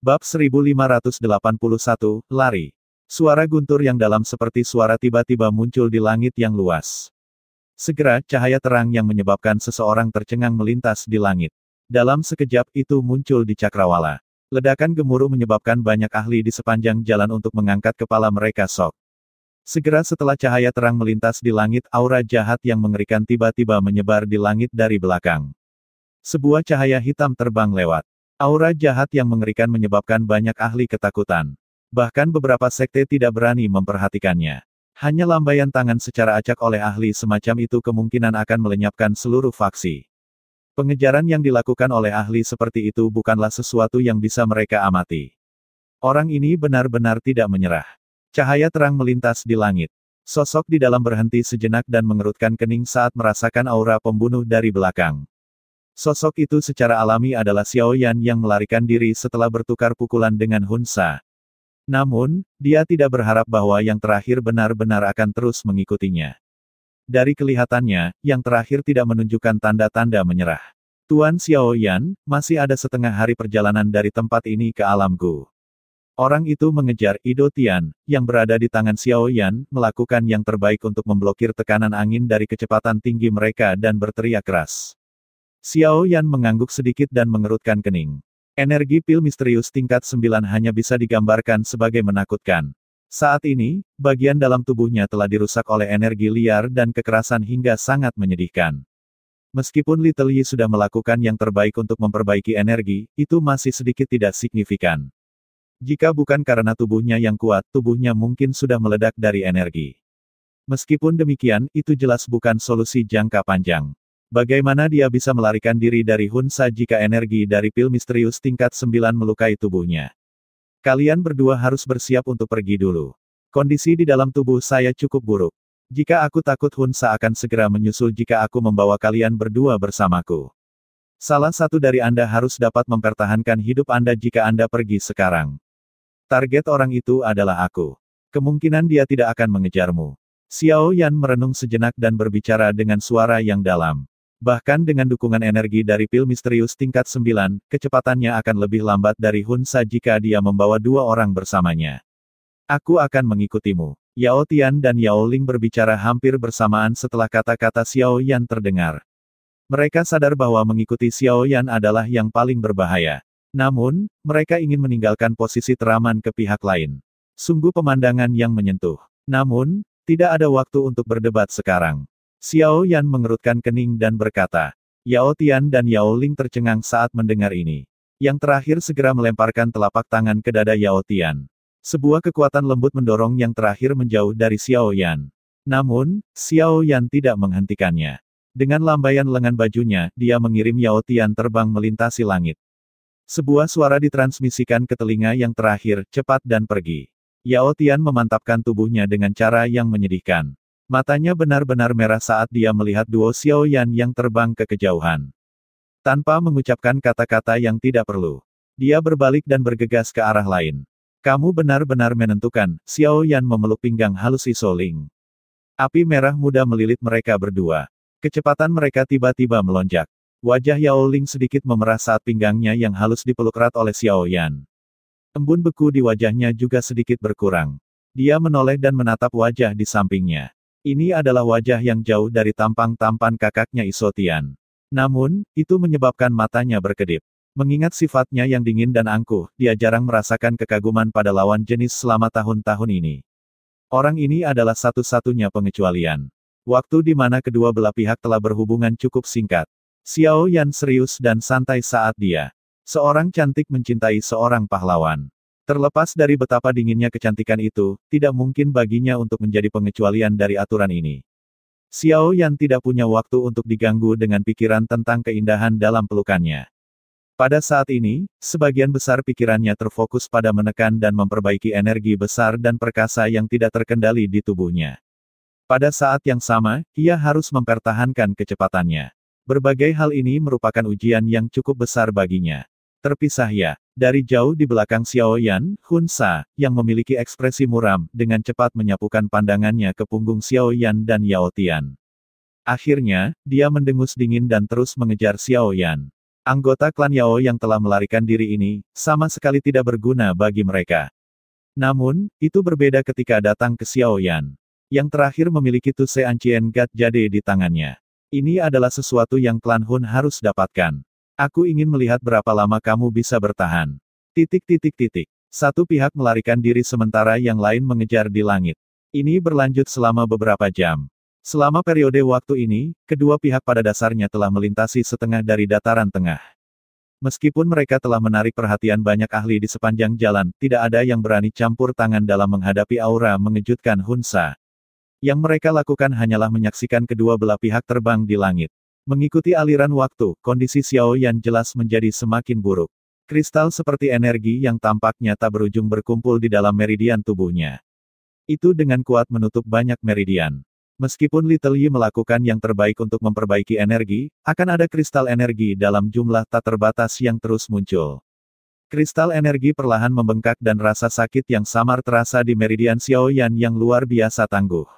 Bab 1581, Lari. Suara guntur yang dalam seperti suara tiba-tiba muncul di langit yang luas. Segera, cahaya terang yang menyebabkan seseorang tercengang melintas di langit. Dalam sekejap, itu muncul di cakrawala. Ledakan gemuruh menyebabkan banyak ahli di sepanjang jalan untuk mengangkat kepala mereka sok. Segera setelah cahaya terang melintas di langit, aura jahat yang mengerikan tiba-tiba menyebar di langit dari belakang. Sebuah cahaya hitam terbang lewat. Aura jahat yang mengerikan menyebabkan banyak ahli ketakutan. Bahkan beberapa sekte tidak berani memperhatikannya. Hanya lambaian tangan secara acak oleh ahli semacam itu kemungkinan akan melenyapkan seluruh faksi. Pengejaran yang dilakukan oleh ahli seperti itu bukanlah sesuatu yang bisa mereka amati. Orang ini benar-benar tidak menyerah. Cahaya terang melintas di langit. Sosok di dalam berhenti sejenak dan mengerutkan kening saat merasakan aura pembunuh dari belakang. Sosok itu secara alami adalah Xiao Yan yang melarikan diri setelah bertukar pukulan dengan Hun Sa. Namun, dia tidak berharap bahwa yang terakhir benar-benar akan terus mengikutinya. Dari kelihatannya, yang terakhir tidak menunjukkan tanda-tanda menyerah. Tuan Xiao Yan, masih ada setengah hari perjalanan dari tempat ini ke alam Gu. Orang itu mengejar Ido Tian, yang berada di tangan Xiao Yan, melakukan yang terbaik untuk memblokir tekanan angin dari kecepatan tinggi mereka dan berteriak keras. Xiao Yan mengangguk sedikit dan mengerutkan kening. Energi pil misterius tingkat 9 hanya bisa digambarkan sebagai menakutkan. Saat ini, bagian dalam tubuhnya telah dirusak oleh energi liar dan kekerasan hingga sangat menyedihkan. Meskipun Little Yi sudah melakukan yang terbaik untuk memperbaiki energi, itu masih sedikit tidak signifikan. Jika bukan karena tubuhnya yang kuat, tubuhnya mungkin sudah meledak dari energi. Meskipun demikian, itu jelas bukan solusi jangka panjang. Bagaimana dia bisa melarikan diri dari Hun Sa jika energi dari pil misterius tingkat 9 melukai tubuhnya? Kalian berdua harus bersiap untuk pergi dulu. Kondisi di dalam tubuh saya cukup buruk. Jika aku takut Hun Sa akan segera menyusul jika aku membawa kalian berdua bersamaku. Salah satu dari Anda harus dapat mempertahankan hidup Anda jika Anda pergi sekarang. Target orang itu adalah aku. Kemungkinan dia tidak akan mengejarmu. Xiao Yan merenung sejenak dan berbicara dengan suara yang dalam. Bahkan dengan dukungan energi dari pil misterius tingkat 9, kecepatannya akan lebih lambat dari Hun Sa jika dia membawa dua orang bersamanya. Aku akan mengikutimu. Yao Tian dan Yao Ling berbicara hampir bersamaan setelah kata-kata Xiao Yan terdengar. Mereka sadar bahwa mengikuti Xiao Yan adalah yang paling berbahaya. Namun, mereka ingin meninggalkan posisi teraman ke pihak lain. Sungguh pemandangan yang menyentuh. Namun, tidak ada waktu untuk berdebat sekarang. Xiao Yan mengerutkan kening dan berkata. Yao Tian dan Yao Ling tercengang saat mendengar ini. Yang terakhir segera melemparkan telapak tangan ke dada Yao Tian. Sebuah kekuatan lembut mendorong yang terakhir menjauh dari Xiao Yan. Namun, Xiao Yan tidak menghentikannya. Dengan lambaian lengan bajunya, dia mengirim Yao Tian terbang melintasi langit. Sebuah suara ditransmisikan ke telinga yang terakhir, cepat dan pergi. Yao Tian memantapkan tubuhnya dengan cara yang menyedihkan. Matanya benar-benar merah saat dia melihat duo Xiao Yan yang terbang ke kejauhan. Tanpa mengucapkan kata-kata yang tidak perlu, dia berbalik dan bergegas ke arah lain. Kamu benar-benar menentukan, Xiao Yan memeluk pinggang halus Iso Ling. Api merah muda melilit mereka berdua. Kecepatan mereka tiba-tiba melonjak. Wajah Yao Ling sedikit memerah saat pinggangnya yang halus dipeluk erat oleh Xiao Yan. Embun beku di wajahnya juga sedikit berkurang. Dia menoleh dan menatap wajah di sampingnya. Ini adalah wajah yang jauh dari tampang-tampan kakaknya Iso Tian. Namun, itu menyebabkan matanya berkedip. Mengingat sifatnya yang dingin dan angkuh, dia jarang merasakan kekaguman pada lawan jenis selama tahun-tahun ini. Orang ini adalah satu-satunya pengecualian. Waktu di mana kedua belah pihak telah berhubungan cukup singkat. Xiao Yan serius dan santai saat dia. Seorang cantik mencintai seorang pahlawan. Terlepas dari betapa dinginnya kecantikan itu, tidak mungkin baginya untuk menjadi pengecualian dari aturan ini. Xiao Yan tidak punya waktu untuk diganggu dengan pikiran tentang keindahan dalam pelukannya. Pada saat ini, sebagian besar pikirannya terfokus pada menekan dan memperbaiki energi besar dan perkasa yang tidak terkendali di tubuhnya. Pada saat yang sama, ia harus mempertahankan kecepatannya. Berbagai hal ini merupakan ujian yang cukup besar baginya. Terpisah ya. Dari jauh di belakang Xiao Yan, Hun Sa, yang memiliki ekspresi muram, dengan cepat menyapukan pandangannya ke punggung Xiao Yan dan Yao Tian. Akhirnya, dia mendengus dingin dan terus mengejar Xiao Yan. Anggota klan Yao yang telah melarikan diri ini, sama sekali tidak berguna bagi mereka. Namun, itu berbeda ketika datang ke Xiaoyan. Yang terakhir memiliki Tuse Ancien God Jade di tangannya. Ini adalah sesuatu yang klan Hun harus dapatkan. Aku ingin melihat berapa lama kamu bisa bertahan. Satu pihak melarikan diri sementara yang lain mengejar di langit. Ini berlanjut selama beberapa jam. Selama periode waktu ini, kedua pihak pada dasarnya telah melintasi setengah dari dataran tengah. Meskipun mereka telah menarik perhatian banyak ahli di sepanjang jalan, tidak ada yang berani campur tangan dalam menghadapi aura mengejutkan Hunsa. Yang mereka lakukan hanyalah menyaksikan kedua belah pihak terbang di langit. Mengikuti aliran waktu, kondisi Xiaoyan jelas menjadi semakin buruk. Kristal seperti energi yang tampaknya tak berujung berkumpul di dalam meridian tubuhnya. Itu dengan kuat menutup banyak meridian. Meskipun Little Yi melakukan yang terbaik untuk memperbaiki energi, akan ada kristal energi dalam jumlah tak terbatas yang terus muncul. Kristal energi perlahan membengkak dan rasa sakit yang samar terasa di meridian Xiaoyan yang luar biasa tangguh.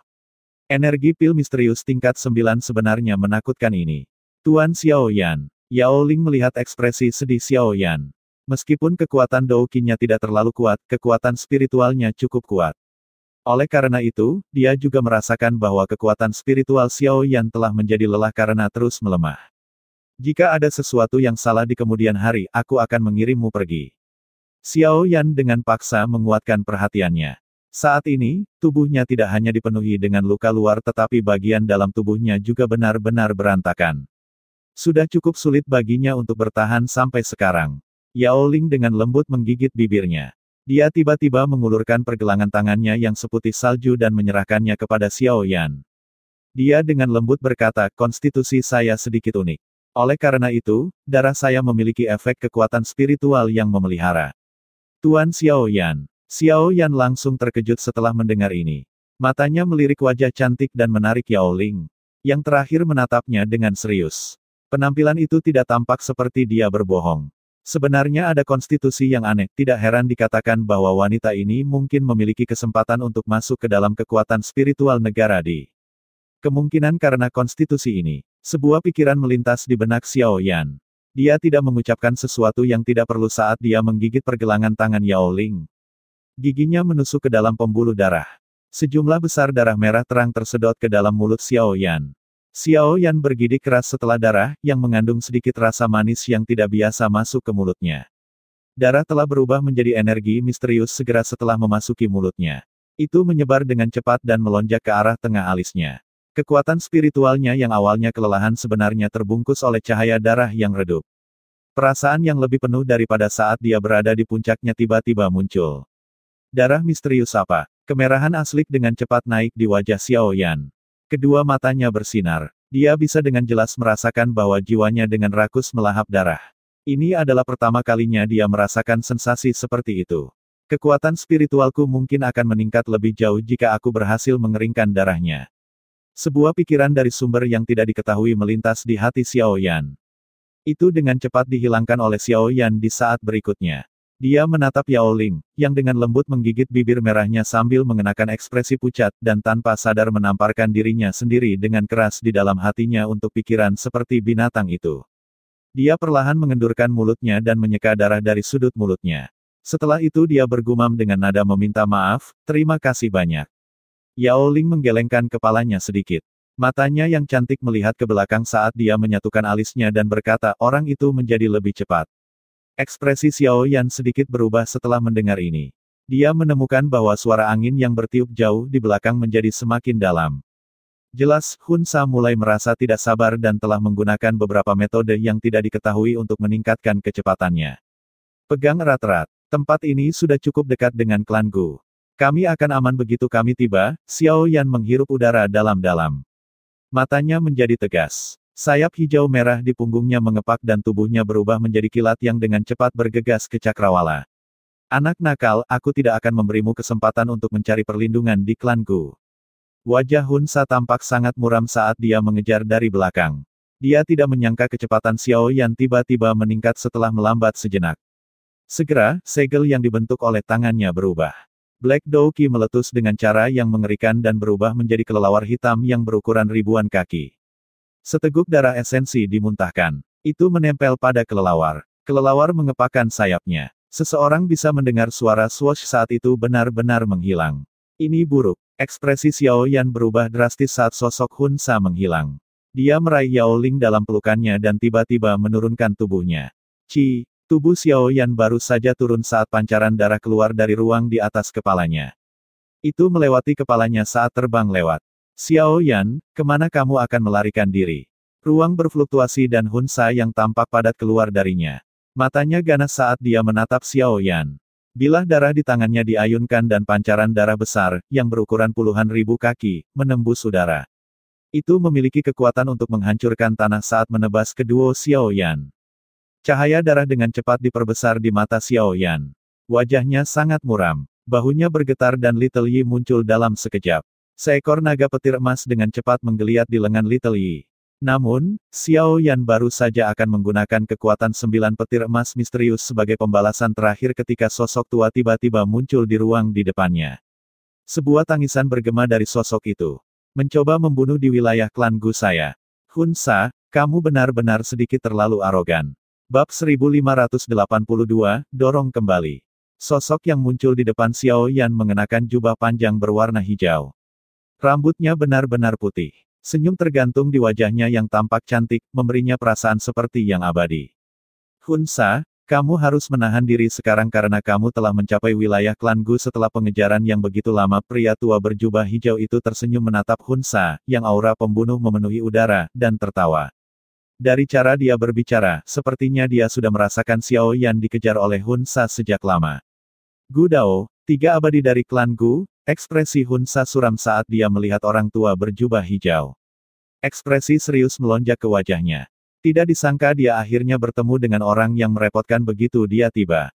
Energi pil misterius tingkat 9 sebenarnya menakutkan ini. Tuan Xiaoyan. Yao Ling melihat ekspresi sedih Xiaoyan. Meskipun kekuatan Douqi-nya tidak terlalu kuat, kekuatan spiritualnya cukup kuat. Oleh karena itu, dia juga merasakan bahwa kekuatan spiritual Xiaoyan telah menjadi lelah karena terus melemah. Jika ada sesuatu yang salah di kemudian hari, aku akan mengirimmu pergi. Xiaoyan dengan paksa menguatkan perhatiannya. Saat ini, tubuhnya tidak hanya dipenuhi dengan luka luar tetapi bagian dalam tubuhnya juga benar-benar berantakan. Sudah cukup sulit baginya untuk bertahan sampai sekarang. Yao Ling dengan lembut menggigit bibirnya. Dia tiba-tiba mengulurkan pergelangan tangannya yang seputih salju dan menyerahkannya kepada Xiaoyan. Dia dengan lembut berkata, konstitusi saya sedikit unik. Oleh karena itu, darah saya memiliki efek kekuatan spiritual yang memelihara. Tuan Xiaoyan. Xiaoyan langsung terkejut setelah mendengar ini. Matanya melirik wajah cantik dan menarik Yao Ling. Yang terakhir menatapnya dengan serius. Penampilan itu tidak tampak seperti dia berbohong. Sebenarnya ada konstitusi yang aneh, tidak heran dikatakan bahwa wanita ini mungkin memiliki kesempatan untuk masuk ke dalam kekuatan spiritual negara di. Kemungkinan karena konstitusi ini. Sebuah pikiran melintas di benak Xiaoyan. Dia tidak mengucapkan sesuatu yang tidak perlu saat dia menggigit pergelangan tangan Yao Ling. Giginya menusuk ke dalam pembuluh darah. Sejumlah besar darah merah terang tersedot ke dalam mulut Xiaoyan. Xiaoyan bergidik keras setelah darah, yang mengandung sedikit rasa manis yang tidak biasa masuk ke mulutnya. Darah telah berubah menjadi energi misterius segera setelah memasuki mulutnya. Itu menyebar dengan cepat dan melonjak ke arah tengah alisnya. Kekuatan spiritualnya yang awalnya kelelahan sebenarnya terbungkus oleh cahaya darah yang redup. Perasaan yang lebih penuh daripada saat dia berada di puncaknya tiba-tiba muncul. Darah misterius apa? Kemerahan aslik dengan cepat naik di wajah Xiaoyan. Kedua matanya bersinar. Dia bisa dengan jelas merasakan bahwa jiwanya dengan rakus melahap darah. Ini adalah pertama kalinya dia merasakan sensasi seperti itu. Kekuatan spiritualku mungkin akan meningkat lebih jauh jika aku berhasil mengeringkan darahnya. Sebuah pikiran dari sumber yang tidak diketahui melintas di hati Xiaoyan. Itu dengan cepat dihilangkan oleh Xiaoyan di saat berikutnya. Dia menatap Yao Ling, yang dengan lembut menggigit bibir merahnya sambil mengenakan ekspresi pucat, dan tanpa sadar menamparkan dirinya sendiri dengan keras di dalam hatinya untuk pikiran seperti binatang itu. Dia perlahan mengendurkan mulutnya dan menyeka darah dari sudut mulutnya. Setelah itu dia bergumam dengan nada meminta maaf, terima kasih banyak. Yao Ling menggelengkan kepalanya sedikit. Matanya yang cantik melihat ke belakang saat dia menyatukan alisnya dan berkata, orang itu menjadi lebih cepat. Ekspresi Xiaoyan sedikit berubah setelah mendengar ini. Dia menemukan bahwa suara angin yang bertiup jauh di belakang menjadi semakin dalam. Jelas, Hunsa mulai merasa tidak sabar dan telah menggunakan beberapa metode yang tidak diketahui untuk meningkatkan kecepatannya. Pegang erat-erat. Tempat ini sudah cukup dekat dengan klan Gu. Kami akan aman begitu kami tiba. Xiaoyan menghirup udara dalam-dalam. Matanya menjadi tegas. Sayap hijau merah di punggungnya mengepak dan tubuhnya berubah menjadi kilat yang dengan cepat bergegas ke cakrawala. Anak nakal, aku tidak akan memberimu kesempatan untuk mencari perlindungan di klanku. Wajah Hunsa tampak sangat muram saat dia mengejar dari belakang. Dia tidak menyangka kecepatan Xiaoyan tiba-tiba meningkat setelah melambat sejenak. Segera, segel yang dibentuk oleh tangannya berubah. Black Douqi meletus dengan cara yang mengerikan dan berubah menjadi kelelawar hitam yang berukuran ribuan kaki. Seteguk darah esensi dimuntahkan. Itu menempel pada kelelawar. Kelelawar mengepakkan sayapnya. Seseorang bisa mendengar suara swoosh saat itu benar-benar menghilang. Ini buruk. Ekspresi Xiao Yan berubah drastis saat sosok Hun Sa menghilang. Dia meraih Yao Ling dalam pelukannya dan tiba-tiba menurunkan tubuhnya. Tubuh Xiao Yan baru saja turun saat pancaran darah keluar dari ruang di atas kepalanya. Itu melewati kepalanya saat terbang lewat. Xiao Yan, kemana kamu akan melarikan diri? Ruang berfluktuasi dan Hun Sa yang tampak padat keluar darinya. Matanya ganas saat dia menatap Xiao Yan. Bilah darah di tangannya diayunkan dan pancaran darah besar, yang berukuran puluhan ribu kaki, menembus udara. Itu memiliki kekuatan untuk menghancurkan tanah saat menebas ke duo Xiao Yan. Cahaya darah dengan cepat diperbesar di mata Xiao Yan. Wajahnya sangat muram. Bahunya bergetar dan Little Yi muncul dalam sekejap. Seekor naga petir emas dengan cepat menggeliat di lengan Little Yi. Namun, Xiao Yan baru saja akan menggunakan kekuatan 9 petir emas misterius sebagai pembalasan terakhir ketika sosok tua tiba-tiba muncul di ruang di depannya. Sebuah tangisan bergema dari sosok itu. Mencoba membunuh di wilayah klan Gu saya. Hun Sa, kamu benar-benar sedikit terlalu arogan. Bab 1582, dorong kembali. Sosok yang muncul di depan Xiao Yan mengenakan jubah panjang berwarna hijau. Rambutnya benar-benar putih. Senyum tergantung di wajahnya yang tampak cantik, memberinya perasaan seperti yang abadi. Hun Sa, kamu harus menahan diri sekarang karena kamu telah mencapai wilayah klan Gu setelah pengejaran yang begitu lama. Pria tua berjubah hijau itu tersenyum menatap Hun Sa, yang aura pembunuh memenuhi udara, dan tertawa. Dari cara dia berbicara, sepertinya dia sudah merasakan Xiao Yan dikejar oleh Hun Sa sejak lama. Gu Dao, 3 abadi dari klan Gu. Ekspresi Hun Sa suram saat dia melihat orang tua berjubah hijau. Ekspresi serius melonjak ke wajahnya. Tidak disangka dia akhirnya bertemu dengan orang yang merepotkan begitu dia tiba.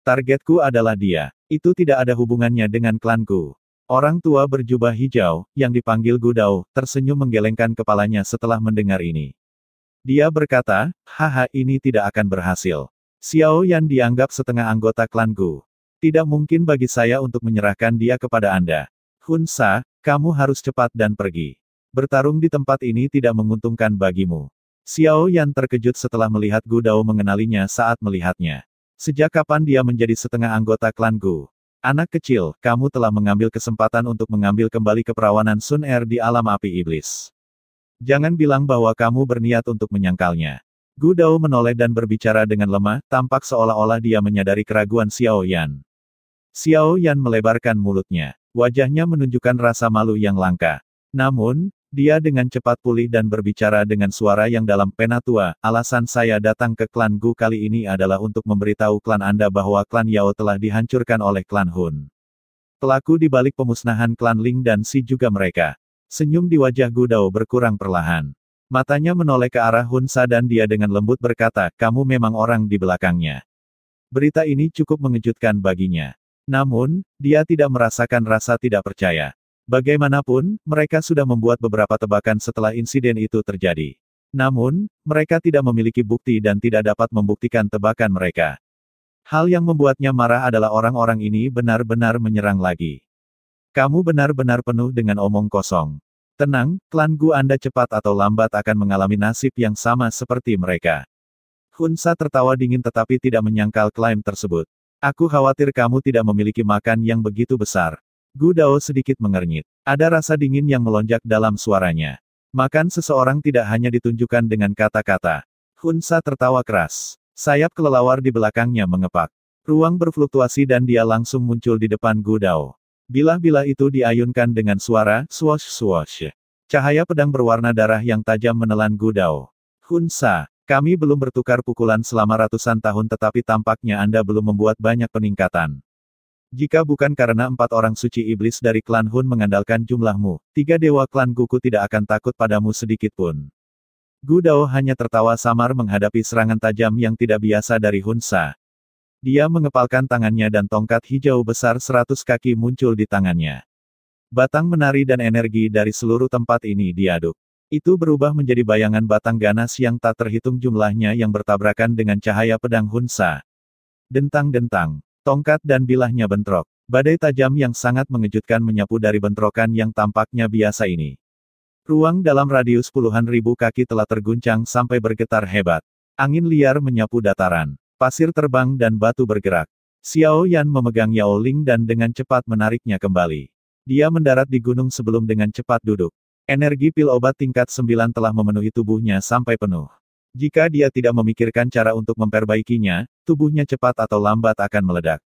Targetku adalah dia. Itu tidak ada hubungannya dengan klanku. Orang tua berjubah hijau, yang dipanggil Gu Dao, tersenyum menggelengkan kepalanya setelah mendengar ini. Dia berkata, haha ini tidak akan berhasil. Xiao Yan dianggap setengah anggota klan Gu. Tidak mungkin bagi saya untuk menyerahkan dia kepada Anda. Hun Sa, kamu harus cepat dan pergi. Bertarung di tempat ini tidak menguntungkan bagimu. Xiao Yan terkejut setelah melihat Gu Dao mengenalinya saat melihatnya. Sejak kapan dia menjadi setengah anggota klan Gu? Anak kecil, kamu telah mengambil kesempatan untuk mengambil kembali keperawanan Sun Er di alam api iblis. Jangan bilang bahwa kamu berniat untuk menyangkalnya. Gu Dao menoleh dan berbicara dengan lemah, tampak seolah-olah dia menyadari keraguan Xiao Yan. Xiao Yan melebarkan mulutnya. Wajahnya menunjukkan rasa malu yang langka. Namun, dia dengan cepat pulih dan berbicara dengan suara yang dalam. Penatua, alasan saya datang ke klan Gu kali ini adalah untuk memberitahu klan Anda bahwa klan Yao telah dihancurkan oleh klan Hun. Pelaku di balik pemusnahan klan Ling dan Si juga mereka. Senyum di wajah Gu Dao berkurang perlahan. Matanya menoleh ke arah Hun Sa dan dia dengan lembut berkata, kamu memang orang di belakangnya. Berita ini cukup mengejutkan baginya. Namun, dia tidak merasakan rasa tidak percaya. Bagaimanapun, mereka sudah membuat beberapa tebakan setelah insiden itu terjadi. Namun, mereka tidak memiliki bukti dan tidak dapat membuktikan tebakan mereka. Hal yang membuatnya marah adalah orang-orang ini benar-benar menyerang lagi. Kamu benar-benar penuh dengan omong kosong. Tenang, klan Gu Anda cepat atau lambat akan mengalami nasib yang sama seperti mereka. Hun Sa tertawa dingin tetapi tidak menyangkal klaim tersebut. Aku khawatir kamu tidak memiliki makan yang begitu besar. Gu Dao sedikit mengernyit. Ada rasa dingin yang melonjak dalam suaranya. Makan seseorang tidak hanya ditunjukkan dengan kata-kata. Hun Sa tertawa keras. Sayap kelelawar di belakangnya mengepak. Ruang berfluktuasi dan dia langsung muncul di depan Gu Dao. Bilah-bilah itu diayunkan dengan suara, swoosh swoosh. Cahaya pedang berwarna darah yang tajam menelan Gu Dao. Hun Sa, kami belum bertukar pukulan selama ratusan tahun tetapi tampaknya Anda belum membuat banyak peningkatan. Jika bukan karena 4 orang suci iblis dari klan Hun mengandalkan jumlahmu, 3 dewa klan Guku tidak akan takut padamu sedikit pun. Gu Dao hanya tertawa samar menghadapi serangan tajam yang tidak biasa dari Hun Sa. Dia mengepalkan tangannya dan tongkat hijau besar 100 kaki muncul di tangannya. Batang menari dan energi dari seluruh tempat ini diaduk. Itu berubah menjadi bayangan batang ganas yang tak terhitung jumlahnya yang bertabrakan dengan cahaya pedang Hun Sa. Dentang-dentang, tongkat dan bilahnya bentrok. Badai tajam yang sangat mengejutkan menyapu dari bentrokan yang tampaknya biasa ini. Ruang dalam radius puluhan ribu kaki telah terguncang sampai bergetar hebat. Angin liar menyapu dataran. Pasir terbang dan batu bergerak. Xiao Yan memegang Yao Ling dan dengan cepat menariknya kembali. Dia mendarat di gunung sebelum dengan cepat duduk. Energi pil obat tingkat 9 telah memenuhi tubuhnya sampai penuh. Jika dia tidak memikirkan cara untuk memperbaikinya, tubuhnya cepat atau lambat akan meledak.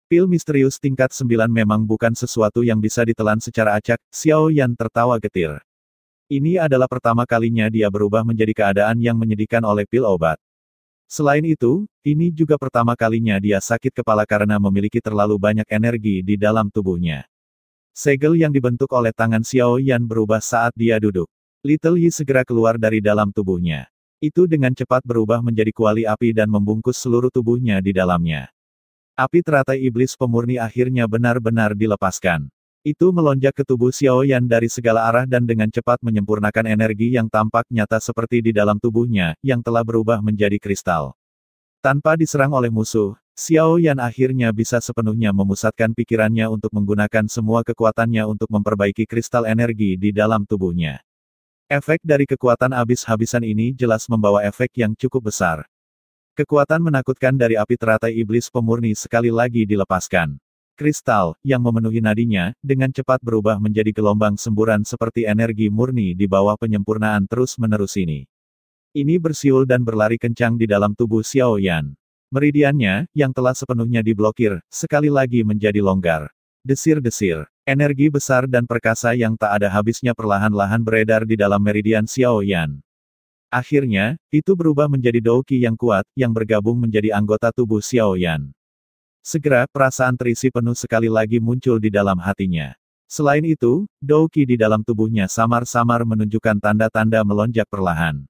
Pil misterius tingkat 9 memang bukan sesuatu yang bisa ditelan secara acak, Xiao Yan tertawa getir. Ini adalah pertama kalinya dia berubah menjadi keadaan yang menyedihkan oleh pil obat. Selain itu, ini juga pertama kalinya dia sakit kepala karena memiliki terlalu banyak energi di dalam tubuhnya. Segel yang dibentuk oleh tangan Xiao Yan berubah saat dia duduk. Little Yi segera keluar dari dalam tubuhnya. Itu dengan cepat berubah menjadi kuali api dan membungkus seluruh tubuhnya di dalamnya. Api teratai iblis pemurni akhirnya benar-benar dilepaskan. Itu melonjak ke tubuh Xiao Yan dari segala arah dan dengan cepat menyempurnakan energi yang tampak nyata seperti di dalam tubuhnya, yang telah berubah menjadi kristal. Tanpa diserang oleh musuh, Xiao Yan akhirnya bisa sepenuhnya memusatkan pikirannya untuk menggunakan semua kekuatannya untuk memperbaiki kristal energi di dalam tubuhnya. Efek dari kekuatan habis-habisan ini jelas membawa efek yang cukup besar. Kekuatan menakutkan dari api teratai iblis pemurni sekali lagi dilepaskan. Kristal, yang memenuhi nadinya, dengan cepat berubah menjadi gelombang semburan seperti energi murni di bawah penyempurnaan terus-menerus ini. Ini bersiul dan berlari kencang di dalam tubuh Xiao Yan. Meridiannya, yang telah sepenuhnya diblokir, sekali lagi menjadi longgar. Desir-desir, energi besar dan perkasa yang tak ada habisnya perlahan-lahan beredar di dalam meridian Xiao Yan. Akhirnya, itu berubah menjadi Douqi yang kuat, yang bergabung menjadi anggota tubuh Xiao Yan. Segera, perasaan terisi penuh sekali lagi muncul di dalam hatinya. Selain itu, Douqi di dalam tubuhnya samar-samar menunjukkan tanda-tanda melonjak perlahan.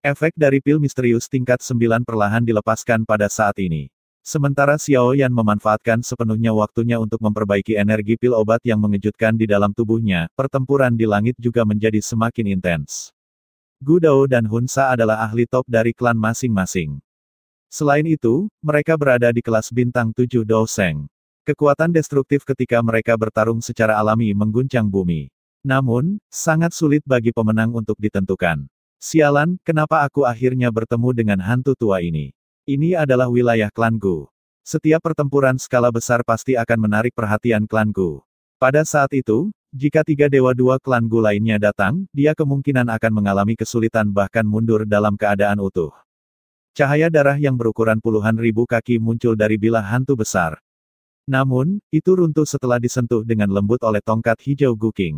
Efek dari pil misterius tingkat 9 perlahan dilepaskan pada saat ini. Sementara Xiao Yan memanfaatkan sepenuhnya waktunya untuk memperbaiki energi pil obat yang mengejutkan di dalam tubuhnya, pertempuran di langit juga menjadi semakin intens. Gu Dao dan Hun Sa adalah ahli top dari klan masing-masing. Selain itu, mereka berada di kelas bintang 7 Dao Sheng. Kekuatan destruktif ketika mereka bertarung secara alami mengguncang bumi. Namun, sangat sulit bagi pemenang untuk ditentukan. Sialan, kenapa aku akhirnya bertemu dengan hantu tua ini? Ini adalah wilayah klan Gu. Setiap pertempuran skala besar pasti akan menarik perhatian klan Gu. Pada saat itu, jika 3 dewa 2 klan Gu lainnya datang, dia kemungkinan akan mengalami kesulitan bahkan mundur dalam keadaan utuh. Cahaya darah yang berukuran puluhan ribu kaki muncul dari bilah hantu besar. Namun, itu runtuh setelah disentuh dengan lembut oleh tongkat hijau Gu King.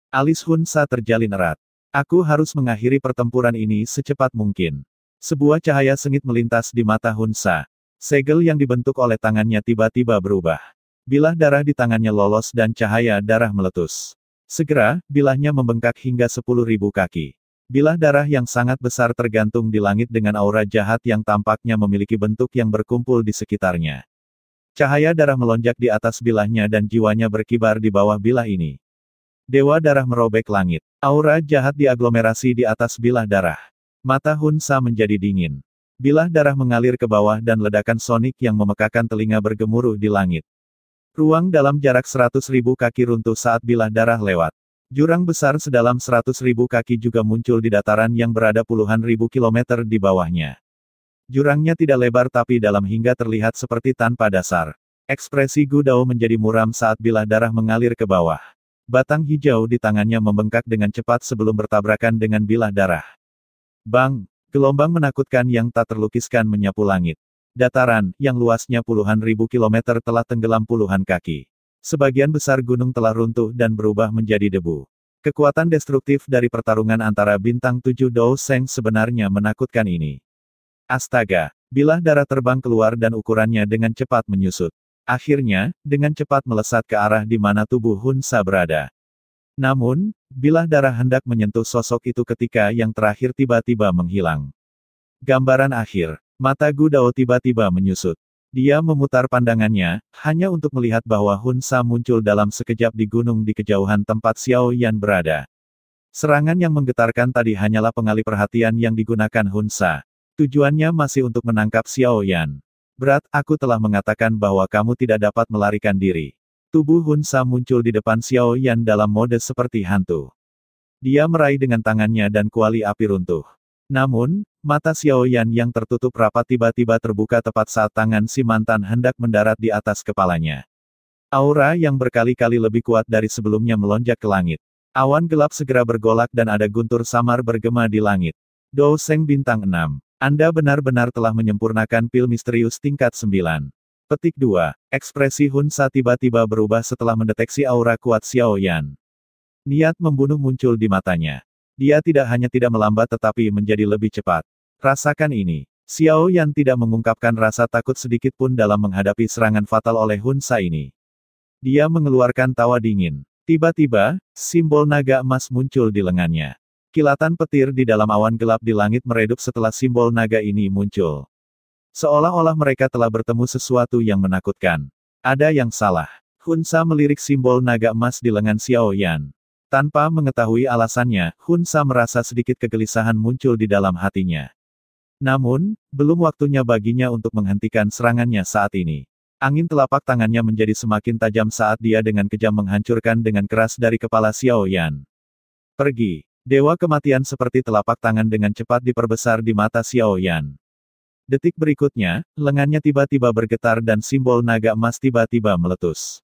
Alis Hun Sa terjalin erat. Aku harus mengakhiri pertempuran ini secepat mungkin. Sebuah cahaya sengit melintas di mata Hun Sa. Segel yang dibentuk oleh tangannya tiba-tiba berubah. Bilah darah di tangannya lolos dan cahaya darah meletus. Segera, bilahnya membengkak hingga 10.000 kaki. Bilah darah yang sangat besar tergantung di langit dengan aura jahat yang tampaknya memiliki bentuk yang berkumpul di sekitarnya. Cahaya darah melonjak di atas bilahnya dan jiwanya berkibar di bawah bilah ini. Dewa darah merobek langit. Aura jahat diaglomerasi di atas bilah darah. Mata Hun Sa menjadi dingin. Bilah darah mengalir ke bawah dan ledakan sonik yang memekakan telinga bergemuruh di langit. Ruang dalam jarak 100.000 kaki runtuh saat bilah darah lewat. Jurang besar sedalam 100.000 kaki juga muncul di dataran yang berada puluhan ribu kilometer di bawahnya. Jurangnya tidak lebar tapi dalam hingga terlihat seperti tanpa dasar. Ekspresi Gu Dao menjadi muram saat bilah darah mengalir ke bawah. Batang hijau di tangannya membengkak dengan cepat sebelum bertabrakan dengan bilah darah. Bang! Gelombang menakutkan yang tak terlukiskan menyapu langit. Dataran, yang luasnya puluhan ribu kilometer telah tenggelam puluhan kaki. Sebagian besar gunung telah runtuh dan berubah menjadi debu. Kekuatan destruktif dari pertarungan antara bintang 7 Dao Sheng sebenarnya menakutkan ini. Astaga! Bilah darah terbang keluar dan ukurannya dengan cepat menyusut. Akhirnya, dengan cepat melesat ke arah di mana tubuh Hun Sa berada. Namun, bilah darah hendak menyentuh sosok itu ketika yang terakhir tiba-tiba menghilang. Gambaran akhir. Mata Gu Dao tiba-tiba menyusut. Dia memutar pandangannya, hanya untuk melihat bahwa Hun Sa muncul dalam sekejap di gunung di kejauhan tempat Xiao Yan berada. Serangan yang menggetarkan tadi hanyalah pengalih perhatian yang digunakan Hun Sa. Tujuannya masih untuk menangkap Xiao Yan. Berat, aku telah mengatakan bahwa kamu tidak dapat melarikan diri. Tubuh Hun Sa muncul di depan Xiao Yan dalam mode seperti hantu. Dia meraih dengan tangannya dan kuali api runtuh. Namun, Mata Xiao Yan yang tertutup rapat tiba-tiba terbuka tepat saat tangan si mantan hendak mendarat di atas kepalanya. Aura yang berkali-kali lebih kuat dari sebelumnya melonjak ke langit. Awan gelap segera bergolak dan ada guntur samar bergema di langit. Dou Seng bintang 6. Anda benar-benar telah menyempurnakan pil misterius tingkat 9. Petik 2. Ekspresi Hun Sa tiba-tiba berubah setelah mendeteksi aura kuat Xiao Yan. Niat membunuh muncul di matanya. Dia tidak hanya tidak melambat tetapi menjadi lebih cepat. Rasakan ini. Xiao Yan tidak mengungkapkan rasa takut sedikit pun dalam menghadapi serangan fatal oleh Hun Sa ini. Dia mengeluarkan tawa dingin. Tiba-tiba, simbol naga emas muncul di lengannya. Kilatan petir di dalam awan gelap di langit meredup setelah simbol naga ini muncul. Seolah-olah mereka telah bertemu sesuatu yang menakutkan. Ada yang salah. Hun Sa melirik simbol naga emas di lengan Xiao Yan. Tanpa mengetahui alasannya, Hun Sa merasa sedikit kegelisahan muncul di dalam hatinya. Namun, belum waktunya baginya untuk menghentikan serangannya saat ini. Angin telapak tangannya menjadi semakin tajam saat dia dengan kejam menghancurkan dengan keras dari kepala Xiao Yan. Pergi. Dewa kematian seperti telapak tangan dengan cepat diperbesar di mata Xiao Yan. Detik berikutnya, lengannya tiba-tiba bergetar dan simbol naga emas tiba-tiba meletus.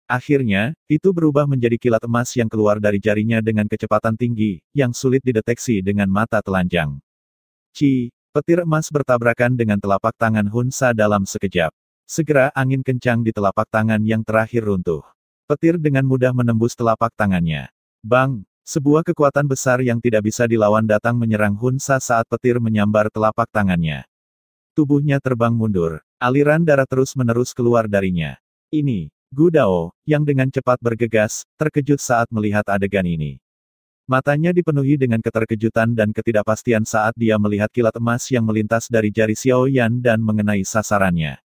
Akhirnya, itu berubah menjadi kilat emas yang keluar dari jarinya dengan kecepatan tinggi, yang sulit dideteksi dengan mata telanjang. Petir emas bertabrakan dengan telapak tangan Hun Sa dalam sekejap. Segera angin kencang di telapak tangan yang terakhir runtuh. Petir dengan mudah menembus telapak tangannya. Bang! Sebuah kekuatan besar yang tidak bisa dilawan datang menyerang Hun Sa saat petir menyambar telapak tangannya. Tubuhnya terbang mundur. Aliran darah terus-menerus keluar darinya. Ini, Gu Dao, yang dengan cepat bergegas, terkejut saat melihat adegan ini. Matanya dipenuhi dengan keterkejutan dan ketidakpastian saat dia melihat kilat emas yang melintas dari jari Xiao Yan dan mengenai sasarannya.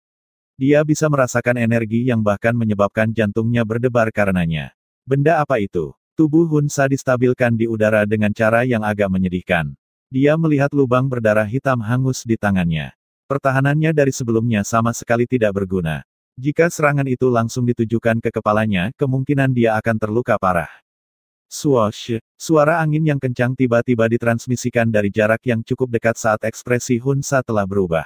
Dia bisa merasakan energi yang bahkan menyebabkan jantungnya berdebar karenanya. Benda apa itu? Tubuh Hun Sa distabilkan di udara dengan cara yang agak menyedihkan. Dia melihat lubang berdarah hitam hangus di tangannya. Pertahanannya dari sebelumnya sama sekali tidak berguna. Jika serangan itu langsung ditujukan ke kepalanya, kemungkinan dia akan terluka parah. Swoosh! Suara angin yang kencang tiba-tiba ditransmisikan dari jarak yang cukup dekat saat ekspresi Hun Sa telah berubah.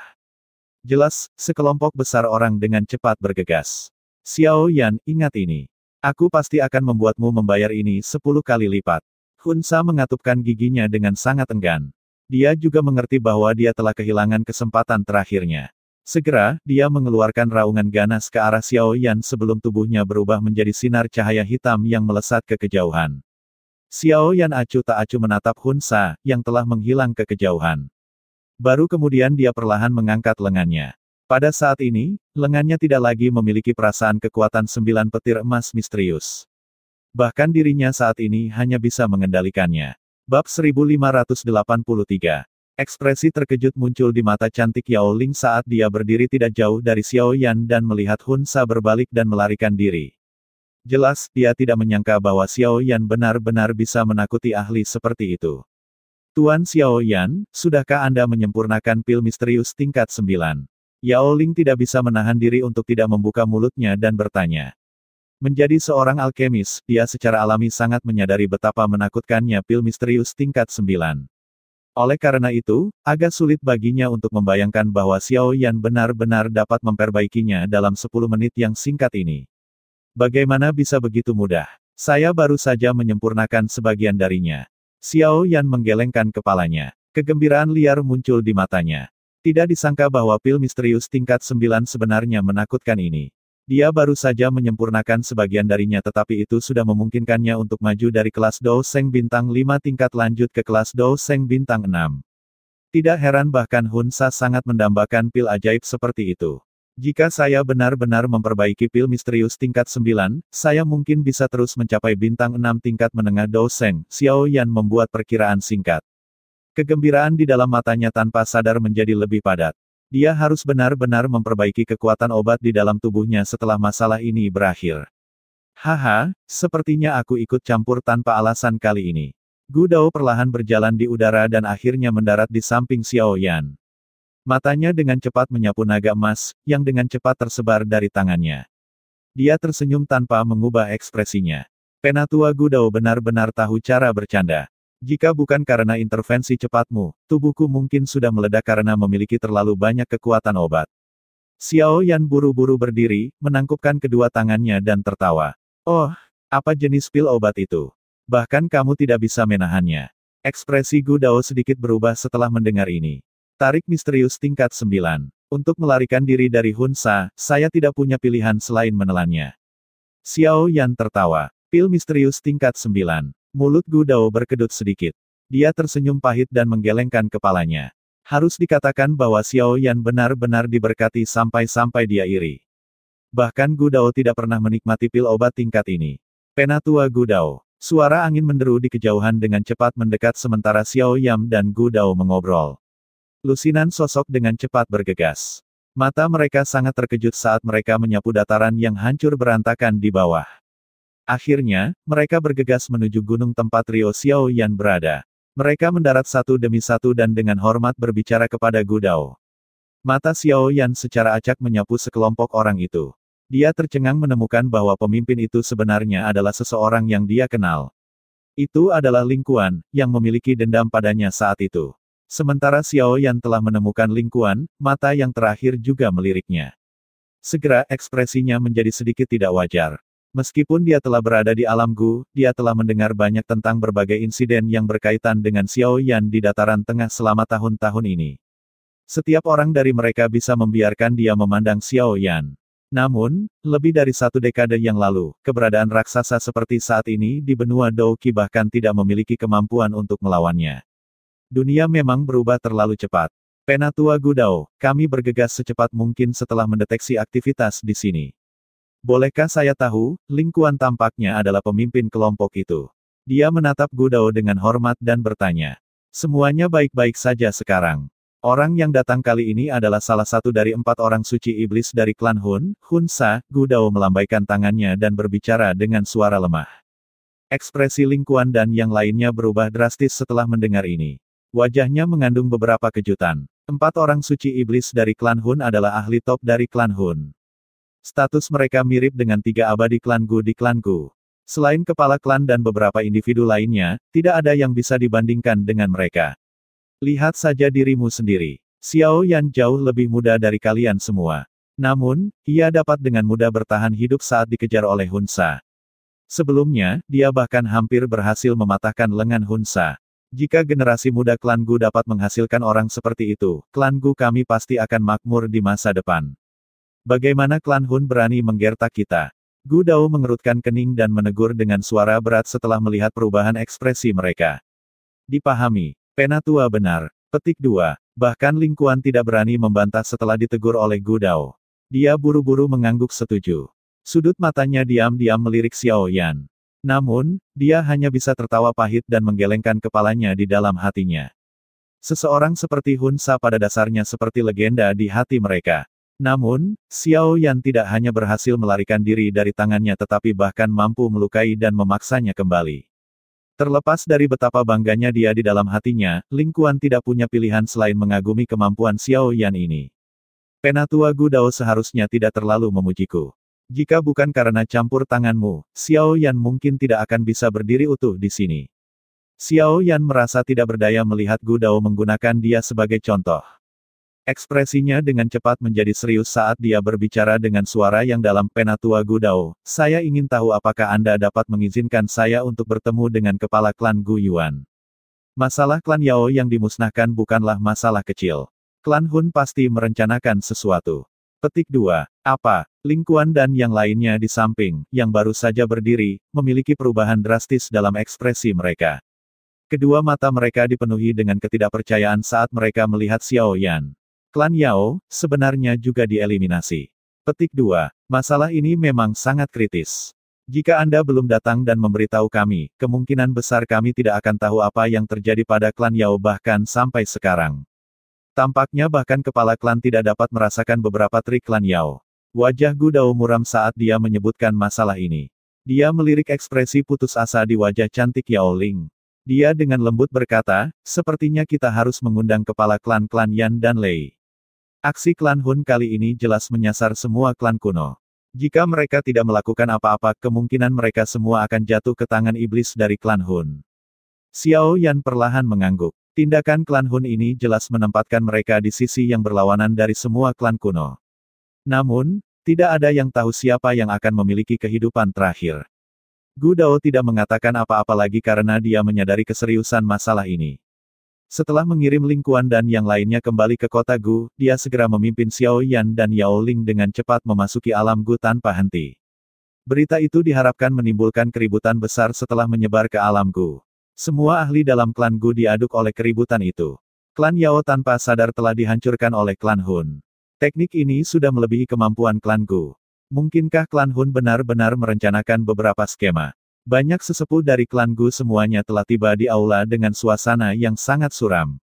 Jelas, sekelompok besar orang dengan cepat bergegas. Xiao Yan, ingat ini. Aku pasti akan membuatmu membayar ini 10 kali lipat. Hun Sa mengatupkan giginya dengan sangat enggan. Dia juga mengerti bahwa dia telah kehilangan kesempatan terakhirnya. Segera, dia mengeluarkan raungan ganas ke arah Xiao Yan sebelum tubuhnya berubah menjadi sinar cahaya hitam yang melesat ke kejauhan. Xiao Yan acuh tak acuh menatap Hun Sa, yang telah menghilang ke kejauhan. Baru kemudian dia perlahan mengangkat lengannya. Pada saat ini, lengannya tidak lagi memiliki perasaan kekuatan 9 petir emas misterius. Bahkan dirinya saat ini hanya bisa mengendalikannya. Bab 1583. Ekspresi terkejut muncul di mata cantik Yao Ling saat dia berdiri tidak jauh dari Xiao Yan dan melihat Hun Sa berbalik dan melarikan diri. Jelas, dia tidak menyangka bahwa Xiao Yan benar-benar bisa menakuti ahli seperti itu. Tuan Xiao Yan, sudahkah Anda menyempurnakan pil misterius tingkat 9? Yao Ling tidak bisa menahan diri untuk tidak membuka mulutnya dan bertanya. Menjadi seorang alkemis, dia secara alami sangat menyadari betapa menakutkannya pil misterius tingkat 9. Oleh karena itu, agak sulit baginya untuk membayangkan bahwa Xiao Yan benar-benar dapat memperbaikinya dalam 10 menit yang singkat ini. Bagaimana bisa begitu mudah? Saya baru saja menyempurnakan sebagian darinya. Xiao Yan menggelengkan kepalanya. Kegembiraan liar muncul di matanya. Tidak disangka bahwa pil misterius tingkat 9 sebenarnya menakutkan ini. Dia baru saja menyempurnakan sebagian darinya tetapi itu sudah memungkinkannya untuk maju dari kelas Dou Seng bintang 5 tingkat lanjut ke kelas Dou Seng bintang 6. Tidak heran bahkan Hun Sa sangat mendambakan pil ajaib seperti itu. Jika saya benar-benar memperbaiki pil misterius tingkat 9, saya mungkin bisa terus mencapai bintang 6 tingkat menengah Dou Seng. Xiao Yan membuat perkiraan singkat. Kegembiraan di dalam matanya tanpa sadar menjadi lebih padat. Dia harus benar-benar memperbaiki kekuatan obat di dalam tubuhnya setelah masalah ini berakhir. Haha, sepertinya aku ikut campur tanpa alasan kali ini. Gu Dao perlahan berjalan di udara dan akhirnya mendarat di samping Xiao Yan. Matanya dengan cepat menyapu naga emas, yang dengan cepat tersebar dari tangannya. Dia tersenyum tanpa mengubah ekspresinya. Penatua Gu Dao benar-benar tahu cara bercanda. Jika bukan karena intervensi cepatmu, tubuhku mungkin sudah meledak karena memiliki terlalu banyak kekuatan obat. Xiao Yan buru-buru berdiri, menangkupkan kedua tangannya dan tertawa. Oh, apa jenis pil obat itu? Bahkan kamu tidak bisa menahannya. Ekspresi Gu Dao sedikit berubah setelah mendengar ini. Tarik misterius tingkat 9. Untuk melarikan diri dari Hun Sa, saya tidak punya pilihan selain menelannya. Xiao Yan tertawa. Pil misterius tingkat 9. Mulut Gu Dao berkedut sedikit. Dia tersenyum pahit dan menggelengkan kepalanya. Harus dikatakan bahwa Xiao Yan benar-benar diberkati sampai-sampai dia iri. Bahkan Gu Dao tidak pernah menikmati pil obat tingkat ini. Penatua Gu Dao. Suara angin menderu di kejauhan dengan cepat mendekat sementara Xiao Yan dan Gu Dao mengobrol. Lusinan sosok dengan cepat bergegas. Mata mereka sangat terkejut saat mereka menyapu dataran yang hancur berantakan di bawah. Akhirnya, mereka bergegas menuju gunung tempat Rio Xiao Yan berada. Mereka mendarat satu demi satu dan dengan hormat berbicara kepada Gu Dao. Mata Xiao Yan secara acak menyapu sekelompok orang itu. Dia tercengang menemukan bahwa pemimpin itu sebenarnya adalah seseorang yang dia kenal. Itu adalah Ling Kuan, yang memiliki dendam padanya saat itu. Sementara Xiao Yan telah menemukan Ling Kuan, mata yang terakhir juga meliriknya. Segera ekspresinya menjadi sedikit tidak wajar. Meskipun dia telah berada di alam Gu, dia telah mendengar banyak tentang berbagai insiden yang berkaitan dengan Xiao Yan di dataran tengah selama tahun-tahun ini. Setiap orang dari mereka bisa membiarkan dia memandang Xiao Yan. Namun, lebih dari satu dekade yang lalu, keberadaan raksasa seperti saat ini di benua Douqi bahkan tidak memiliki kemampuan untuk melawannya. Dunia memang berubah terlalu cepat. Penatua Gu Dao, kami bergegas secepat mungkin setelah mendeteksi aktivitas di sini. Bolehkah saya tahu, Ling Kuan tampaknya adalah pemimpin kelompok itu. Dia menatap Gu Dao dengan hormat dan bertanya. Semuanya baik-baik saja sekarang. Orang yang datang kali ini adalah salah satu dari 4 orang suci iblis dari klan Hun Sa. Gu Dao melambaikan tangannya dan berbicara dengan suara lemah. Ekspresi Ling Kuan dan yang lainnya berubah drastis setelah mendengar ini. Wajahnya mengandung beberapa kejutan. 4 orang suci iblis dari klan Hun adalah ahli top dari klan Hun. Status mereka mirip dengan 3 abadi klan Gu di klan Gu. Selain kepala klan dan beberapa individu lainnya, tidak ada yang bisa dibandingkan dengan mereka. Lihat saja dirimu sendiri. Xiao Yan jauh lebih muda dari kalian semua. Namun, ia dapat dengan mudah bertahan hidup saat dikejar oleh Hun Sa. Sebelumnya, dia bahkan hampir berhasil mematahkan lengan Hun Sa. Jika generasi muda klan Gu dapat menghasilkan orang seperti itu, klan Gu kami pasti akan makmur di masa depan. Bagaimana klan Hun berani menggertak kita? Gu Dao mengerutkan kening dan menegur dengan suara berat setelah melihat perubahan ekspresi mereka. Dipahami. Penatua benar. Petik 2. Bahkan Ling Kuan tidak berani membantah setelah ditegur oleh Gu Dao. Dia buru-buru mengangguk setuju. Sudut matanya diam-diam melirik Xiao Yan. Namun, dia hanya bisa tertawa pahit dan menggelengkan kepalanya di dalam hatinya. Seseorang seperti Hun Sa pada dasarnya seperti legenda di hati mereka. Namun, Xiao Yan tidak hanya berhasil melarikan diri dari tangannya tetapi bahkan mampu melukai dan memaksanya kembali. Terlepas dari betapa bangganya dia di dalam hatinya, Ling Kuan tidak punya pilihan selain mengagumi kemampuan Xiao Yan ini. Penatua Gu Dao seharusnya tidak terlalu memujiku. Jika bukan karena campur tanganmu, Xiao Yan mungkin tidak akan bisa berdiri utuh di sini. Xiao Yan merasa tidak berdaya melihat Gu Dao menggunakan dia sebagai contoh. Ekspresinya dengan cepat menjadi serius saat dia berbicara dengan suara yang dalam. Penatua Gu Dao, saya ingin tahu apakah Anda dapat mengizinkan saya untuk bertemu dengan kepala klan Gu Yuan. Masalah klan Yao yang dimusnahkan bukanlah masalah kecil. Klan Hun pasti merencanakan sesuatu. Petik 2. Apa? Ling Kuan dan yang lainnya di samping, yang baru saja berdiri, memiliki perubahan drastis dalam ekspresi mereka. Kedua mata mereka dipenuhi dengan ketidakpercayaan saat mereka melihat Xiao Yan. Klan Yao, sebenarnya juga dieliminasi. Petik 2. Masalah ini memang sangat kritis. Jika Anda belum datang dan memberitahu kami, kemungkinan besar kami tidak akan tahu apa yang terjadi pada klan Yao bahkan sampai sekarang. Tampaknya bahkan kepala klan tidak dapat merasakan beberapa trik klan Yao. Wajah Gu Dao muram saat dia menyebutkan masalah ini. Dia melirik ekspresi putus asa di wajah cantik Yao Ling. Dia dengan lembut berkata, sepertinya kita harus mengundang kepala klan-klan Yan dan Lei. Aksi klan Hun kali ini jelas menyasar semua klan kuno. Jika mereka tidak melakukan apa-apa, kemungkinan mereka semua akan jatuh ke tangan iblis dari klan Hun. Xiao Yan perlahan mengangguk. Tindakan klan Hun ini jelas menempatkan mereka di sisi yang berlawanan dari semua klan kuno. Namun, tidak ada yang tahu siapa yang akan memiliki kehidupan terakhir. Gu Dao tidak mengatakan apa-apa lagi karena dia menyadari keseriusan masalah ini. Setelah mengirim Ling Kuan dan yang lainnya kembali ke kota Gu, dia segera memimpin Xiao Yan dan Yao Ling dengan cepat memasuki alam Gu tanpa henti. Berita itu diharapkan menimbulkan keributan besar setelah menyebar ke alam Gu. Semua ahli dalam klan Gu diaduk oleh keributan itu. Klan Yao tanpa sadar telah dihancurkan oleh klan Hun. Teknik ini sudah melebihi kemampuan klan Gu. Mungkinkah klan Hun benar-benar merencanakan beberapa skema? Banyak sesepuh dari klan Gu semuanya telah tiba di aula dengan suasana yang sangat suram.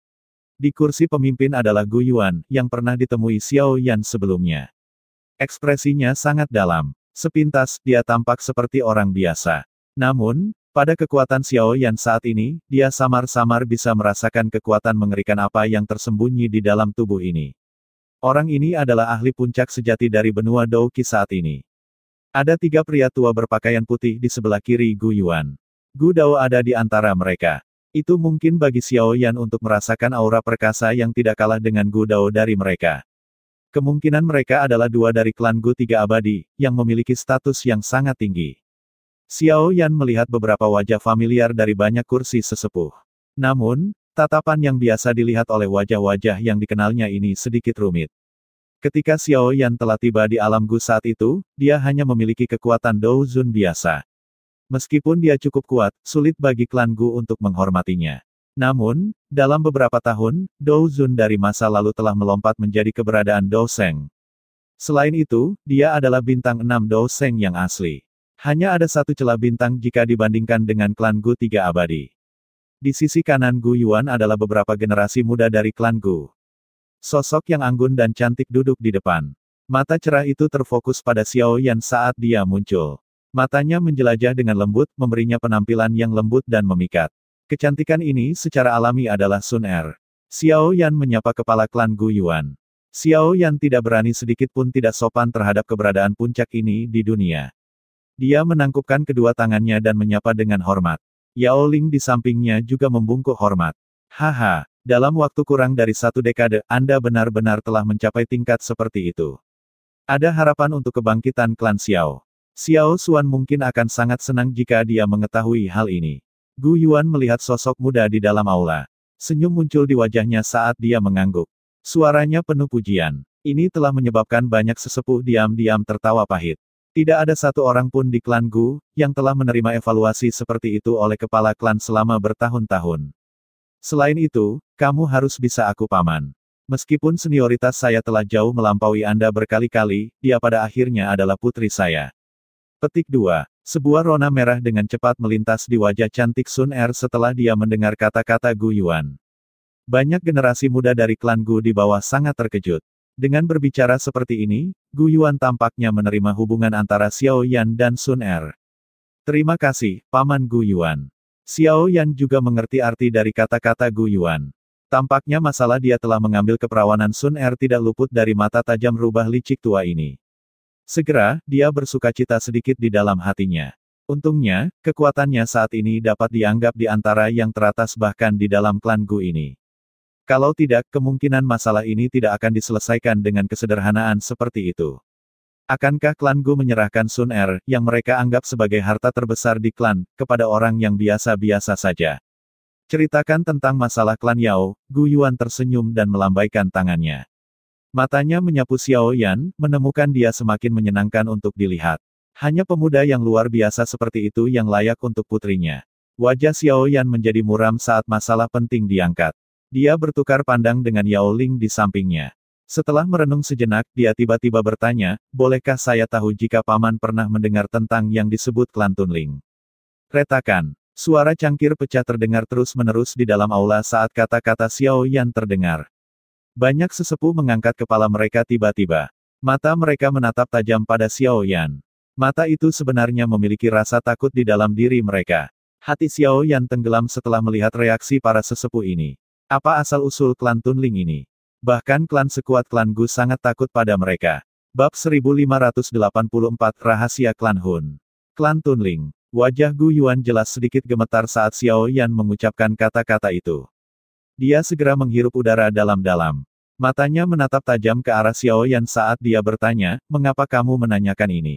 Di kursi pemimpin adalah Gu Yuan, yang pernah ditemui Xiao Yan sebelumnya. Ekspresinya sangat dalam. Sepintas, dia tampak seperti orang biasa. Namun, pada kekuatan Xiao Yan saat ini, dia samar-samar bisa merasakan kekuatan mengerikan apa yang tersembunyi di dalam tubuh ini. Orang ini adalah ahli puncak sejati dari benua Douqi saat ini. Ada 3 pria tua berpakaian putih di sebelah kiri Gu Yuan. Gu Dao ada di antara mereka. Itu mungkin bagi Xiao Yan untuk merasakan aura perkasa yang tidak kalah dengan Gu Dao dari mereka. Kemungkinan mereka adalah 2 dari klan Gu 3 abadi, yang memiliki status yang sangat tinggi. Xiao Yan melihat beberapa wajah familiar dari banyak kursi sesepuh. Namun, tatapan yang biasa dilihat oleh wajah-wajah yang dikenalnya ini sedikit rumit. Ketika Xiao Yan telah tiba di alam Gu saat itu, dia hanya memiliki kekuatan Dou Zun biasa. Meskipun dia cukup kuat, sulit bagi klan Gu untuk menghormatinya. Namun, dalam beberapa tahun, Dou Zun dari masa lalu telah melompat menjadi keberadaan Dou Sheng. Selain itu, dia adalah bintang 6 Dou Sheng yang asli. Hanya ada satu celah bintang jika dibandingkan dengan klan Gu 3 abadi. Di sisi kanan Gu Yuan adalah beberapa generasi muda dari klan Gu. Sosok yang anggun dan cantik duduk di depan. Mata cerah itu terfokus pada Xiao Yan saat dia muncul. Matanya menjelajah dengan lembut, memberinya penampilan yang lembut dan memikat. Kecantikan ini secara alami adalah Sun Er. Xiao Yan menyapa kepala klan Gu Yuan. Xiao Yan tidak berani sedikit pun tidak sopan terhadap keberadaan puncak ini di dunia. Dia menangkupkan kedua tangannya dan menyapa dengan hormat. Yao Ling di sampingnya juga membungkuk hormat. Haha, dalam waktu kurang dari 1 dekade, Anda benar-benar telah mencapai tingkat seperti itu. Ada harapan untuk kebangkitan klan Xiao. Xiao Xuan mungkin akan sangat senang jika dia mengetahui hal ini. Gu Yuan melihat sosok muda di dalam aula. Senyum muncul di wajahnya saat dia mengangguk. Suaranya penuh pujian. Ini telah menyebabkan banyak sesepuh diam-diam tertawa pahit. Tidak ada satu orang pun di klan Gu, yang telah menerima evaluasi seperti itu oleh kepala klan selama bertahun-tahun. Selain itu, kamu harus bisa aku paman. Meskipun senioritas saya telah jauh melampaui Anda berkali-kali, dia pada akhirnya adalah putri saya. Petik 2. Sebuah rona merah dengan cepat melintas di wajah cantik Sun Er setelah dia mendengar kata-kata Gu Yuan. Banyak generasi muda dari klan Gu di bawah sangat terkejut. Dengan berbicara seperti ini, Gu Yuan tampaknya menerima hubungan antara Xiao Yan dan Sun Er. Terima kasih, Paman Gu Yuan. Xiao Yan juga mengerti arti dari kata-kata Gu Yuan. Tampaknya masalah dia telah mengambil keperawanan Sun Er tidak luput dari mata tajam rubah licik tua ini. Segera, dia bersukacita sedikit di dalam hatinya. Untungnya, kekuatannya saat ini dapat dianggap di antara yang teratas bahkan di dalam klan Gu ini. Kalau tidak, kemungkinan masalah ini tidak akan diselesaikan dengan kesederhanaan seperti itu. Akankah klan Gu menyerahkan Sun Er, yang mereka anggap sebagai harta terbesar di klan, kepada orang yang biasa-biasa saja? Ceritakan tentang masalah klan Yao. Gu Yuan tersenyum dan melambaikan tangannya. Matanya menyapu Xiao Yan, menemukan dia semakin menyenangkan untuk dilihat. Hanya pemuda yang luar biasa seperti itu yang layak untuk putrinya. Wajah Xiao Yan menjadi muram saat masalah penting diangkat. Dia bertukar pandang dengan Yao Ling di sampingnya. Setelah merenung sejenak, dia tiba-tiba bertanya, bolehkah saya tahu jika Paman pernah mendengar tentang yang disebut klan Tunling? Retakan. Suara cangkir pecah terdengar terus-menerus di dalam aula saat kata-kata Xiao Yan terdengar. Banyak sesepuh mengangkat kepala mereka tiba-tiba. Mata mereka menatap tajam pada Xiao Yan. Mata itu sebenarnya memiliki rasa takut di dalam diri mereka. Hati Xiao Yan tenggelam setelah melihat reaksi para sesepuh ini. Apa asal-usul klan Tunling ini? Bahkan klan sekuat klan Gu sangat takut pada mereka. Bab 1584 Rahasia Klan Hun. Klan Tunling. Wajah Gu Yuan jelas sedikit gemetar saat Xiao Yan mengucapkan kata-kata itu. Dia segera menghirup udara dalam-dalam. Matanya menatap tajam ke arah Xiao Yan saat dia bertanya, mengapa kamu menanyakan ini?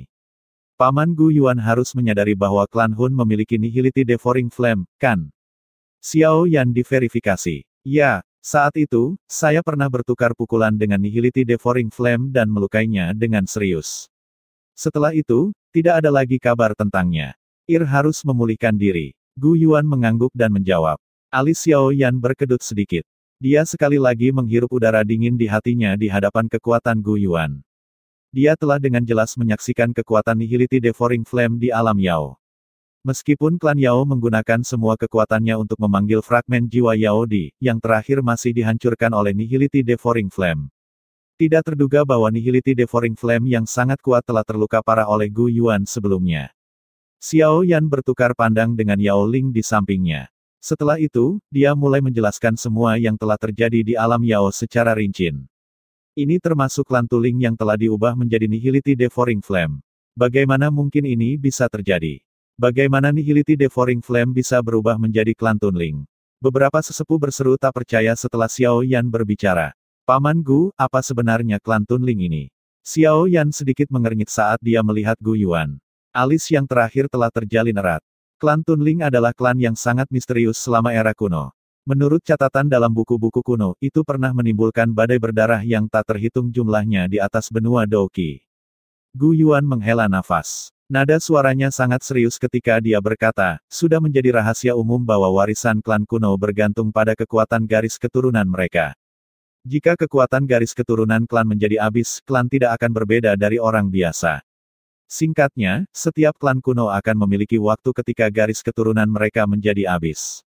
Paman Gu Yuan harus menyadari bahwa klan Hun memiliki Nihility Devouring Flame, kan? Xiao Yan diverifikasi. Ya, saat itu, saya pernah bertukar pukulan dengan Nihility Devouring Flame dan melukainya dengan serius. Setelah itu, tidak ada lagi kabar tentangnya. Harus memulihkan diri. Gu Yuan mengangguk dan menjawab. Alis Xiao Yan berkedut sedikit. Dia sekali lagi menghirup udara dingin di hatinya di hadapan kekuatan Gu Yuan. Dia telah dengan jelas menyaksikan kekuatan Nihility Devouring Flame di alam Yao. Meskipun klan Yao menggunakan semua kekuatannya untuk memanggil fragmen jiwa Yao Di, yang terakhir masih dihancurkan oleh Nihility Devouring Flame. Tidak terduga bahwa Nihility Devouring Flame yang sangat kuat telah terluka parah oleh Gu Yuan sebelumnya. Xiao Yan bertukar pandang dengan Yao Ling di sampingnya. Setelah itu, dia mulai menjelaskan semua yang telah terjadi di alam Yao secara rinci. Ini termasuk klan Tuling yang telah diubah menjadi Nihility Devouring Flame. Bagaimana mungkin ini bisa terjadi? Bagaimana Nihility Devouring Flame bisa berubah menjadi klan Tuling? Beberapa sesepuh berseru tak percaya setelah Xiao Yan berbicara. Paman Gu, apa sebenarnya klan Tuling ini? Xiao Yan sedikit mengernyit saat dia melihat Gu Yuan. Alis yang terakhir telah terjalin erat. Klan Tunling adalah klan yang sangat misterius selama era kuno. Menurut catatan dalam buku-buku kuno, itu pernah menimbulkan badai berdarah yang tak terhitung jumlahnya di atas benua Douqi. Gu Yuan menghela nafas. Nada suaranya sangat serius ketika dia berkata, sudah menjadi rahasia umum bahwa warisan klan kuno bergantung pada kekuatan garis keturunan mereka. Jika kekuatan garis keturunan klan menjadi habis, klan tidak akan berbeda dari orang biasa. Singkatnya, setiap klan kuno akan memiliki waktu ketika garis keturunan mereka menjadi habis.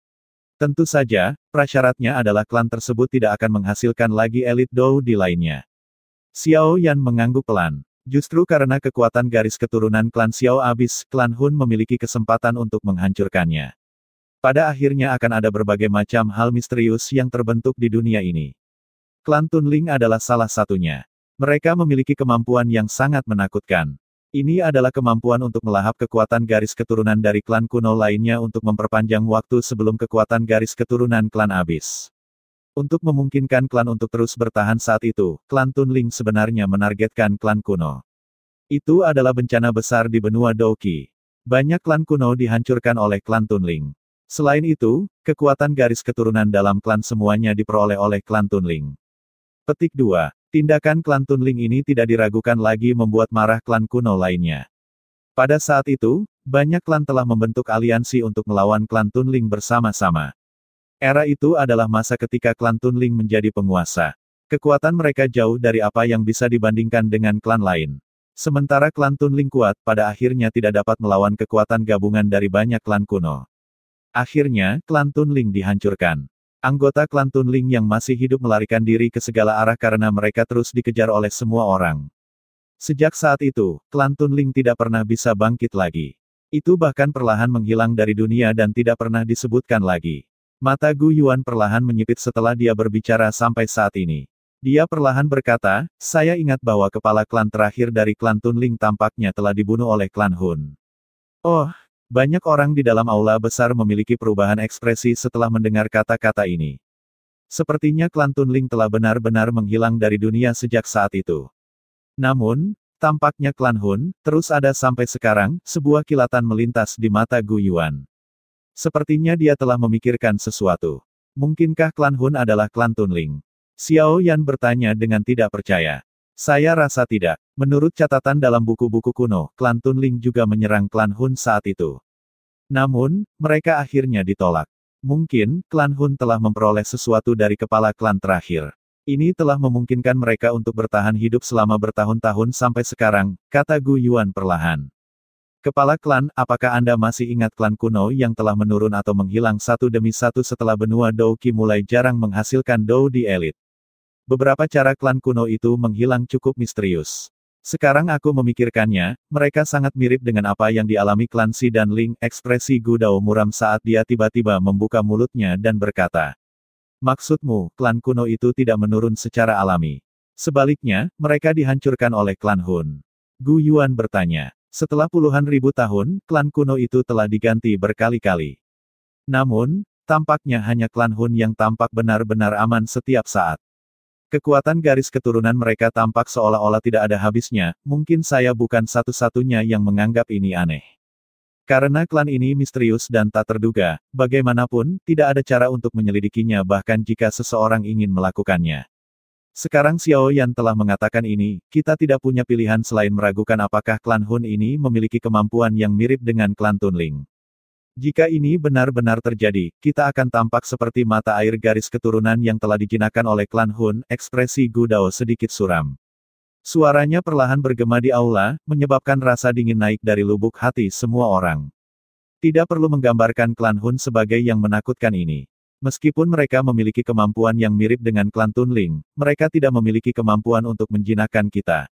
Tentu saja, prasyaratnya adalah klan tersebut tidak akan menghasilkan lagi elit Dou di lainnya. Xiao Yan mengangguk pelan. Justru karena kekuatan garis keturunan klan Xiao habis, klan Hun memiliki kesempatan untuk menghancurkannya. Pada akhirnya akan ada berbagai macam hal misterius yang terbentuk di dunia ini. Klan Tunling adalah salah satunya. Mereka memiliki kemampuan yang sangat menakutkan. Ini adalah kemampuan untuk melahap kekuatan garis keturunan dari klan kuno lainnya untuk memperpanjang waktu sebelum kekuatan garis keturunan klan habis. Untuk memungkinkan klan untuk terus bertahan saat itu, klan Tunling sebenarnya menargetkan klan kuno. Itu adalah bencana besar di benua Douqi. Banyak klan kuno dihancurkan oleh klan Tunling. Selain itu, kekuatan garis keturunan dalam klan semuanya diperoleh oleh klan Tunling. Petik 2. Tindakan klan Tunling ini tidak diragukan lagi membuat marah klan kuno lainnya. Pada saat itu, banyak klan telah membentuk aliansi untuk melawan klan Tunling bersama-sama. Era itu adalah masa ketika klan Tunling menjadi penguasa. Kekuatan mereka jauh dari apa yang bisa dibandingkan dengan klan lain. Sementara klan Tunling kuat, pada akhirnya tidak dapat melawan kekuatan gabungan dari banyak klan kuno. Akhirnya, klan Tunling dihancurkan. Anggota klan Tunling yang masih hidup melarikan diri ke segala arah karena mereka terus dikejar oleh semua orang. Sejak saat itu, klan Tunling tidak pernah bisa bangkit lagi. Itu bahkan perlahan menghilang dari dunia dan tidak pernah disebutkan lagi. Mata Gu Yuan perlahan menyipit setelah dia berbicara sampai saat ini. Dia perlahan berkata, saya ingat bahwa kepala klan terakhir dari klan Tunling tampaknya telah dibunuh oleh klan Hun. Oh, banyak orang di dalam aula besar memiliki perubahan ekspresi setelah mendengar kata-kata ini. Sepertinya klan Tunling telah benar-benar menghilang dari dunia sejak saat itu. Namun, tampaknya klan Hun terus ada sampai sekarang, sebuah kilatan melintas di mata Gu Yuan. Sepertinya dia telah memikirkan sesuatu. Mungkinkah klan Hun adalah klan Tunling? Xiao Yan bertanya dengan tidak percaya. Saya rasa tidak. Menurut catatan dalam buku-buku kuno, klan Tunling juga menyerang klan Hun saat itu. Namun, mereka akhirnya ditolak. Mungkin, klan Hun telah memperoleh sesuatu dari kepala klan terakhir. Ini telah memungkinkan mereka untuk bertahan hidup selama bertahun-tahun sampai sekarang, kata Gu Yuan perlahan. Kepala klan, apakah Anda masih ingat klan kuno yang telah menurun atau menghilang satu demi satu setelah benua Douqi mulai jarang menghasilkan Dou di elit? Beberapa cara klan kuno itu menghilang cukup misterius. Sekarang aku memikirkannya, mereka sangat mirip dengan apa yang dialami klan Si dan Ling. Ekspresi Gu Dao muram saat dia tiba-tiba membuka mulutnya dan berkata. Maksudmu, klan kuno itu tidak menurun secara alami. Sebaliknya, mereka dihancurkan oleh klan Hun. Gu Yuan bertanya. Setelah puluhan ribu tahun, klan kuno itu telah diganti berkali-kali. Namun, tampaknya hanya klan Hun yang tampak benar-benar aman setiap saat. Kekuatan garis keturunan mereka tampak seolah-olah tidak ada habisnya, mungkin saya bukan satu-satunya yang menganggap ini aneh. Karena klan ini misterius dan tak terduga, bagaimanapun, tidak ada cara untuk menyelidikinya bahkan jika seseorang ingin melakukannya. Sekarang Xiao Yan telah mengatakan ini, kita tidak punya pilihan selain meragukan apakah klan Hun ini memiliki kemampuan yang mirip dengan klan Tunling. Jika ini benar-benar terjadi, kita akan tampak seperti mata air garis keturunan yang telah dijinakkan oleh klan Hun, ekspresi Gu Dao sedikit suram. Suaranya perlahan bergema di aula, menyebabkan rasa dingin naik dari lubuk hati semua orang. Tidak perlu menggambarkan klan Hun sebagai yang menakutkan ini. Meskipun mereka memiliki kemampuan yang mirip dengan klan Tunling, mereka tidak memiliki kemampuan untuk menjinakkan kita.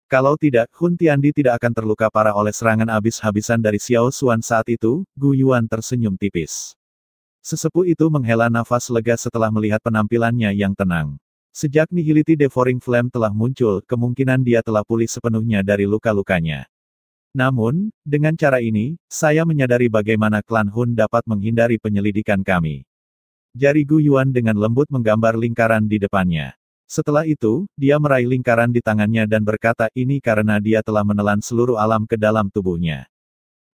Kalau tidak, Hun Tiandi tidak akan terluka parah oleh serangan habis-habisan dari Xiao Xuan saat itu. Gu Yuan tersenyum tipis. Sesepuh itu menghela nafas lega setelah melihat penampilannya yang tenang. Sejak Nihility Devouring Flame telah muncul, kemungkinan dia telah pulih sepenuhnya dari luka-lukanya. Namun, dengan cara ini, saya menyadari bagaimana klan Hun dapat menghindari penyelidikan kami. Jari Gu Yuan dengan lembut menggambar lingkaran di depannya. Setelah itu, dia meraih lingkaran di tangannya dan berkata ini karena dia telah menelan seluruh alam ke dalam tubuhnya.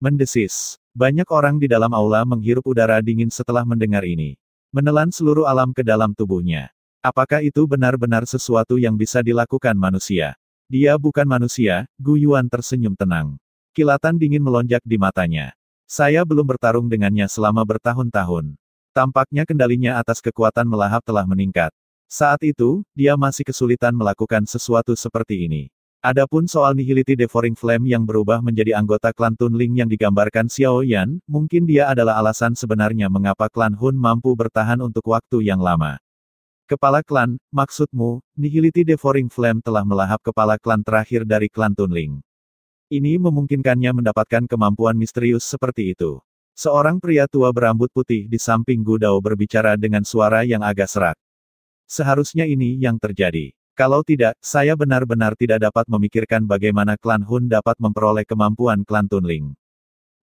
Mendesis. Banyak orang di dalam aula menghirup udara dingin setelah mendengar ini. Menelan seluruh alam ke dalam tubuhnya. Apakah itu benar-benar sesuatu yang bisa dilakukan manusia? Dia bukan manusia, Gu Yuan tersenyum tenang. Kilatan dingin melonjak di matanya. Saya belum bertarung dengannya selama bertahun-tahun. Tampaknya kendalinya atas kekuatan melahap telah meningkat. Saat itu, dia masih kesulitan melakukan sesuatu seperti ini. Adapun soal Nihility Devouring Flame yang berubah menjadi anggota klan Tunling yang digambarkan Xiao Yan, mungkin dia adalah alasan sebenarnya mengapa klan Hun mampu bertahan untuk waktu yang lama. Kepala klan, maksudmu, Nihility Devouring Flame telah melahap kepala klan terakhir dari klan Tunling. Ini memungkinkannya mendapatkan kemampuan misterius seperti itu. Seorang pria tua berambut putih di samping Gu Dao berbicara dengan suara yang agak serak. Seharusnya ini yang terjadi. Kalau tidak, saya benar-benar tidak dapat memikirkan bagaimana klan Hun dapat memperoleh kemampuan klan Tunling.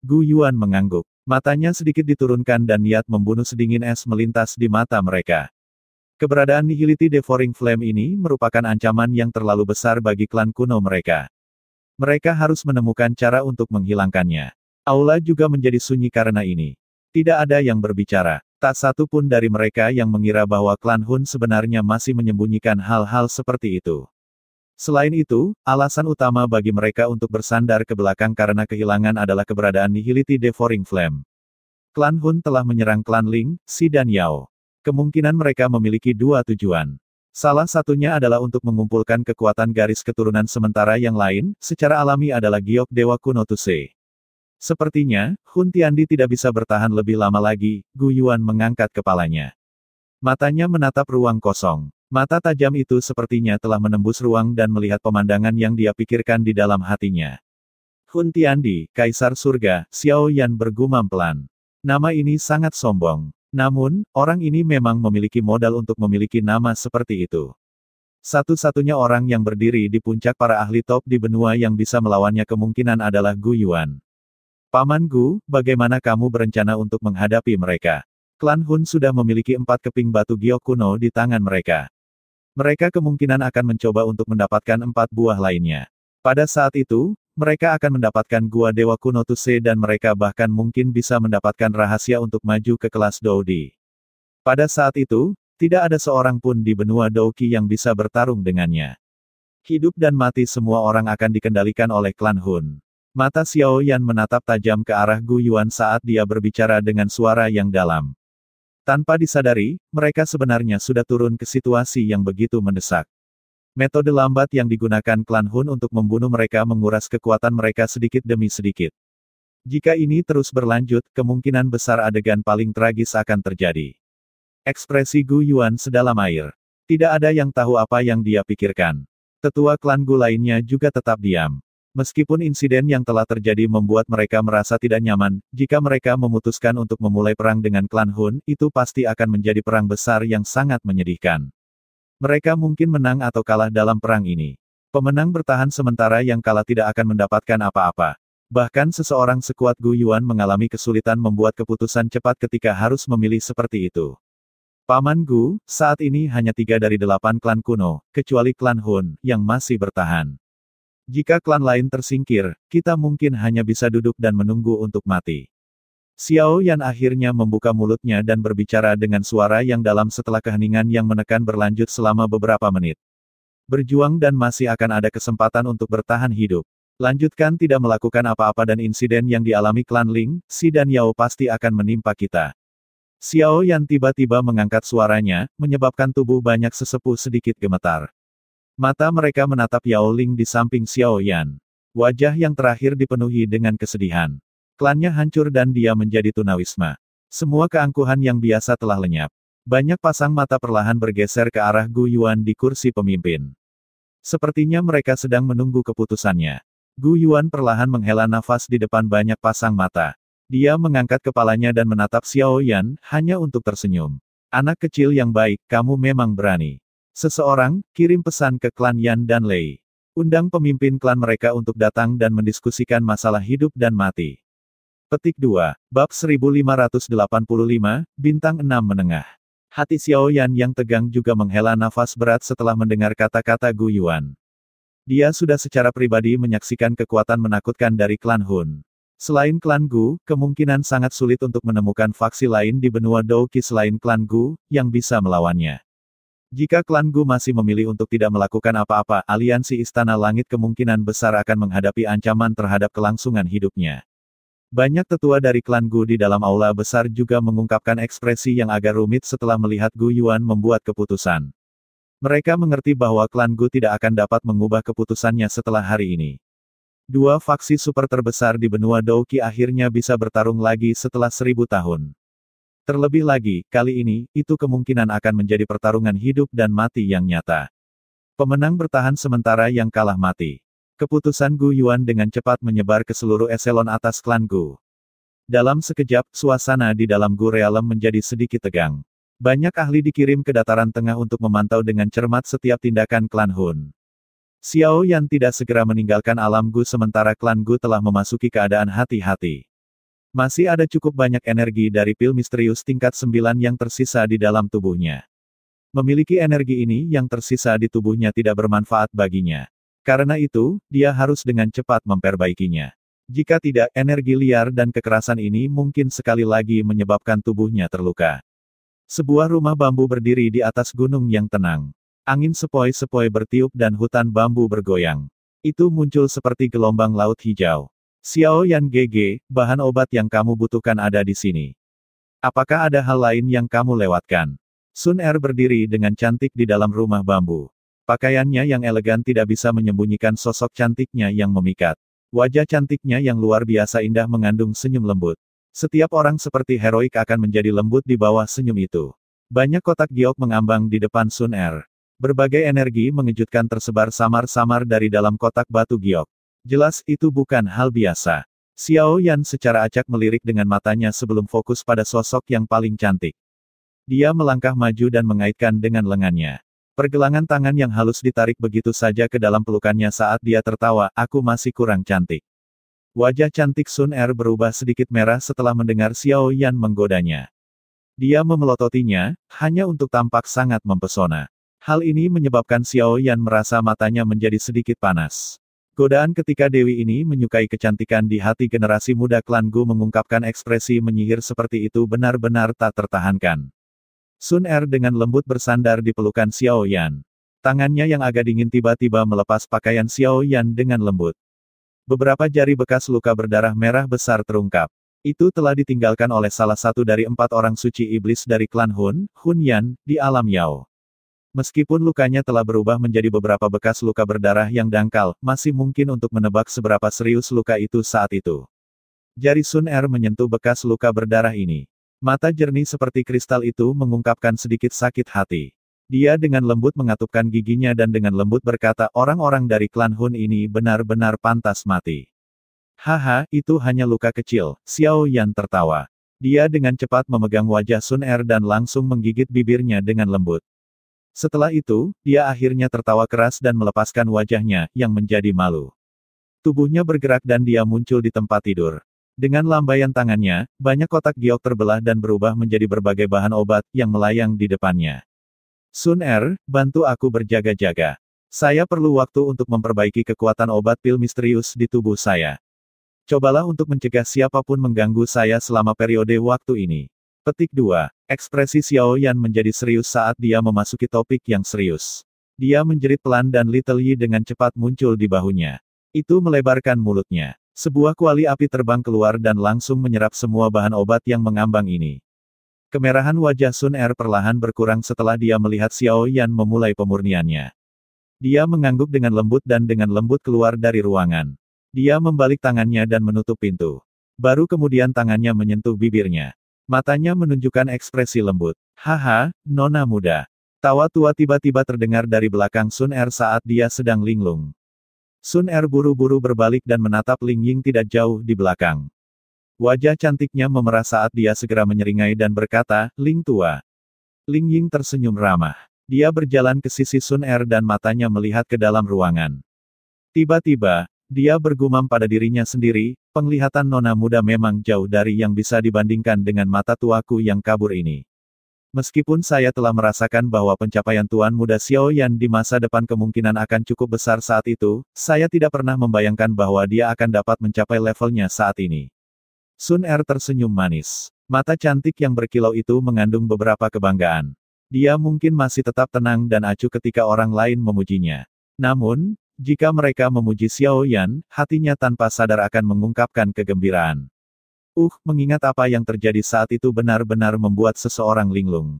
Gu Yuan mengangguk. Matanya sedikit diturunkan dan niat membunuh sedingin es melintas di mata mereka. Keberadaan Nihility Devouring Flame ini merupakan ancaman yang terlalu besar bagi klan kuno mereka. Mereka harus menemukan cara untuk menghilangkannya. Aula juga menjadi sunyi karena ini. Tidak ada yang berbicara. Tak satu pun dari mereka yang mengira bahwa klan Hun sebenarnya masih menyembunyikan hal-hal seperti itu. Selain itu, alasan utama bagi mereka untuk bersandar ke belakang karena kehilangan adalah keberadaan Nihility Devouring Flame. Klan Hun telah menyerang klan Ling, Xi dan Yao. Kemungkinan mereka memiliki dua tujuan. Salah satunya adalah untuk mengumpulkan kekuatan garis keturunan sementara yang lain, secara alami adalah giok dewa kuno Tuse. Sepertinya, Hun Tiandi tidak bisa bertahan lebih lama lagi. Gu Yuan mengangkat kepalanya. Matanya menatap ruang kosong. Mata tajam itu sepertinya telah menembus ruang dan melihat pemandangan yang dia pikirkan di dalam hatinya. Hun Tiandi, Kaisar Surga, Xiao Yan bergumam pelan. Nama ini sangat sombong. Namun, orang ini memang memiliki modal untuk memiliki nama seperti itu. Satu-satunya orang yang berdiri di puncak para ahli top di benua yang bisa melawannya kemungkinan adalah Gu Yuan. Paman Gu, bagaimana kamu berencana untuk menghadapi mereka? Klan Hun sudah memiliki 4 keping batu giok kuno di tangan mereka. Mereka kemungkinan akan mencoba untuk mendapatkan 4 buah lainnya. Pada saat itu, mereka akan mendapatkan gua dewa kuno Tuse dan mereka bahkan mungkin bisa mendapatkan rahasia untuk maju ke kelas Doudi. Pada saat itu, tidak ada seorang pun di benua Douqi yang bisa bertarung dengannya. Hidup dan mati semua orang akan dikendalikan oleh klan Hun. Mata Xiao Yan menatap tajam ke arah Gu Yuan saat dia berbicara dengan suara yang dalam. Tanpa disadari, mereka sebenarnya sudah turun ke situasi yang begitu mendesak. Metode lambat yang digunakan klan Hun untuk membunuh mereka menguras kekuatan mereka sedikit demi sedikit. Jika ini terus berlanjut, kemungkinan besar adegan paling tragis akan terjadi. Ekspresi Gu Yuan sedalam air. Tidak ada yang tahu apa yang dia pikirkan. Tetua klan Gu lainnya juga tetap diam. Meskipun insiden yang telah terjadi membuat mereka merasa tidak nyaman, jika mereka memutuskan untuk memulai perang dengan klan Hun, itu pasti akan menjadi perang besar yang sangat menyedihkan. Mereka mungkin menang atau kalah dalam perang ini. Pemenang bertahan sementara yang kalah tidak akan mendapatkan apa-apa. Bahkan seseorang sekuat Gu Yuan mengalami kesulitan membuat keputusan cepat ketika harus memilih seperti itu. Paman Gu, saat ini hanya 3 dari 8 klan kuno, kecuali klan Hun, yang masih bertahan. Jika klan lain tersingkir, kita mungkin hanya bisa duduk dan menunggu untuk mati. Xiao Yan akhirnya membuka mulutnya dan berbicara dengan suara yang dalam setelah keheningan yang menekan berlanjut selama beberapa menit. Berjuang dan masih akan ada kesempatan untuk bertahan hidup. Lanjutkan tidak melakukan apa-apa dan insiden yang dialami klan Ling, Xi dan Yao pasti akan menimpa kita. Xiao Yan tiba-tiba mengangkat suaranya, menyebabkan tubuh banyak sesepuh sedikit gemetar. Mata mereka menatap Yao Ling di samping Xiao Yan. Wajah yang terakhir dipenuhi dengan kesedihan. Klannya hancur dan dia menjadi tunawisma. Semua keangkuhan yang biasa telah lenyap. Banyak pasang mata perlahan bergeser ke arah Gu Yuan di kursi pemimpin. Sepertinya mereka sedang menunggu keputusannya. Gu Yuan perlahan menghela nafas di depan banyak pasang mata. Dia mengangkat kepalanya dan menatap Xiao Yan, hanya untuk tersenyum. Anak kecil yang baik, kamu memang berani. Seseorang, kirim pesan ke klan Yan dan Lei. Undang pemimpin klan mereka untuk datang dan mendiskusikan masalah hidup dan mati. Petik 2, Bab 1585, Bintang 6 Menengah. Hati Xiao Yan yang tegang juga menghela nafas berat setelah mendengar kata-kata Gu Yuan. Dia sudah secara pribadi menyaksikan kekuatan menakutkan dari klan Hun. Selain klan Gu, kemungkinan sangat sulit untuk menemukan faksi lain di benua Douqi selain klan Gu, yang bisa melawannya. Jika klan Gu masih memilih untuk tidak melakukan apa-apa, aliansi Istana Langit kemungkinan besar akan menghadapi ancaman terhadap kelangsungan hidupnya. Banyak tetua dari klan Gu di dalam aula besar juga mengungkapkan ekspresi yang agak rumit setelah melihat Gu Yuan membuat keputusan. Mereka mengerti bahwa klan Gu tidak akan dapat mengubah keputusannya setelah hari ini. Dua faksi super terbesar di benua Douqi akhirnya bisa bertarung lagi setelah 1000 tahun. Terlebih lagi, kali ini, itu kemungkinan akan menjadi pertarungan hidup dan mati yang nyata. Pemenang bertahan sementara yang kalah mati. Keputusan Gu Yuan dengan cepat menyebar ke seluruh eselon atas klan Gu. Dalam sekejap, suasana di dalam Gu Realem menjadi sedikit tegang. Banyak ahli dikirim ke dataran tengah untuk memantau dengan cermat setiap tindakan klan Hun. Xiao Yan tidak segera meninggalkan alam Gu sementara klan Gu telah memasuki keadaan hati-hati. Masih ada cukup banyak energi dari pil misterius tingkat 9 yang tersisa di dalam tubuhnya. Memiliki energi ini yang tersisa di tubuhnya tidak bermanfaat baginya. Karena itu, dia harus dengan cepat memperbaikinya. Jika tidak, energi liar dan kekerasan ini mungkin sekali lagi menyebabkan tubuhnya terluka. Sebuah rumah bambu berdiri di atas gunung yang tenang. Angin sepoi-sepoi bertiup dan hutan bambu bergoyang. Itu muncul seperti gelombang laut hijau. Xiao Yan GG, bahan obat yang kamu butuhkan ada di sini. Apakah ada hal lain yang kamu lewatkan? Sun Er berdiri dengan cantik di dalam rumah bambu. Pakaiannya yang elegan tidak bisa menyembunyikan sosok cantiknya yang memikat. Wajah cantiknya yang luar biasa indah mengandung senyum lembut. Setiap orang seperti heroik akan menjadi lembut di bawah senyum itu. Banyak kotak giok mengambang di depan Sun Er. Berbagai energi mengejutkan tersebar samar-samar dari dalam kotak batu giok. Jelas itu bukan hal biasa. Xiao Yan secara acak melirik dengan matanya sebelum fokus pada sosok yang paling cantik. Dia melangkah maju dan mengaitkan dengan lengannya. Pergelangan tangan yang halus ditarik begitu saja ke dalam pelukannya saat dia tertawa, aku masih kurang cantik. Wajah cantik Sun Er berubah sedikit merah setelah mendengar Xiao Yan menggodanya. Dia memelototinya, hanya untuk tampak sangat mempesona. Hal ini menyebabkan Xiao Yan merasa matanya menjadi sedikit panas. Godaan ketika Dewi ini menyukai kecantikan di hati generasi muda klan Gu mengungkapkan ekspresi menyihir seperti itu benar-benar tak tertahankan. Sun Er dengan lembut bersandar di pelukan Xiao Yan. Tangannya yang agak dingin tiba-tiba melepas pakaian Xiao Yan dengan lembut. Beberapa jari bekas luka berdarah merah besar terungkap. Itu telah ditinggalkan oleh salah satu dari 4 orang suci iblis dari klan Hun, Hun Yan, di alam Yao. Meskipun lukanya telah berubah menjadi beberapa bekas luka berdarah yang dangkal, masih mungkin untuk menebak seberapa serius luka itu saat itu. Jari Sun Er menyentuh bekas luka berdarah ini. Mata jernih seperti kristal itu mengungkapkan sedikit sakit hati. Dia dengan lembut mengatupkan giginya dan dengan lembut berkata, orang-orang dari klan Hun ini benar-benar pantas mati. Haha, itu hanya luka kecil, Xiao Yan tertawa. Dia dengan cepat memegang wajah Sun Er dan langsung menggigit bibirnya dengan lembut. Setelah itu, dia akhirnya tertawa keras dan melepaskan wajahnya, yang menjadi malu. Tubuhnya bergerak dan dia muncul di tempat tidur. Dengan lambaian tangannya, banyak kotak giok terbelah dan berubah menjadi berbagai bahan obat, yang melayang di depannya. Sun Er, bantu aku berjaga-jaga. Saya perlu waktu untuk memperbaiki kekuatan obat pil misterius di tubuh saya. Cobalah untuk mencegah siapapun mengganggu saya selama periode waktu ini. Petik 2. Ekspresi Xiao Yan menjadi serius saat dia memasuki topik yang serius. Dia menjerit pelan dan Little Yi dengan cepat muncul di bahunya. Itu melebarkan mulutnya. Sebuah kuali api terbang keluar dan langsung menyerap semua bahan obat yang mengambang ini. Kemerahan wajah Sun Er perlahan berkurang setelah dia melihat Xiao Yan memulai pemurniannya. Dia mengangguk dengan lembut dan dengan lembut keluar dari ruangan. Dia membalik tangannya dan menutup pintu. Baru kemudian tangannya menyentuh bibirnya. Matanya menunjukkan ekspresi lembut. Haha, nona muda. Tawa tua tiba-tiba terdengar dari belakang Sun Er saat dia sedang linglung. Sun Er buru-buru berbalik dan menatap Ling Ying tidak jauh di belakang. Wajah cantiknya memerah saat dia segera menyeringai dan berkata, Ling tua. Ling Ying tersenyum ramah. Dia berjalan ke sisi Sun Er dan matanya melihat ke dalam ruangan. Tiba-tiba, dia bergumam pada dirinya sendiri, penglihatan nona muda memang jauh dari yang bisa dibandingkan dengan mata tuaku yang kabur ini. Meskipun saya telah merasakan bahwa pencapaian Tuan Muda Xiao Yan di masa depan kemungkinan akan cukup besar saat itu, saya tidak pernah membayangkan bahwa dia akan dapat mencapai levelnya saat ini. Sun Er tersenyum manis. Mata cantik yang berkilau itu mengandung beberapa kebanggaan. Dia mungkin masih tetap tenang dan acuh ketika orang lain memujinya. Namun, jika mereka memuji Xiao Yan, hatinya tanpa sadar akan mengungkapkan kegembiraan. Mengingat apa yang terjadi saat itu benar-benar membuat seseorang linglung.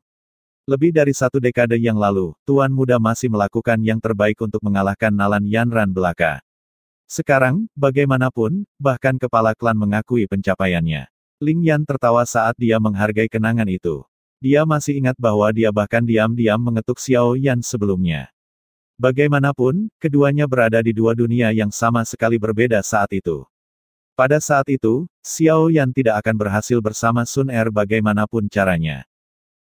Lebih dari 1 dekade yang lalu, Tuan Muda masih melakukan yang terbaik untuk mengalahkan Nalan Yanran belaka. Sekarang, bagaimanapun, bahkan kepala klan mengakui pencapaiannya. Ling Yan tertawa saat dia menghargai kenangan itu. Dia masih ingat bahwa dia bahkan diam-diam mengetuk Xiao Yan sebelumnya. Bagaimanapun, keduanya berada di dua dunia yang sama sekali berbeda saat itu. Pada saat itu, Xiao Yan tidak akan berhasil bersama Sun Er bagaimanapun caranya.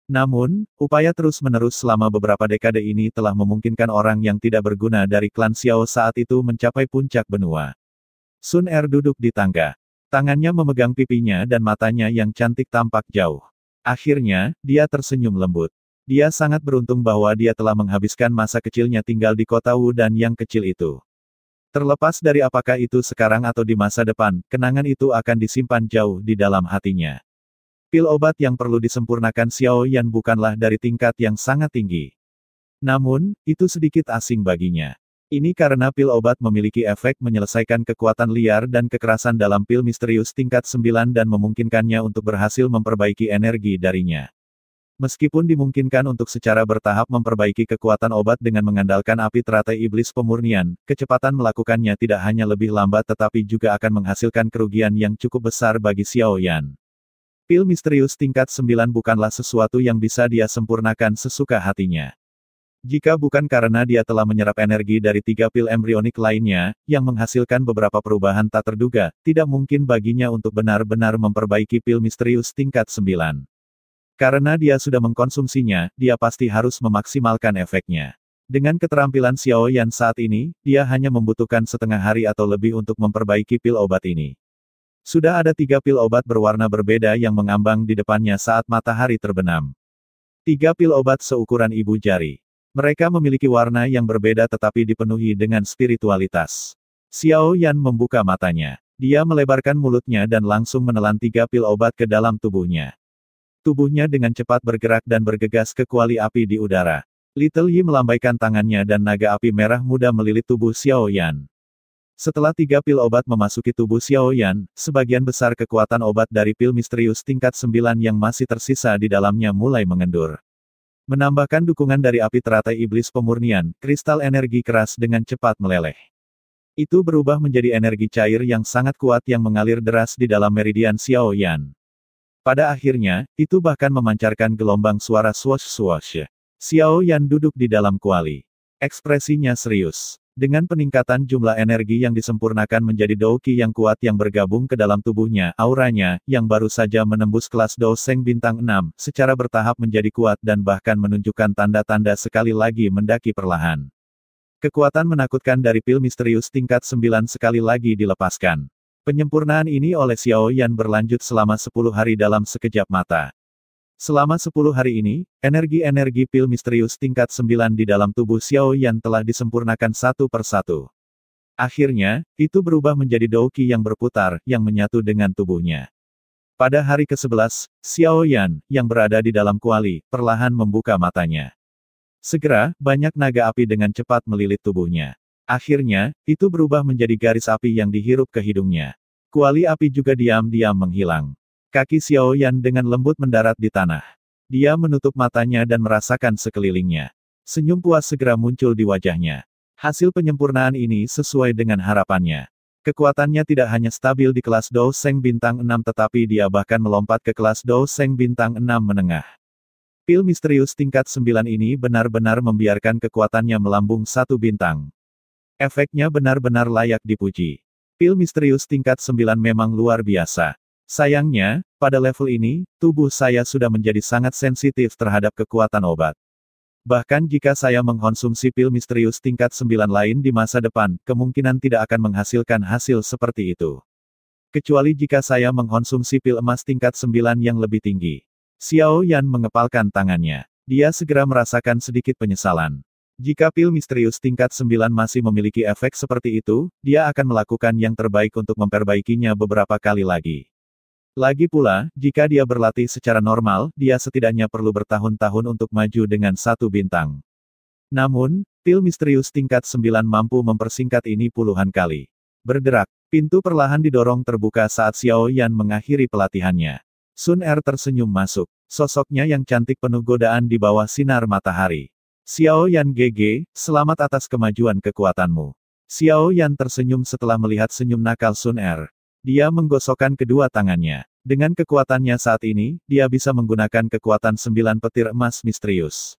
Namun, upaya terus-menerus selama beberapa dekade ini telah memungkinkan orang yang tidak berguna dari klan Xiao saat itu mencapai puncak benua. Sun Er duduk di tangga. Tangannya memegang pipinya dan matanya yang cantik tampak jauh. Akhirnya, dia tersenyum lembut. Dia sangat beruntung bahwa dia telah menghabiskan masa kecilnya tinggal di kota Wu dan yang kecil itu. Terlepas dari apakah itu sekarang atau di masa depan, kenangan itu akan disimpan jauh di dalam hatinya. Pil obat yang perlu disempurnakan Xiao Yan bukanlah dari tingkat yang sangat tinggi. Namun, itu sedikit asing baginya. Ini karena pil obat memiliki efek menyelesaikan kekuatan liar dan kekerasan dalam pil misterius tingkat 9 dan memungkinkannya untuk berhasil memperbaiki energi darinya. Meskipun dimungkinkan untuk secara bertahap memperbaiki kekuatan obat dengan mengandalkan api teratai iblis pemurnian, kecepatan melakukannya tidak hanya lebih lambat tetapi juga akan menghasilkan kerugian yang cukup besar bagi Xiao Yan. Pil misterius tingkat 9 bukanlah sesuatu yang bisa dia sempurnakan sesuka hatinya. Jika bukan karena dia telah menyerap energi dari 3 pil embrionik lainnya, yang menghasilkan beberapa perubahan tak terduga, tidak mungkin baginya untuk benar-benar memperbaiki pil misterius tingkat 9. Karena dia sudah mengkonsumsinya, dia pasti harus memaksimalkan efeknya. Dengan keterampilan Xiao Yan saat ini, dia hanya membutuhkan setengah hari atau lebih untuk memperbaiki pil obat ini. Sudah ada 3 pil obat berwarna berbeda yang mengambang di depannya saat matahari terbenam. 3 pil obat seukuran ibu jari. Mereka memiliki warna yang berbeda tetapi dipenuhi dengan spiritualitas. Xiao Yan membuka matanya. Dia melebarkan mulutnya dan langsung menelan 3 pil obat ke dalam tubuhnya. Tubuhnya dengan cepat bergerak dan bergegas ke kuali api di udara. Little Yi melambaikan tangannya dan naga api merah muda melilit tubuh Xiao Yan. Setelah 3 pil obat memasuki tubuh Xiao Yan, sebagian besar kekuatan obat dari pil misterius tingkat 9 yang masih tersisa di dalamnya mulai mengendur. Menambahkan dukungan dari api teratai iblis pemurnian, kristal energi keras dengan cepat meleleh. Itu berubah menjadi energi cair yang sangat kuat yang mengalir deras di dalam meridian Xiao Yan. Pada akhirnya, itu bahkan memancarkan gelombang suara swoosh-swoosh. Xiao Yan duduk di dalam kuali. Ekspresinya serius. Dengan peningkatan jumlah energi yang disempurnakan menjadi Douqi yang kuat yang bergabung ke dalam tubuhnya, auranya, yang baru saja menembus kelas Dou Seng bintang 6, secara bertahap menjadi kuat dan bahkan menunjukkan tanda-tanda sekali lagi mendaki perlahan. Kekuatan menakutkan dari pil misterius tingkat 9 sekali lagi dilepaskan. Penyempurnaan ini oleh Xiao Yan berlanjut selama 10 hari dalam sekejap mata. Selama 10 hari ini, energi-energi pil misterius tingkat 9 di dalam tubuh Xiao Yan telah disempurnakan satu persatu. Akhirnya, itu berubah menjadi Douqi yang berputar, yang menyatu dengan tubuhnya. Pada hari ke-11, Xiao Yan, yang berada di dalam kuali, perlahan membuka matanya. Segera, banyak naga api dengan cepat melilit tubuhnya. Akhirnya, itu berubah menjadi garis api yang dihirup ke hidungnya. Kuali api juga diam-diam menghilang. Kaki Xiao Yan dengan lembut mendarat di tanah. Dia menutup matanya dan merasakan sekelilingnya. Senyum puas segera muncul di wajahnya. Hasil penyempurnaan ini sesuai dengan harapannya. Kekuatannya tidak hanya stabil di kelas Dou Seng bintang 6 tetapi dia bahkan melompat ke kelas Dou Seng bintang 6 menengah. Pil misterius tingkat 9 ini benar-benar membiarkan kekuatannya melambung satu bintang. Efeknya benar-benar layak dipuji. Pil misterius tingkat 9 memang luar biasa. Sayangnya, pada level ini, tubuh saya sudah menjadi sangat sensitif terhadap kekuatan obat. Bahkan jika saya mengkonsumsi pil misterius tingkat 9 lain di masa depan, kemungkinan tidak akan menghasilkan hasil seperti itu. Kecuali jika saya mengkonsumsi pil emas tingkat 9 yang lebih tinggi. Xiao Yan mengepalkan tangannya. Dia segera merasakan sedikit penyesalan. Jika pil misterius tingkat 9 masih memiliki efek seperti itu, dia akan melakukan yang terbaik untuk memperbaikinya beberapa kali lagi. Lagi pula, jika dia berlatih secara normal, dia setidaknya perlu bertahun-tahun untuk maju dengan satu bintang. Namun, pil misterius tingkat 9 mampu mempersingkat ini puluhan kali. Bergerak, pintu perlahan didorong terbuka saat Xiao Yan mengakhiri pelatihannya. Sun Er tersenyum masuk. Sosoknya yang cantik penuh godaan di bawah sinar matahari. Xiao Yan GG, selamat atas kemajuan kekuatanmu. Xiao Yan tersenyum setelah melihat senyum nakal Sun Er. Dia menggosokkan kedua tangannya. Dengan kekuatannya saat ini, dia bisa menggunakan kekuatan 9 petir emas misterius.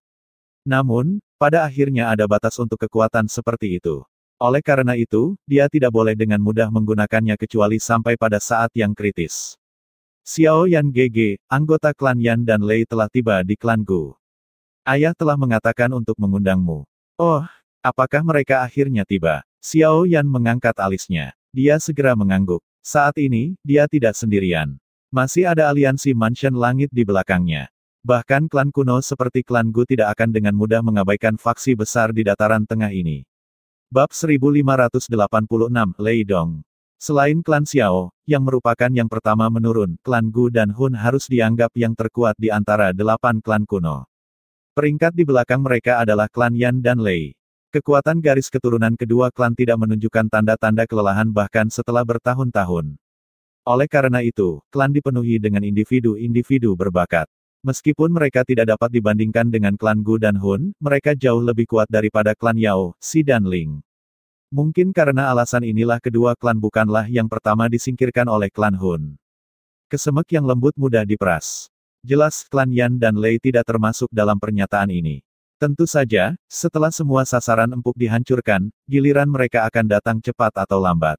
Namun, pada akhirnya ada batas untuk kekuatan seperti itu. Oleh karena itu, dia tidak boleh dengan mudah menggunakannya kecuali sampai pada saat yang kritis. Xiao Yan GG, anggota klan Yan dan Lei telah tiba di klan Gu. Ayah telah mengatakan untuk mengundangmu. Oh, apakah mereka akhirnya tiba? Xiao Yan mengangkat alisnya. Dia segera mengangguk. Saat ini, dia tidak sendirian. Masih ada aliansi Mansion Langit di belakangnya. Bahkan klan kuno seperti klan Gu tidak akan dengan mudah mengabaikan faksi besar di dataran tengah ini. Bab 1586, Lei Dong. Selain klan Xiao, yang merupakan yang pertama menurun, klan Gu dan Hun harus dianggap yang terkuat di antara 8 klan kuno. Peringkat di belakang mereka adalah klan Yan dan Lei. Kekuatan garis keturunan kedua klan tidak menunjukkan tanda-tanda kelelahan bahkan setelah bertahun-tahun. Oleh karena itu, klan dipenuhi dengan individu-individu berbakat. Meskipun mereka tidak dapat dibandingkan dengan klan Gu dan Hun, mereka jauh lebih kuat daripada klan Yao, Si dan Ling. Mungkin karena alasan inilah kedua klan bukanlah yang pertama disingkirkan oleh klan Hun. Kesemek yang lembut mudah diperas. Jelas klan Yan dan Lei tidak termasuk dalam pernyataan ini. Tentu saja, setelah semua sasaran empuk dihancurkan, giliran mereka akan datang cepat atau lambat.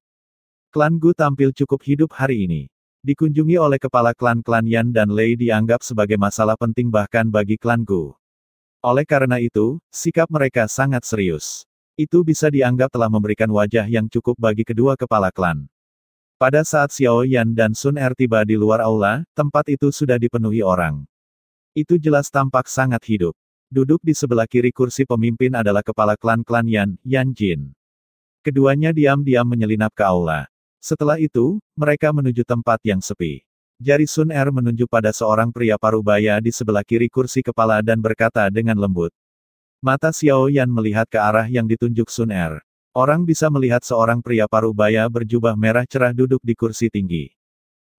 Klan Gu tampil cukup hidup hari ini. Dikunjungi oleh kepala klan-klan Yan dan Lei dianggap sebagai masalah penting bahkan bagi klan Gu. Oleh karena itu, sikap mereka sangat serius. Itu bisa dianggap telah memberikan wajah yang cukup bagi kedua kepala klan. Pada saat Xiao Yan dan Sun Er tiba di luar aula, tempat itu sudah dipenuhi orang. Itu jelas tampak sangat hidup. Duduk di sebelah kiri kursi pemimpin adalah kepala klan-klan Yan, Yan Jin. Keduanya diam-diam menyelinap ke aula. Setelah itu, mereka menuju tempat yang sepi. Jari Sun Er menunjuk pada seorang pria parubaya di sebelah kiri kursi kepala dan berkata dengan lembut. Mata Xiao Yan melihat ke arah yang ditunjuk Sun Er. Orang bisa melihat seorang pria parubaya berjubah merah cerah duduk di kursi tinggi.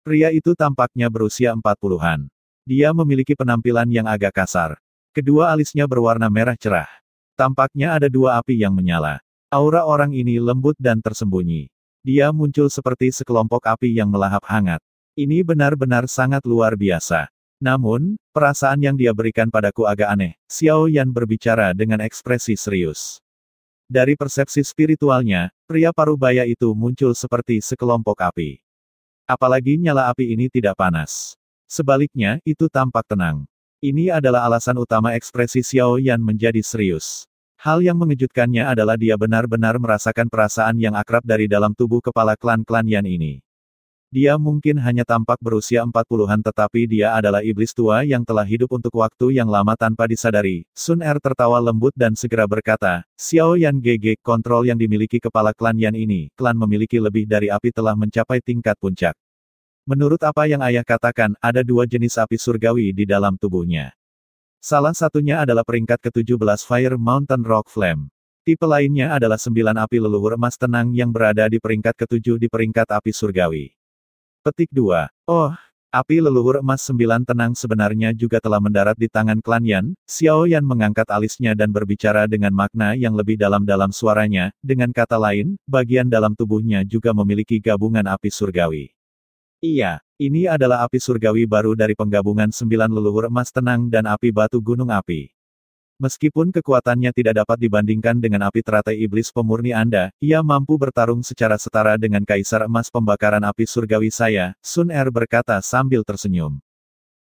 Pria itu tampaknya berusia 40-an. Dia memiliki penampilan yang agak kasar. Kedua alisnya berwarna merah cerah. Tampaknya ada dua api yang menyala. Aura orang ini lembut dan tersembunyi. Dia muncul seperti sekelompok api yang melahap hangat. Ini benar-benar sangat luar biasa. Namun, perasaan yang dia berikan padaku agak aneh. Xiao Yan berbicara dengan ekspresi serius. Dari persepsi spiritualnya, pria parubaya itu muncul seperti sekelompok api. Apalagi nyala api ini tidak panas. Sebaliknya, itu tampak tenang. Ini adalah alasan utama ekspresi Xiao Yan menjadi serius. Hal yang mengejutkannya adalah dia benar-benar merasakan perasaan yang akrab dari dalam tubuh kepala klan-klan Yan ini. Dia mungkin hanya tampak berusia 40-an tetapi dia adalah iblis tua yang telah hidup untuk waktu yang lama tanpa disadari. Sun Er tertawa lembut dan segera berkata, Xiao Yan GG, kontrol yang dimiliki kepala klan Yan ini, klan memiliki lebih dari api telah mencapai tingkat puncak. Menurut apa yang ayah katakan, ada 2 jenis api surgawi di dalam tubuhnya. Salah satunya adalah peringkat ke-17 Fire Mountain Rock Flame. Tipe lainnya adalah 9 api leluhur emas tenang yang berada di peringkat ke-7 di peringkat api surgawi. Petik 2. Oh, api leluhur emas 9 tenang sebenarnya juga telah mendarat di tangan klan Yan. Xiao Yan mengangkat alisnya dan berbicara dengan makna yang lebih dalam suaranya, dengan kata lain, bagian dalam tubuhnya juga memiliki gabungan api surgawi. Iya, ini adalah api surgawi baru dari penggabungan 9 leluhur emas tenang dan api batu gunung api. Meskipun kekuatannya tidak dapat dibandingkan dengan api teratai iblis pemurni Anda, ia mampu bertarung secara setara dengan kaisar emas pembakaran api surgawi saya, Sun Er berkata sambil tersenyum.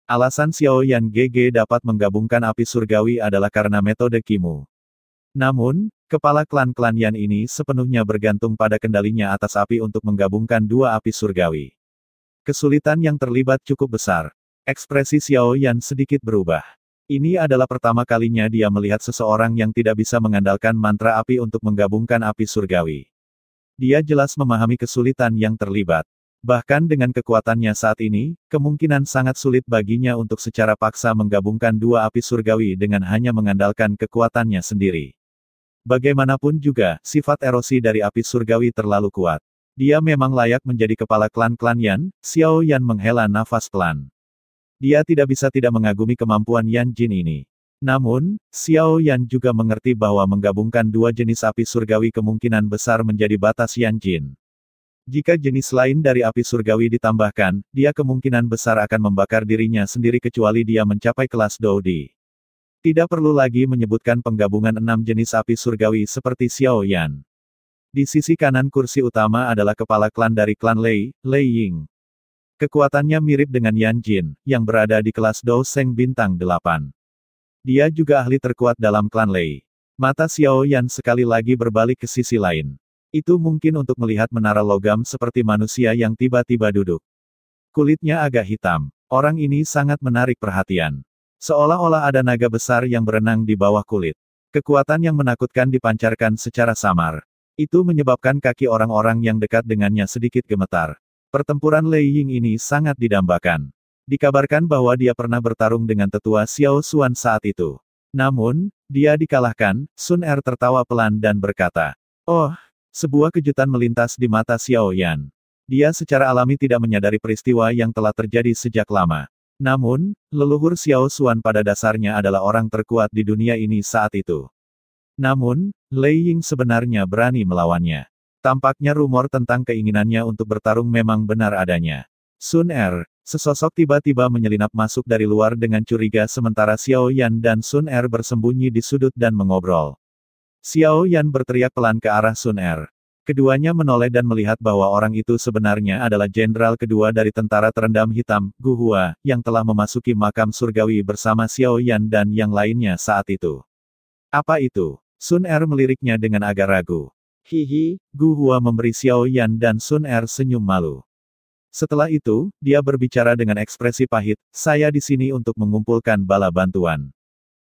Alasan Xiao Yan GG dapat menggabungkan api surgawi adalah karena metode Kimu. Namun, kepala klan-klan Yan ini sepenuhnya bergantung pada kendalinya atas api untuk menggabungkan 2 api surgawi. Kesulitan yang terlibat cukup besar. Ekspresi Xiao Yan sedikit berubah. Ini adalah pertama kalinya dia melihat seseorang yang tidak bisa mengandalkan mantra api untuk menggabungkan api surgawi. Dia jelas memahami kesulitan yang terlibat. Bahkan dengan kekuatannya saat ini, kemungkinan sangat sulit baginya untuk secara paksa menggabungkan 2 api surgawi dengan hanya mengandalkan kekuatannya sendiri. Bagaimanapun juga, sifat erosi dari api surgawi terlalu kuat. Dia memang layak menjadi kepala klan-klan Yan. Xiao Yan menghela nafas pelan. Dia tidak bisa tidak mengagumi kemampuan Yan Jin ini. Namun, Xiao Yan juga mengerti bahwa menggabungkan 2 jenis api surgawi kemungkinan besar menjadi batas Yan Jin. Jika jenis lain dari api surgawi ditambahkan, dia kemungkinan besar akan membakar dirinya sendiri kecuali dia mencapai kelas Doudi. Tidak perlu lagi menyebutkan penggabungan 6 jenis api surgawi seperti Xiao Yan. Di sisi kanan kursi utama adalah kepala klan dari klan Lei, Lei Ying. Kekuatannya mirip dengan Yan Jin, yang berada di kelas Dou Seng bintang 8. Dia juga ahli terkuat dalam klan Lei. Mata Xiao Yan sekali lagi berbalik ke sisi lain. Itu mungkin untuk melihat menara logam seperti manusia yang tiba-tiba duduk. Kulitnya agak hitam. Orang ini sangat menarik perhatian. Seolah-olah ada naga besar yang berenang di bawah kulit. Kekuatan yang menakutkan dipancarkan secara samar. Itu menyebabkan kaki orang-orang yang dekat dengannya sedikit gemetar. Pertempuran Lei Ying ini sangat didambakan. Dikabarkan bahwa dia pernah bertarung dengan tetua Xiao Xuan saat itu. Namun, dia dikalahkan. Sun Er tertawa pelan dan berkata, "Oh," sebuah kejutan melintas di mata Xiao Yan. Dia secara alami tidak menyadari peristiwa yang telah terjadi sejak lama. Namun, leluhur Xiao Xuan pada dasarnya adalah orang terkuat di dunia ini saat itu. Namun, Lei Ying sebenarnya berani melawannya. Tampaknya rumor tentang keinginannya untuk bertarung memang benar adanya. Sun Er, sesosok tiba-tiba menyelinap masuk dari luar dengan curiga sementara Xiao Yan dan Sun Er bersembunyi di sudut dan mengobrol. Xiao Yan berteriak pelan ke arah Sun Er. Keduanya menoleh dan melihat bahwa orang itu sebenarnya adalah jenderal kedua dari tentara terendam hitam, Gu Hua, yang telah memasuki makam surgawi bersama Xiao Yan dan yang lainnya saat itu. Apa itu? Sun Er meliriknya dengan agak ragu. Hihi, Gu Hua memberi Xiao Yan dan Sun Er senyum malu. Setelah itu, dia berbicara dengan ekspresi pahit, "Saya di sini untuk mengumpulkan bala bantuan."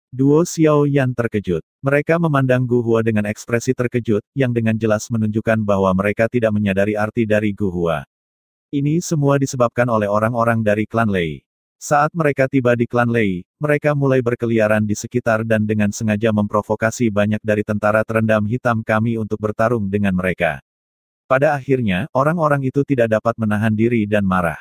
Duo Xiao Yan terkejut. Mereka memandang Gu Hua dengan ekspresi terkejut, yang dengan jelas menunjukkan bahwa mereka tidak menyadari arti dari Gu Hua. Ini semua disebabkan oleh orang-orang dari klan Lei. Saat mereka tiba di klan Lei, mereka mulai berkeliaran di sekitar dan dengan sengaja memprovokasi banyak dari tentara terendam hitam kami untuk bertarung dengan mereka. Pada akhirnya, orang-orang itu tidak dapat menahan diri dan marah.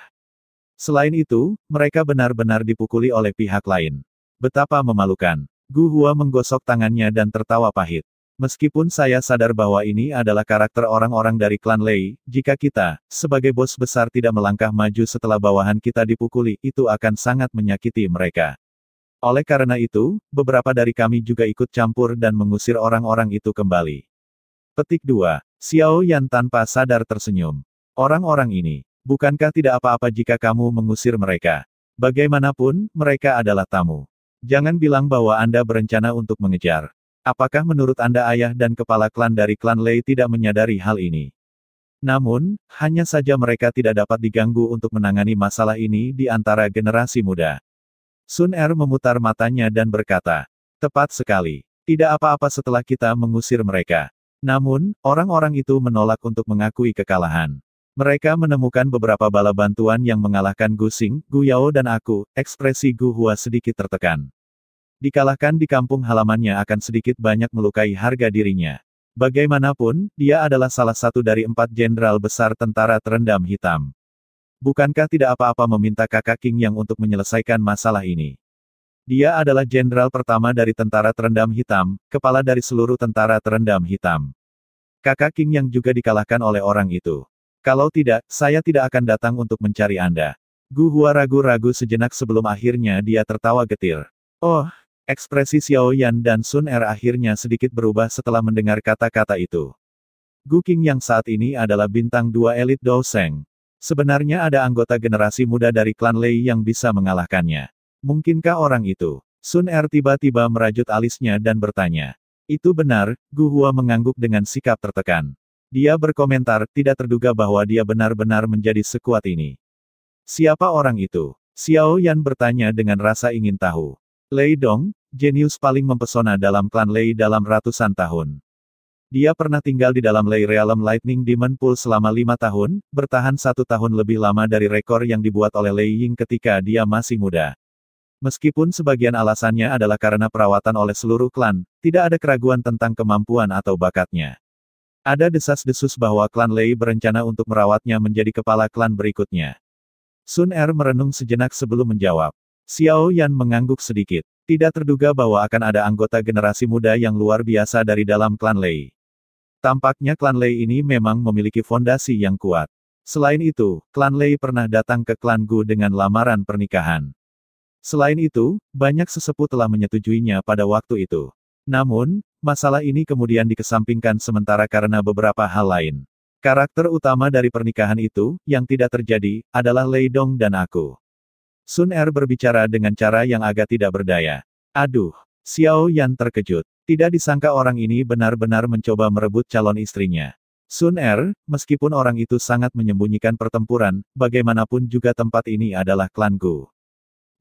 Selain itu, mereka benar-benar dipukuli oleh pihak lain. Betapa memalukan. Gu Hua menggosok tangannya dan tertawa pahit. Meskipun saya sadar bahwa ini adalah karakter orang-orang dari klan Lei, jika kita, sebagai bos besar tidak melangkah maju setelah bawahan kita dipukuli, itu akan sangat menyakiti mereka. Oleh karena itu, beberapa dari kami juga ikut campur dan mengusir orang-orang itu kembali. Petik 2. Xiao Yan tanpa sadar tersenyum. Orang-orang ini, bukankah tidak apa-apa jika kamu mengusir mereka? Bagaimanapun, mereka adalah tamu. Jangan bilang bahwa Anda berencana untuk mengejar. Apakah menurut Anda ayah dan kepala klan dari klan Lei tidak menyadari hal ini? Namun, hanya saja mereka tidak dapat diganggu untuk menangani masalah ini di antara generasi muda. Sun Er memutar matanya dan berkata, tepat sekali. Tidak apa-apa setelah kita mengusir mereka. Namun, orang-orang itu menolak untuk mengakui kekalahan. Mereka menemukan beberapa bala bantuan yang mengalahkan Gu Xing, Gu Yao dan aku. Ekspresi Gu Hua sedikit tertekan. Dikalahkan di kampung halamannya akan sedikit banyak melukai harga dirinya. Bagaimanapun, dia adalah salah satu dari 4 jenderal besar tentara terendam hitam. Bukankah tidak apa-apa meminta kakak King Yang untuk menyelesaikan masalah ini? Dia adalah jenderal pertama dari tentara terendam hitam, kepala dari seluruh tentara terendam hitam. Kakak King Yang juga dikalahkan oleh orang itu. Kalau tidak, saya tidak akan datang untuk mencari Anda. Gu Hua ragu-ragu sejenak sebelum akhirnya dia tertawa getir. Oh, ekspresi Xiao Yan dan Sun Er akhirnya sedikit berubah setelah mendengar kata-kata itu. Gu King Yang saat ini adalah bintang 2 elit Dou Sheng. Sebenarnya ada anggota generasi muda dari klan Lei yang bisa mengalahkannya. Mungkinkah orang itu? Sun Er tiba-tiba merajut alisnya dan bertanya. Itu benar, Gu Hua mengangguk dengan sikap tertekan. Dia berkomentar, tidak terduga bahwa dia benar-benar menjadi sekuat ini. Siapa orang itu? Xiao Yan bertanya dengan rasa ingin tahu. Lei Dong, jenius paling mempesona dalam klan Lei dalam ratusan tahun. Dia pernah tinggal di dalam Lei Realm Lightning Demon Pool selama 5 tahun, bertahan 1 tahun lebih lama dari rekor yang dibuat oleh Lei Ying ketika dia masih muda. Meskipun sebagian alasannya adalah karena perawatan oleh seluruh klan, tidak ada keraguan tentang kemampuan atau bakatnya. Ada desas-desus bahwa klan Lei berencana untuk merawatnya menjadi kepala klan berikutnya. Sun Er merenung sejenak sebelum menjawab. Xiao Yan mengangguk sedikit. Tidak terduga bahwa akan ada anggota generasi muda yang luar biasa dari dalam klan Lei. Tampaknya klan Lei ini memang memiliki fondasi yang kuat. Selain itu, klan Lei pernah datang ke klan Gu dengan lamaran pernikahan. Selain itu, banyak sesepuh telah menyetujuinya pada waktu itu. Namun, masalah ini kemudian dikesampingkan sementara karena beberapa hal lain. Karakter utama dari pernikahan itu, yang tidak terjadi, adalah Lei Dong dan aku. Sun Er berbicara dengan cara yang agak tidak berdaya. Aduh, Xiao Yan terkejut. Tidak disangka orang ini benar-benar mencoba merebut calon istrinya. Sun Er, meskipun orang itu sangat menyembunyikan pertempuran, bagaimanapun juga tempat ini adalah klan Gu.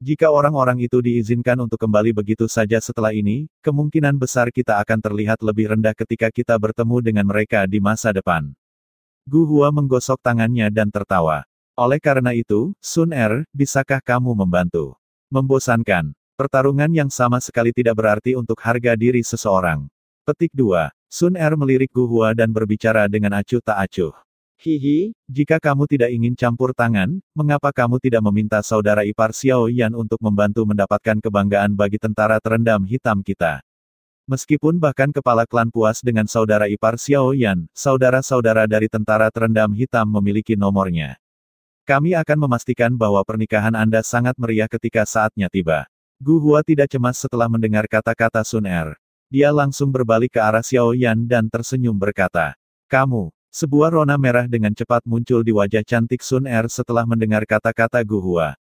Jika orang-orang itu diizinkan untuk kembali begitu saja setelah ini, kemungkinan besar kita akan terlihat lebih rendah ketika kita bertemu dengan mereka di masa depan. Gu Hua menggosok tangannya dan tertawa. Oleh karena itu, Sun Er, bisakah kamu membantu? Membosankan. Pertarungan yang sama sekali tidak berarti untuk harga diri seseorang. Petik 2. Sun Er melirik Gu Hua dan berbicara dengan acuh tak acuh. Hihi, jika kamu tidak ingin campur tangan, mengapa kamu tidak meminta saudara ipar Xiao Yan untuk membantu mendapatkan kebanggaan bagi tentara terendam hitam kita? Meskipun bahkan kepala klan puas dengan saudara ipar Xiao Yan, saudara-saudara dari tentara terendam hitam memiliki nomornya. Kami akan memastikan bahwa pernikahan Anda sangat meriah ketika saatnya tiba. Gu Hua tidak cemas setelah mendengar kata-kata Sun Er. Dia langsung berbalik ke arah Xiao Yan dan tersenyum berkata, kamu. Sebuah rona merah dengan cepat muncul di wajah cantik Sun Er setelah mendengar kata-kata Gu Hua.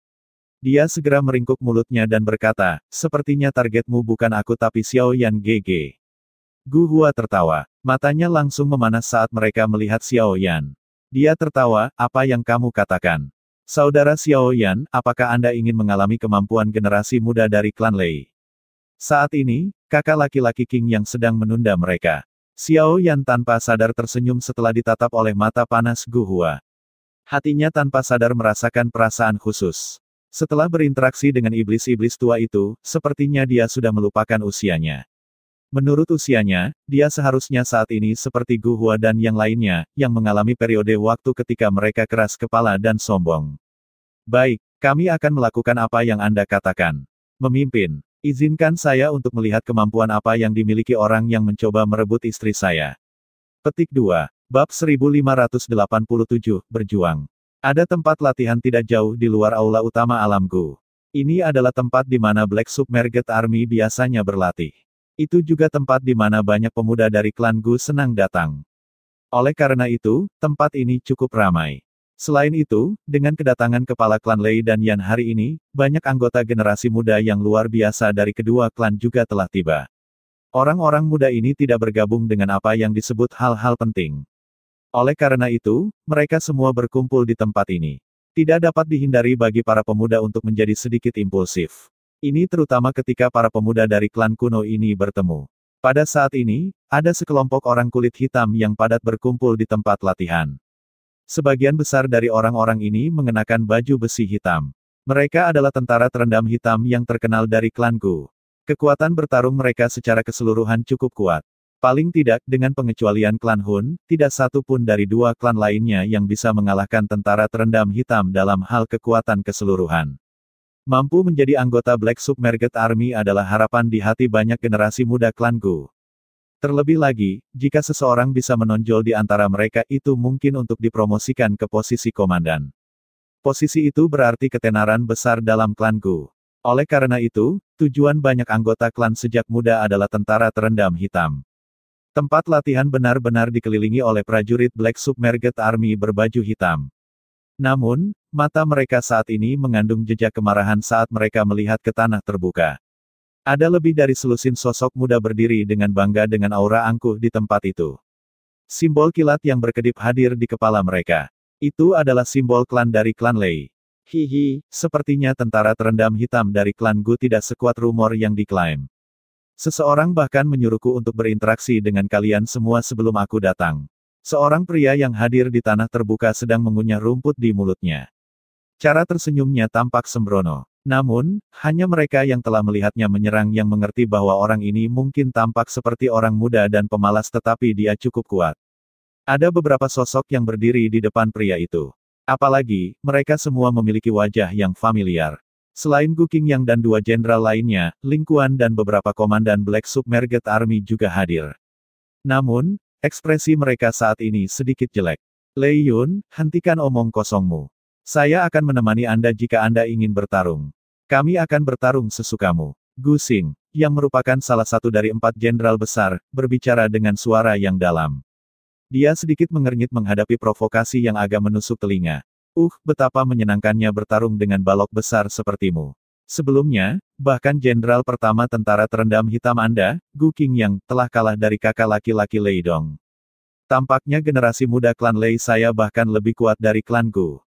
Dia segera meringkuk mulutnya dan berkata, sepertinya targetmu bukan aku tapi Xiao Yan GG. Gu Hua tertawa. Matanya langsung memanas saat mereka melihat Xiao Yan. Dia tertawa, apa yang kamu katakan? Saudara Xiao Yan, apakah Anda ingin mengalami kemampuan generasi muda dari klan Lei? Saat ini, kakak laki-laki King yang sedang menunda mereka. Xiao Yan tanpa sadar tersenyum setelah ditatap oleh mata panas Gu Hua. Hatinya tanpa sadar merasakan perasaan khusus. Setelah berinteraksi dengan iblis-iblis tua itu, sepertinya dia sudah melupakan usianya. Menurut usianya, dia seharusnya saat ini seperti Gu Hua dan yang lainnya, yang mengalami periode waktu ketika mereka keras kepala dan sombong. Baik, kami akan melakukan apa yang Anda katakan. Memimpin. Izinkan saya untuk melihat kemampuan apa yang dimiliki orang yang mencoba merebut istri saya. Petik 2. Bab 1587, Berjuang. Ada tempat latihan tidak jauh di luar aula utama alam Gu. Ini adalah tempat di mana Black Submerged Army biasanya berlatih. Itu juga tempat di mana banyak pemuda dari klan Gu senang datang. Oleh karena itu, tempat ini cukup ramai. Selain itu, dengan kedatangan kepala klan Lei dan Yan hari ini, banyak anggota generasi muda yang luar biasa dari kedua klan juga telah tiba. Orang-orang muda ini tidak bergabung dengan apa yang disebut hal-hal penting. Oleh karena itu, mereka semua berkumpul di tempat ini. Tidak dapat dihindari bagi para pemuda untuk menjadi sedikit impulsif. Ini terutama ketika para pemuda dari klan kuno ini bertemu. Pada saat ini, ada sekelompok orang kulit hitam yang padat berkumpul di tempat latihan. Sebagian besar dari orang-orang ini mengenakan baju besi hitam. Mereka adalah tentara terendam hitam yang terkenal dari klan Gu. Kekuatan bertarung mereka secara keseluruhan cukup kuat. Paling tidak, dengan pengecualian klan Hun, tidak satu pun dari dua klan lainnya yang bisa mengalahkan tentara terendam hitam dalam hal kekuatan keseluruhan. Mampu menjadi anggota Black Submerged Army adalah harapan di hati banyak generasi muda klan Gu. Terlebih lagi, jika seseorang bisa menonjol di antara mereka itu mungkin untuk dipromosikan ke posisi komandan. Posisi itu berarti ketenaran besar dalam klan Gu. Oleh karena itu, tujuan banyak anggota klan sejak muda adalah tentara terendam hitam. Tempat latihan benar-benar dikelilingi oleh prajurit Black Submerged Army berbaju hitam. Namun, mata mereka saat ini mengandung jejak kemarahan saat mereka melihat ke tanah terbuka. Ada lebih dari selusin sosok muda berdiri dengan bangga dengan aura angkuh di tempat itu. Simbol kilat yang berkedip hadir di kepala mereka. Itu adalah simbol klan dari klan Lei. Hihi, sepertinya tentara terendam hitam dari klan Gu tidak sekuat rumor yang diklaim. Seseorang bahkan menyuruhku untuk berinteraksi dengan kalian semua sebelum aku datang. Seorang pria yang hadir di tanah terbuka sedang mengunyah rumput di mulutnya. Cara tersenyumnya tampak sembrono. Namun, hanya mereka yang telah melihatnya menyerang yang mengerti bahwa orang ini mungkin tampak seperti orang muda dan pemalas tetapi dia cukup kuat. Ada beberapa sosok yang berdiri di depan pria itu. Apalagi, mereka semua memiliki wajah yang familiar. Selain Gu Qingyang dan dua jenderal lainnya, Ling Kuan dan beberapa komandan Black Submerged Army juga hadir. Namun, ekspresi mereka saat ini sedikit jelek. Lei Yun, hentikan omong kosongmu. Saya akan menemani Anda jika Anda ingin bertarung. Kami akan bertarung sesukamu. Gu Xing, yang merupakan salah satu dari 4 jenderal besar, berbicara dengan suara yang dalam. Dia sedikit mengernyit menghadapi provokasi yang agak menusuk telinga. Betapa menyenangkannya bertarung dengan balok besar sepertimu. Sebelumnya, bahkan jenderal pertama tentara terendam hitam Anda, Gu Qingyang, telah kalah dari kakak laki-laki Lei Dong. Tampaknya generasi muda klan Lei saya bahkan lebih kuat dari klan Gu.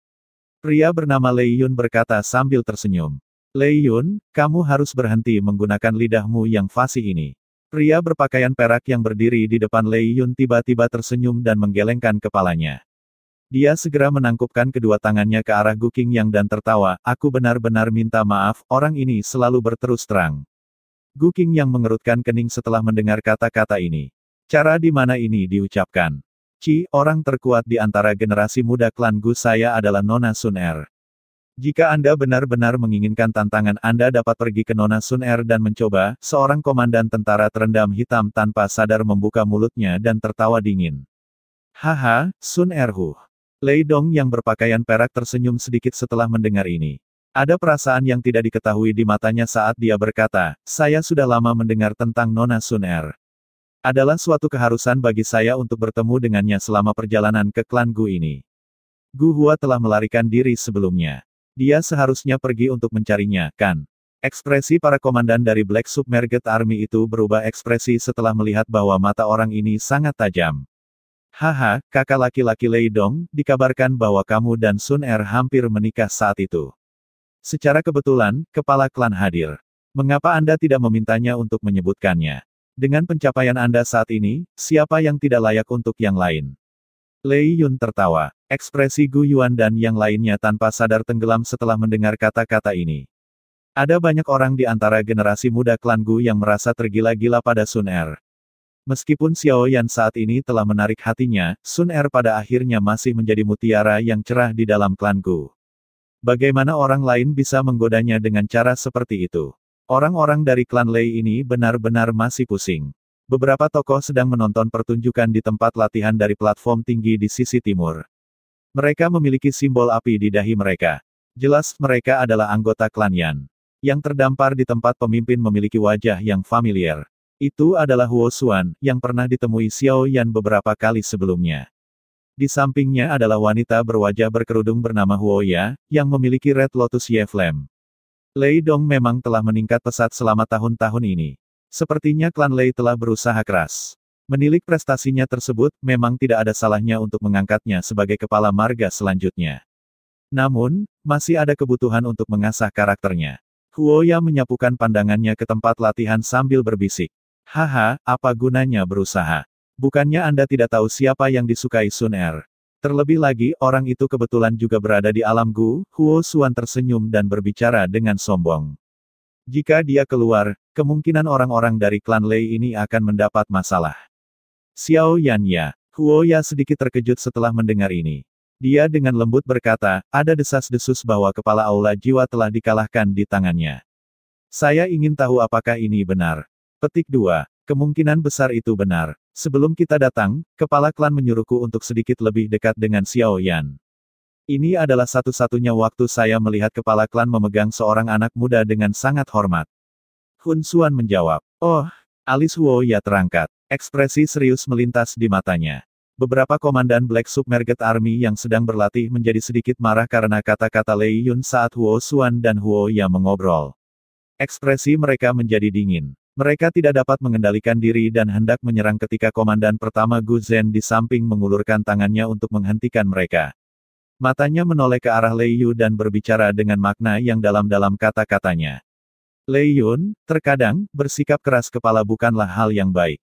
Pria bernama Lei Yun berkata sambil tersenyum. Lei Yun, kamu harus berhenti menggunakan lidahmu yang fasih ini. Pria berpakaian perak yang berdiri di depan Lei Yun tiba-tiba tersenyum dan menggelengkan kepalanya. Dia segera menangkupkan kedua tangannya ke arah Gu Qingyang dan tertawa, aku benar-benar minta maaf, orang ini selalu berterus terang. Gu Qingyang mengerutkan kening setelah mendengar kata-kata ini. Cara di mana ini diucapkan? Orang terkuat di antara generasi muda klan Gu saya adalah Nona Sun Er. Jika Anda benar-benar menginginkan tantangan Anda dapat pergi ke Nona Sun Er dan mencoba, seorang komandan tentara terendam hitam tanpa sadar membuka mulutnya dan tertawa dingin. Haha, Sun Er Hu. Lei Dong yang berpakaian perak tersenyum sedikit setelah mendengar ini. Ada perasaan yang tidak diketahui di matanya saat dia berkata, saya sudah lama mendengar tentang Nona Sun Er. Adalah suatu keharusan bagi saya untuk bertemu dengannya selama perjalanan ke klan Gu ini. Gu Hua telah melarikan diri sebelumnya. Dia seharusnya pergi untuk mencarinya, kan? Ekspresi para komandan dari Black Submerged Army itu berubah ekspresi setelah melihat bahwa mata orang ini sangat tajam. Haha, kakak laki-laki Lei Dong, dikabarkan bahwa kamu dan Sun Er hampir menikah saat itu. Secara kebetulan, kepala klan hadir. Mengapa Anda tidak memintanya untuk menyebutkannya? Dengan pencapaian Anda saat ini, siapa yang tidak layak untuk yang lain? Lei Yun tertawa. Ekspresi Gu Yuan dan yang lainnya tanpa sadar tenggelam setelah mendengar kata-kata ini. Ada banyak orang di antara generasi muda klan Gu yang merasa tergila-gila pada Sun Er. Meskipun Xiao Yan saat ini telah menarik hatinya, Sun Er pada akhirnya masih menjadi mutiara yang cerah di dalam klan Gu. Bagaimana orang lain bisa menggodanya dengan cara seperti itu? Orang-orang dari klan Lei ini benar-benar masih pusing. Beberapa tokoh sedang menonton pertunjukan di tempat latihan dari platform tinggi di sisi timur. Mereka memiliki simbol api di dahi mereka. Jelas mereka adalah anggota klan Yan. Yang terdampar di tempat pemimpin memiliki wajah yang familiar. Itu adalah Huo Xuan, yang pernah ditemui Xiao Yan beberapa kali sebelumnya. Di sampingnya adalah wanita berwajah berkerudung bernama Huo Ya, yang memiliki Red Lotus Ye Flame. Lei Dong memang telah meningkat pesat selama tahun-tahun ini. Sepertinya klan Lei telah berusaha keras. Menilik prestasinya tersebut, memang tidak ada salahnya untuk mengangkatnya sebagai kepala marga selanjutnya. Namun, masih ada kebutuhan untuk mengasah karakternya. Huo Ya menyapukan pandangannya ke tempat latihan sambil berbisik. Haha, apa gunanya berusaha? Bukannya Anda tidak tahu siapa yang disukai Sun Er? Terlebih lagi, orang itu kebetulan juga berada di alam Gu. Huo Xuan tersenyum dan berbicara dengan sombong. Jika dia keluar, kemungkinan orang-orang dari klan Lei ini akan mendapat masalah. Xiao Yan ya. Huo Ya sedikit terkejut setelah mendengar ini. Dia dengan lembut berkata, ada desas-desus bahwa kepala aula jiwa telah dikalahkan di tangannya. Saya ingin tahu apakah ini benar. Petik 2. Kemungkinan besar itu benar. Sebelum kita datang, kepala klan menyuruhku untuk sedikit lebih dekat dengan Xiao Yan. Ini adalah satu-satunya waktu saya melihat kepala klan memegang seorang anak muda dengan sangat hormat. Hun Xuan menjawab. Oh, alis Huo Ya terangkat. Ekspresi serius melintas di matanya. Beberapa komandan Black Submerged Army yang sedang berlatih menjadi sedikit marah karena kata-kata Lei Yun saat Huo Xuan dan Huo Ya mengobrol. Ekspresi mereka menjadi dingin. Mereka tidak dapat mengendalikan diri dan hendak menyerang ketika komandan pertama Gu Zhen di samping mengulurkan tangannya untuk menghentikan mereka. Matanya menoleh ke arah Lei Yu dan berbicara dengan makna yang dalam-dalam kata-katanya. Lei Yun, terkadang, bersikap keras kepala bukanlah hal yang baik.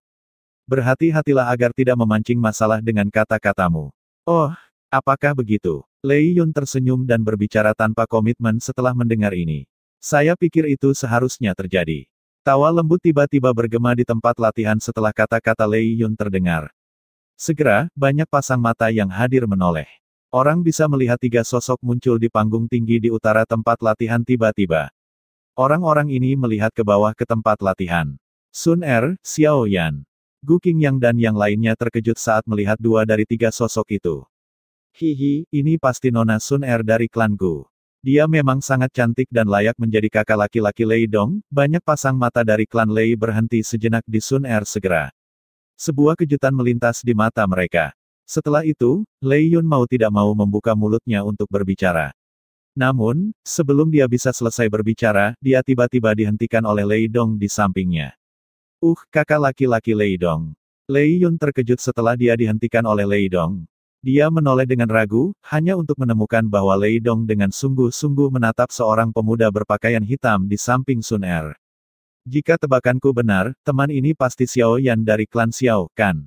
Berhati-hatilah agar tidak memancing masalah dengan kata-katamu. Oh, apakah begitu? Lei Yun tersenyum dan berbicara tanpa komitmen setelah mendengar ini. Saya pikir itu seharusnya terjadi. Tawa lembut tiba-tiba bergema di tempat latihan setelah kata-kata Lei Yun terdengar. Segera, banyak pasang mata yang hadir menoleh. Orang bisa melihat 3 sosok muncul di panggung tinggi di utara tempat latihan tiba-tiba. Orang-orang ini melihat ke bawah ke tempat latihan. Sun Er, Xiao Yan, Gu Qingyang dan yang lainnya terkejut saat melihat 2 dari 3 sosok itu. Hihi, ini pasti Nona Sun Er dari klan Gu. Dia memang sangat cantik dan layak menjadi kakak laki-laki Lei Dong. Banyak pasang mata dari klan Lei berhenti sejenak di Sun Er segera. Sebuah kejutan melintas di mata mereka. Setelah itu, Lei Yun mau tidak mau membuka mulutnya untuk berbicara. Namun, sebelum dia bisa selesai berbicara, dia tiba-tiba dihentikan oleh Lei Dong di sampingnya. Kakak laki-laki Lei Dong. Lei Yun terkejut setelah dia dihentikan oleh Lei Dong. Dia menoleh dengan ragu, hanya untuk menemukan bahwa Lei Dong dengan sungguh-sungguh menatap seorang pemuda berpakaian hitam di samping Sun Er. Jika tebakanku benar, teman ini pasti Xiao Yan dari klan Xiao, kan?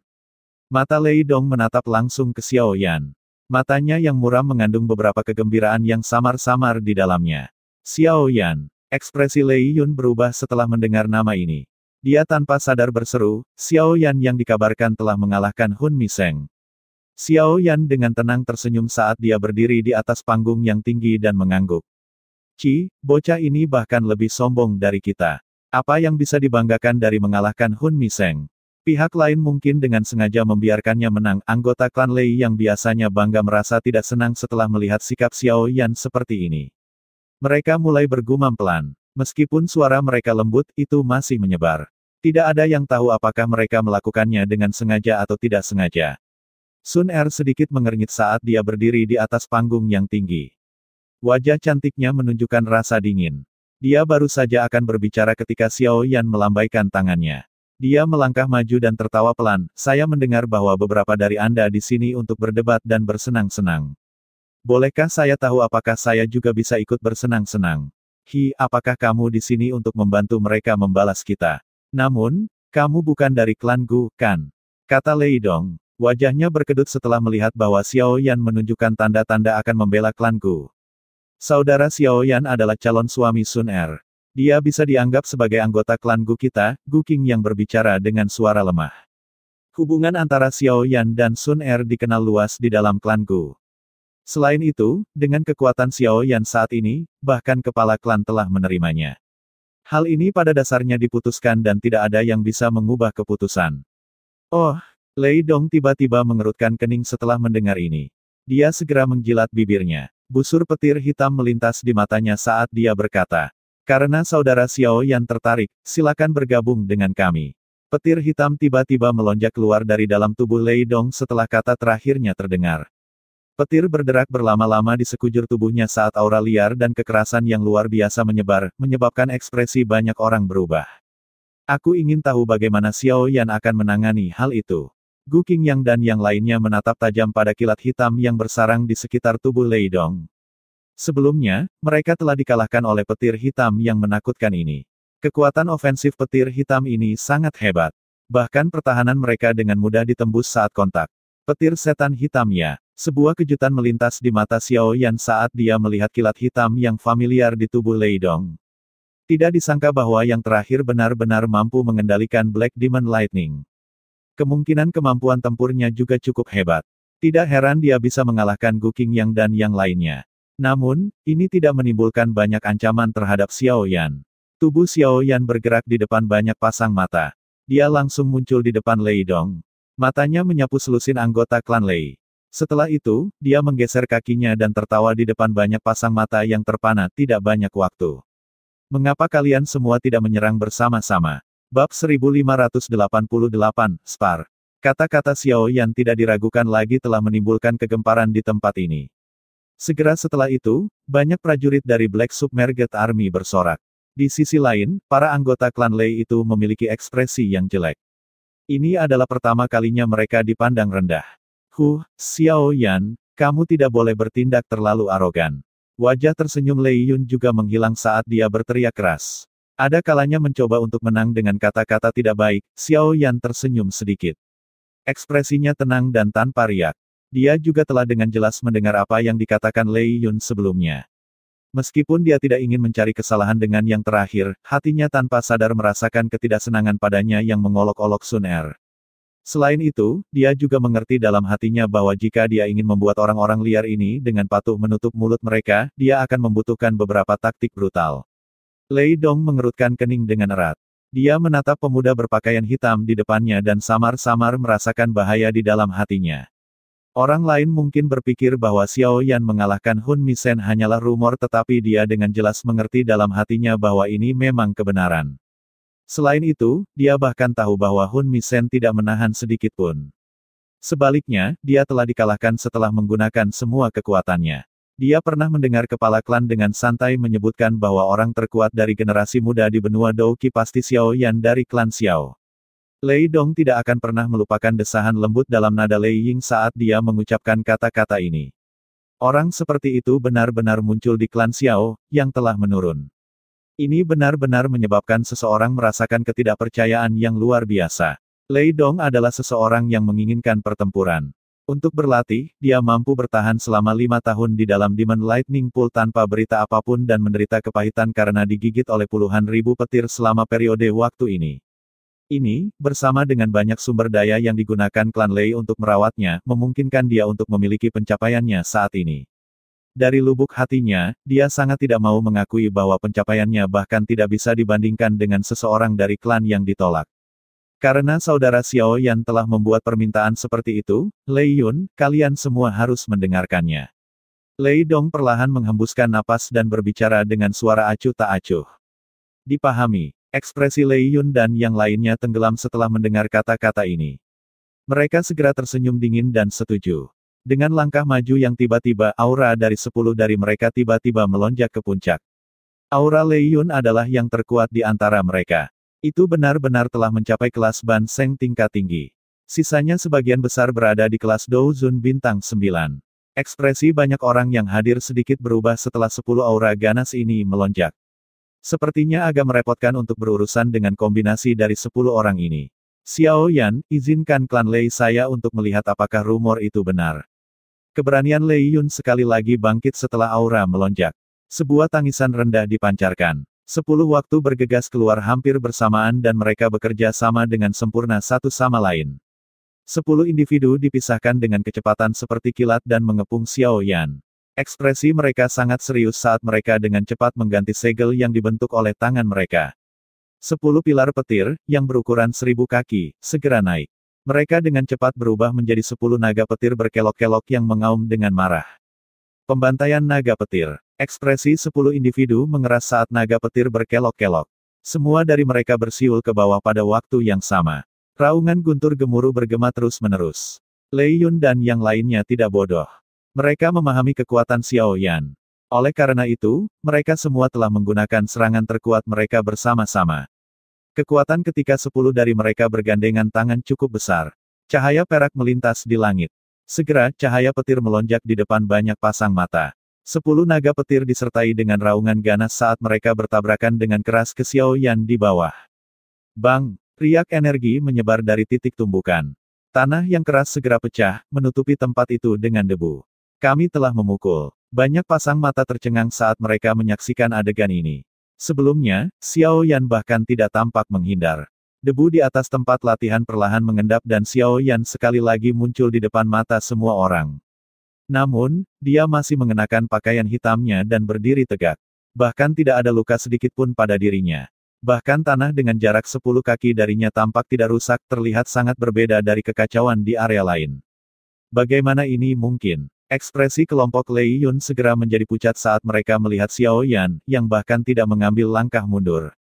Mata Lei Dong menatap langsung ke Xiao Yan. Matanya yang muram mengandung beberapa kegembiraan yang samar-samar di dalamnya. Xiao Yan. Ekspresi Lei Yun berubah setelah mendengar nama ini. Dia tanpa sadar berseru, Xiao Yan yang dikabarkan telah mengalahkan Hun Miseng. Xiao Yan dengan tenang tersenyum saat dia berdiri di atas panggung yang tinggi dan mengangguk. Bocah ini bahkan lebih sombong dari kita. Apa yang bisa dibanggakan dari mengalahkan Hun Miseng? Pihak lain mungkin dengan sengaja membiarkannya menang. Anggota klan Lei yang biasanya bangga merasa tidak senang setelah melihat sikap Xiao Yan seperti ini. Mereka mulai bergumam pelan. Meskipun suara mereka lembut, itu masih menyebar. Tidak ada yang tahu apakah mereka melakukannya dengan sengaja atau tidak sengaja. Sun Er sedikit mengernyit saat dia berdiri di atas panggung yang tinggi. Wajah cantiknya menunjukkan rasa dingin. Dia baru saja akan berbicara ketika Xiao Yan melambaikan tangannya. Dia melangkah maju dan tertawa pelan. Saya mendengar bahwa beberapa dari Anda di sini untuk berdebat dan bersenang-senang. Bolehkah saya tahu apakah saya juga bisa ikut bersenang-senang? Apakah kamu di sini untuk membantu mereka membalas kita? Namun, kamu bukan dari klan Gu, kan? Kata Lei Dong. Wajahnya berkedut setelah melihat bahwa Xiao Yan menunjukkan tanda-tanda akan membela klan Gu. Saudara Xiao Yan adalah calon suami Sun Er. Dia bisa dianggap sebagai anggota klan Gu kita. Gu Qing yang berbicara dengan suara lemah. Hubungan antara Xiao Yan dan Sun Er dikenal luas di dalam klan Gu. Selain itu, dengan kekuatan Xiao Yan saat ini, bahkan kepala klan telah menerimanya. Hal ini pada dasarnya diputuskan dan tidak ada yang bisa mengubah keputusan. Lei Dong tiba-tiba mengerutkan kening setelah mendengar ini. Dia segera menjilat bibirnya. Busur petir hitam melintas di matanya saat dia berkata, karena saudara Xiao Yan tertarik, silakan bergabung dengan kami. Petir hitam tiba-tiba melonjak keluar dari dalam tubuh Lei Dong setelah kata terakhirnya terdengar. Petir berderak berlama-lama di sekujur tubuhnya saat aura liar dan kekerasan yang luar biasa menyebar, menyebabkan ekspresi banyak orang berubah. Aku ingin tahu bagaimana Xiao Yan akan menangani hal itu. Gu Qingyang dan yang lainnya menatap tajam pada kilat hitam yang bersarang di sekitar tubuh Lei Dong. Sebelumnya, mereka telah dikalahkan oleh petir hitam yang menakutkan ini. Kekuatan ofensif petir hitam ini sangat hebat. Bahkan pertahanan mereka dengan mudah ditembus saat kontak. Petir setan hitam ya. Sebuah kejutan melintas di mata Xiao Yan saat dia melihat kilat hitam yang familiar di tubuh Lei Dong. Tidak disangka bahwa yang terakhir benar-benar mampu mengendalikan Black Demon Lightning. Kemungkinan kemampuan tempurnya juga cukup hebat. Tidak heran dia bisa mengalahkan Gu Qingyang dan yang lainnya. Namun, ini tidak menimbulkan banyak ancaman terhadap Xiao Yan. Tubuh Xiao Yan bergerak di depan banyak pasang mata. Dia langsung muncul di depan Lei Dong. Matanya menyapu selusin anggota klan Lei. Setelah itu, dia menggeser kakinya dan tertawa di depan banyak pasang mata yang terpana. Tidak banyak waktu. Mengapa kalian semua tidak menyerang bersama-sama? Bab 1588, Spar. Kata-kata Xiao Yan tidak diragukan lagi telah menimbulkan kegemparan di tempat ini. Segera setelah itu, banyak prajurit dari Black Submerged Army bersorak. Di sisi lain, para anggota klan Lei itu memiliki ekspresi yang jelek. Ini adalah pertama kalinya mereka dipandang rendah. Xiao Yan, kamu tidak boleh bertindak terlalu arogan. Wajah tersenyum Lei Yun juga menghilang saat dia berteriak keras. Ada kalanya mencoba untuk menang dengan kata-kata tidak baik, Xiao Yan tersenyum sedikit. Ekspresinya tenang dan tanpa riak. Dia juga telah dengan jelas mendengar apa yang dikatakan Lei Yun sebelumnya. Meskipun dia tidak ingin mencari kesalahan dengan yang terakhir, hatinya tanpa sadar merasakan ketidaksenangan padanya yang mengolok-olok Sun Er. Selain itu, dia juga mengerti dalam hatinya bahwa jika dia ingin membuat orang-orang liar ini dengan patuh menutup mulut mereka, dia akan membutuhkan beberapa taktik brutal. Lei Dong mengerutkan kening dengan erat. Dia menatap pemuda berpakaian hitam di depannya dan samar-samar merasakan bahaya di dalam hatinya. Orang lain mungkin berpikir bahwa Xiao Yan mengalahkan Hun Misen hanyalah rumor tetapi dia dengan jelas mengerti dalam hatinya bahwa ini memang kebenaran. Selain itu, dia bahkan tahu bahwa Hun Misen tidak menahan sedikit pun. Sebaliknya, dia telah dikalahkan setelah menggunakan semua kekuatannya. Dia pernah mendengar kepala klan dengan santai menyebutkan bahwa orang terkuat dari generasi muda di benua Douqi pasti Xiao Yan dari klan Xiao. Lei Dong tidak akan pernah melupakan desahan lembut dalam nada Lei Ying saat dia mengucapkan kata-kata ini. Orang seperti itu benar-benar muncul di klan Xiao, yang telah menurun. Ini benar-benar menyebabkan seseorang merasakan ketidakpercayaan yang luar biasa. Lei Dong adalah seseorang yang menginginkan pertempuran. Untuk berlatih, dia mampu bertahan selama 5 tahun di dalam Demon Lightning Pool tanpa berita apapun dan menderita kepahitan karena digigit oleh puluhan ribu petir selama periode waktu ini. Ini, bersama dengan banyak sumber daya yang digunakan klan Lei untuk merawatnya, memungkinkan dia untuk memiliki pencapaiannya saat ini. Dari lubuk hatinya, dia sangat tidak mau mengakui bahwa pencapaiannya bahkan tidak bisa dibandingkan dengan seseorang dari klan yang ditolak. Karena saudara Xiao Yan telah membuat permintaan seperti itu, Lei Yun, kalian semua harus mendengarkannya. Lei Dong perlahan menghembuskan napas dan berbicara dengan suara acuh tak acuh. Dipahami. Ekspresi Lei Yun dan yang lainnya tenggelam setelah mendengar kata-kata ini. Mereka segera tersenyum dingin dan setuju. Dengan langkah maju yang tiba-tiba, aura dari 10 dari mereka tiba-tiba melonjak ke puncak. Aura Lei Yun adalah yang terkuat di antara mereka. Itu benar-benar telah mencapai kelas Ban Seng tingkat tinggi. Sisanya sebagian besar berada di kelas Dou Zun bintang 9. Ekspresi banyak orang yang hadir sedikit berubah setelah 10 aura ganas ini melonjak. Sepertinya agak merepotkan untuk berurusan dengan kombinasi dari 10 orang ini. Xiao Yan, izinkan klan Lei saya untuk melihat apakah rumor itu benar. Keberanian Lei Yun sekali lagi bangkit setelah aura melonjak. Sebuah tangisan rendah dipancarkan. 10 waktu bergegas keluar hampir bersamaan dan mereka bekerja sama dengan sempurna satu sama lain. 10 individu dipisahkan dengan kecepatan seperti kilat dan mengepung Xiao Yan. Ekspresi mereka sangat serius saat mereka dengan cepat mengganti segel yang dibentuk oleh tangan mereka. 10 pilar petir, yang berukuran 1000 kaki, segera naik. Mereka dengan cepat berubah menjadi 10 naga petir berkelok-kelok yang mengaum dengan marah. Pembantaian naga petir. Ekspresi 10 individu mengeras saat naga petir berkelok-kelok. Semua dari mereka bersiul ke bawah pada waktu yang sama. Raungan guntur gemuruh bergema terus-menerus. Lei Yun dan yang lainnya tidak bodoh. Mereka memahami kekuatan Xiao Yan. Oleh karena itu, mereka semua telah menggunakan serangan terkuat mereka bersama-sama. Kekuatan ketika 10 dari mereka bergandengan tangan cukup besar. Cahaya perak melintas di langit. Segera, cahaya petir melonjak di depan banyak pasang mata. 10 naga petir disertai dengan raungan ganas saat mereka bertabrakan dengan keras ke Xiao Yan di bawah. Bang! Riak energi menyebar dari titik tumbukan. Tanah yang keras segera pecah, menutupi tempat itu dengan debu. Kami telah memukul. Banyak pasang mata tercengang saat mereka menyaksikan adegan ini. Sebelumnya, Xiao Yan bahkan tidak tampak menghindar. Debu di atas tempat latihan perlahan mengendap dan Xiao Yan sekali lagi muncul di depan mata semua orang. Namun, dia masih mengenakan pakaian hitamnya dan berdiri tegak. Bahkan tidak ada luka sedikit pun pada dirinya. Bahkan tanah dengan jarak 10 kaki darinya tampak tidak rusak, terlihat sangat berbeda dari kekacauan di area lain. Bagaimana ini mungkin? Ekspresi kelompok Lei Yun segera menjadi pucat saat mereka melihat Xiao Yan, yang bahkan tidak mengambil langkah mundur.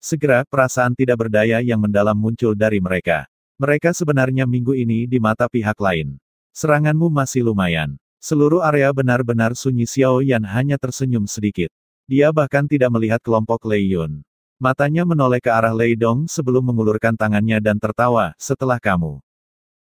Segera, perasaan tidak berdaya yang mendalam muncul dari mereka. Mereka sebenarnya minggu ini di mata pihak lain. Seranganmu masih lumayan. Seluruh area benar-benar sunyi. Xiao Yan hanya tersenyum sedikit. Dia bahkan tidak melihat kelompok Lei Yun. Matanya menoleh ke arah Lei Dong sebelum mengulurkan tangannya dan tertawa, setelah kamu.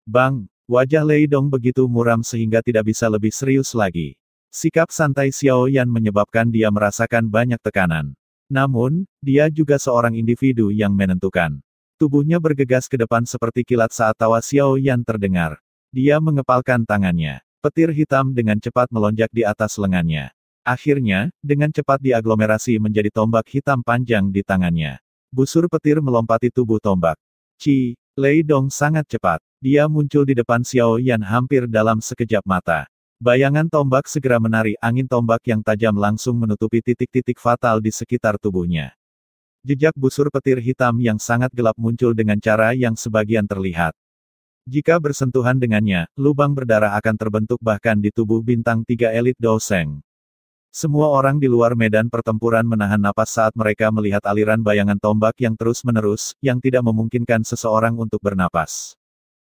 Bang! Wajah Lei Dong begitu muram sehingga tidak bisa lebih serius lagi. Sikap santai Xiao Yan menyebabkan dia merasakan banyak tekanan. Namun, dia juga seorang individu yang menentukan. Tubuhnya bergegas ke depan seperti kilat saat tawa Xiao Yan terdengar. Dia mengepalkan tangannya. Petir hitam dengan cepat melonjak di atas lengannya. Akhirnya, dengan cepat diaglomerasi menjadi tombak hitam panjang di tangannya. Busur petir melompati tubuh tombak. Lei Dong sangat cepat. Dia muncul di depan Xiao Yan hampir dalam sekejap mata. Bayangan tombak segera menari, angin tombak yang tajam langsung menutupi titik-titik fatal di sekitar tubuhnya. Jejak busur petir hitam yang sangat gelap muncul dengan cara yang sebagian terlihat. Jika bersentuhan dengannya, lubang berdarah akan terbentuk bahkan di tubuh bintang 3 elit Douseng. Semua orang di luar medan pertempuran menahan napas saat mereka melihat aliran bayangan tombak yang terus-menerus, yang tidak memungkinkan seseorang untuk bernapas.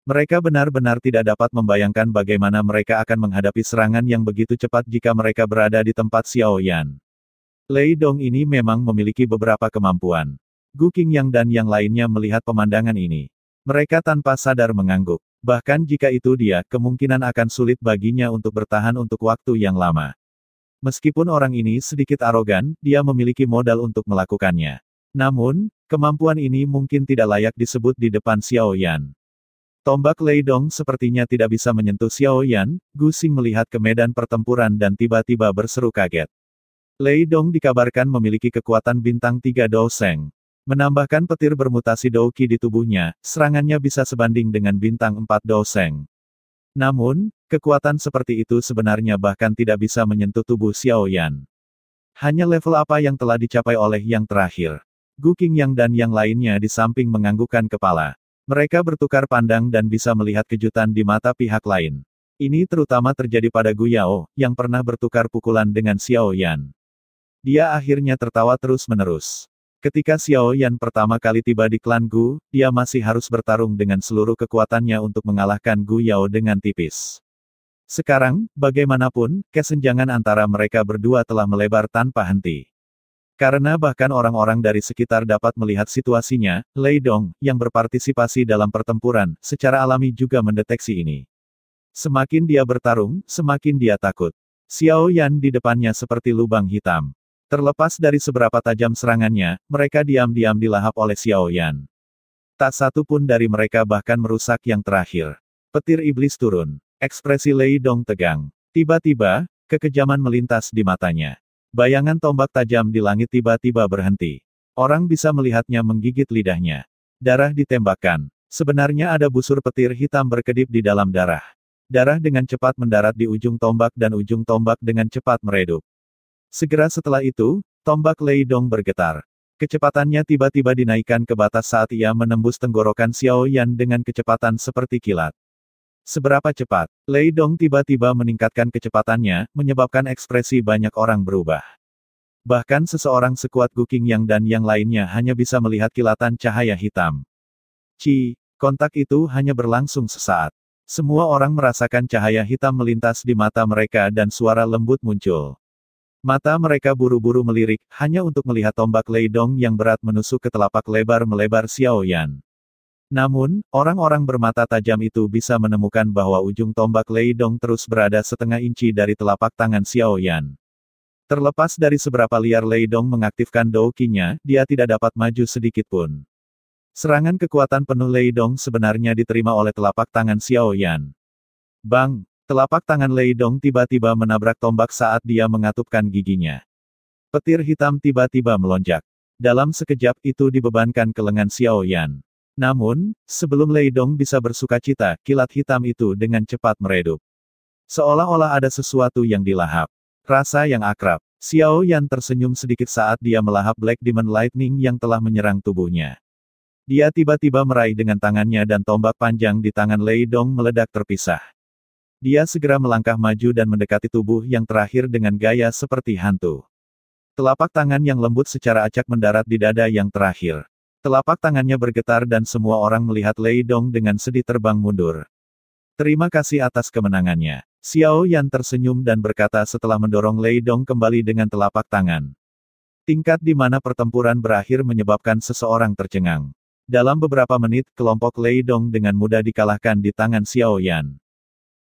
Mereka benar-benar tidak dapat membayangkan bagaimana mereka akan menghadapi serangan yang begitu cepat jika mereka berada di tempat Xiao Yan. Lei Dong ini memang memiliki beberapa kemampuan. Gu Qingyang dan yang lainnya melihat pemandangan ini. Mereka tanpa sadar mengangguk. Bahkan jika itu dia, kemungkinan akan sulit baginya untuk bertahan untuk waktu yang lama. Meskipun orang ini sedikit arogan, dia memiliki modal untuk melakukannya. Namun, kemampuan ini mungkin tidak layak disebut di depan Xiao Yan. Tombak Lei Dong sepertinya tidak bisa menyentuh Xiao Yan. Gu Xing melihat ke medan pertempuran dan tiba-tiba berseru kaget. Lei Dong dikabarkan memiliki kekuatan bintang 3 Douseng. Menambahkan petir bermutasi Douqi di tubuhnya, serangannya bisa sebanding dengan bintang 4 Douseng. Namun, kekuatan seperti itu sebenarnya bahkan tidak bisa menyentuh tubuh Xiao Yan. Hanya level apa yang telah dicapai oleh yang terakhir. Gu Qingyang dan yang lainnya di samping menganggukkan kepala. Mereka bertukar pandang dan bisa melihat kejutan di mata pihak lain. Ini terutama terjadi pada Gu Yao, yang pernah bertukar pukulan dengan Xiao Yan. Dia akhirnya tertawa terus-menerus. Ketika Xiao Yan pertama kali tiba di klan Gu, dia masih harus bertarung dengan seluruh kekuatannya untuk mengalahkan Gu Yao dengan tipis. Sekarang, bagaimanapun, kesenjangan antara mereka berdua telah melebar tanpa henti. Karena bahkan orang-orang dari sekitar dapat melihat situasinya, Lei Dong, yang berpartisipasi dalam pertempuran, secara alami juga mendeteksi ini. Semakin dia bertarung, semakin dia takut. Xiao Yan di depannya seperti lubang hitam. Terlepas dari seberapa tajam serangannya, mereka diam-diam dilahap oleh Xiao Yan. Tak satu pun dari mereka bahkan merusak yang terakhir. Petir iblis turun. Ekspresi Lei Dong tegang. Tiba-tiba, kekejaman melintas di matanya. Bayangan tombak tajam di langit tiba-tiba berhenti. Orang bisa melihatnya menggigit lidahnya. Darah ditembakkan. Sebenarnya ada busur petir hitam berkedip di dalam darah. Darah dengan cepat mendarat di ujung tombak dan ujung tombak dengan cepat meredup. Segera setelah itu, tombak Lei Dong bergetar. Kecepatannya tiba-tiba dinaikkan ke batas saat ia menembus tenggorokan Xiao Yan dengan kecepatan seperti kilat. Seberapa cepat? Lei Dong tiba-tiba meningkatkan kecepatannya, menyebabkan ekspresi banyak orang berubah. Bahkan seseorang sekuat Gu Qingyang dan yang lainnya hanya bisa melihat kilatan cahaya hitam. Kontak itu hanya berlangsung sesaat. Semua orang merasakan cahaya hitam melintas di mata mereka dan suara lembut muncul. Mata mereka buru-buru melirik, hanya untuk melihat tombak Lei Dong yang berat menusuk ke telapak lebar-melebar Xiao Yan. Namun, orang-orang bermata tajam itu bisa menemukan bahwa ujung tombak Lei Dong terus berada setengah inci dari telapak tangan Xiao Yan. Terlepas dari seberapa liar Lei Dong mengaktifkan Douqi-nya, dia tidak dapat maju sedikit pun. Serangan kekuatan penuh Lei Dong sebenarnya diterima oleh telapak tangan Xiao Yan. Bang! Telapak tangan Lei Dong tiba-tiba menabrak tombak saat dia mengatupkan giginya. Petir hitam tiba-tiba melonjak. Dalam sekejap itu dibebankan ke lengan Xiao Yan. Namun, sebelum Lei Dong bisa bersukacita, kilat hitam itu dengan cepat meredup. Seolah-olah ada sesuatu yang dilahap. Rasa yang akrab. Xiao Yan tersenyum sedikit saat dia melahap Black Demon Lightning yang telah menyerang tubuhnya. Dia tiba-tiba meraih dengan tangannya dan tombak panjang di tangan Lei Dong meledak terpisah. Dia segera melangkah maju dan mendekati tubuh yang terakhir dengan gaya seperti hantu. Telapak tangan yang lembut secara acak mendarat di dada yang terakhir. Telapak tangannya bergetar dan semua orang melihat Lei Dong dengan sedih terbang mundur. Terima kasih atas kemenangannya. Xiao Yan tersenyum dan berkata setelah mendorong Lei Dong kembali dengan telapak tangan. Tingkat di mana pertempuran berakhir menyebabkan seseorang tercengang. Dalam beberapa menit, kelompok Lei Dong dengan mudah dikalahkan di tangan Xiao Yan.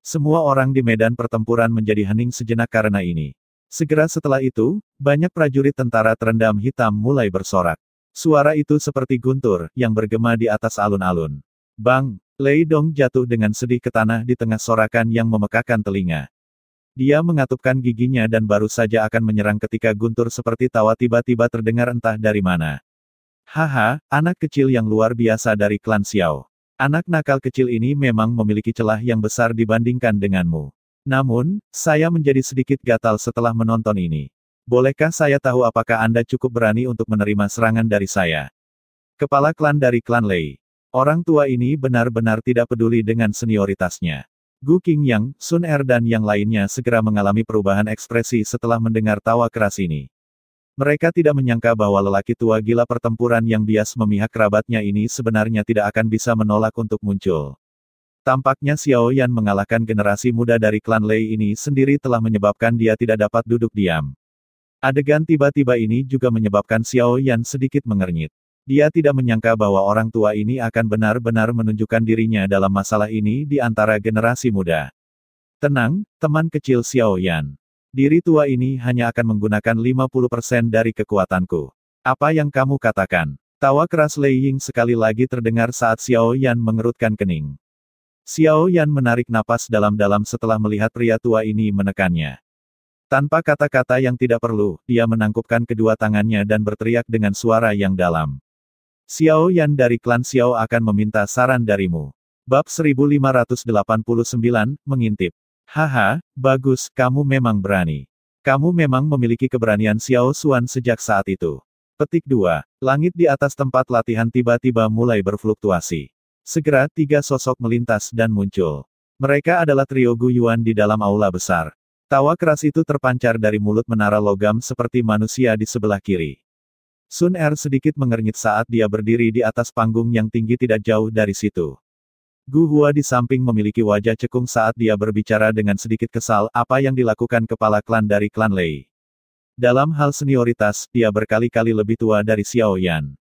Semua orang di medan pertempuran menjadi hening sejenak karena ini. Segera setelah itu, banyak prajurit tentara terendam hitam mulai bersorak. Suara itu seperti guntur, yang bergema di atas alun-alun. Bang! Lei Dong jatuh dengan sedih ke tanah di tengah sorakan yang memekakan telinga. Dia mengatupkan giginya dan baru saja akan menyerang ketika guntur seperti tawa tiba-tiba terdengar entah dari mana. Haha, anak kecil yang luar biasa dari klan Xiao. Anak nakal kecil ini memang memiliki celah yang besar dibandingkan denganmu. Namun, saya menjadi sedikit gatal setelah menonton ini. Bolehkah saya tahu apakah Anda cukup berani untuk menerima serangan dari saya? Kepala klan dari klan Lei. Orang tua ini benar-benar tidak peduli dengan senioritasnya. Gu Qingyang, Sun Er dan yang lainnya segera mengalami perubahan ekspresi setelah mendengar tawa keras ini. Mereka tidak menyangka bahwa lelaki tua gila pertempuran yang bias memihak kerabatnya ini sebenarnya tidak akan bisa menolak untuk muncul. Tampaknya Xiao Yan mengalahkan generasi muda dari klan Lei ini sendiri telah menyebabkan dia tidak dapat duduk diam. Adegan tiba-tiba ini juga menyebabkan Xiao Yan sedikit mengernyit. Dia tidak menyangka bahwa orang tua ini akan benar-benar menunjukkan dirinya dalam masalah ini di antara generasi muda. Tenang, teman kecil Xiao Yan. Diri tua ini hanya akan menggunakan 50% dari kekuatanku. Apa yang kamu katakan? Tawa keras Lei Ying sekali lagi terdengar saat Xiao Yan mengerutkan kening. Xiao Yan menarik napas dalam-dalam setelah melihat pria tua ini menekannya. Tanpa kata-kata yang tidak perlu, dia menangkupkan kedua tangannya dan berteriak dengan suara yang dalam. Xiao Yan dari klan Xiao akan meminta saran darimu. Bab 1589, mengintip. Haha, bagus, kamu memang berani. Kamu memang memiliki keberanian Xiao Xuan sejak saat itu. Petik 2. Langit di atas tempat latihan tiba-tiba mulai berfluktuasi. Segera, 3 sosok melintas dan muncul. Mereka adalah trio Gu Yuan di dalam aula besar. Tawa keras itu terpancar dari mulut menara logam seperti manusia di sebelah kiri. Sun Er sedikit mengernyit saat dia berdiri di atas panggung yang tinggi tidak jauh dari situ. Gu Hua di samping memiliki wajah cekung saat dia berbicara dengan sedikit kesal apa yang dilakukan kepala klan dari klan Lei. Dalam hal senioritas, dia berkali-kali lebih tua dari Xiao Yan.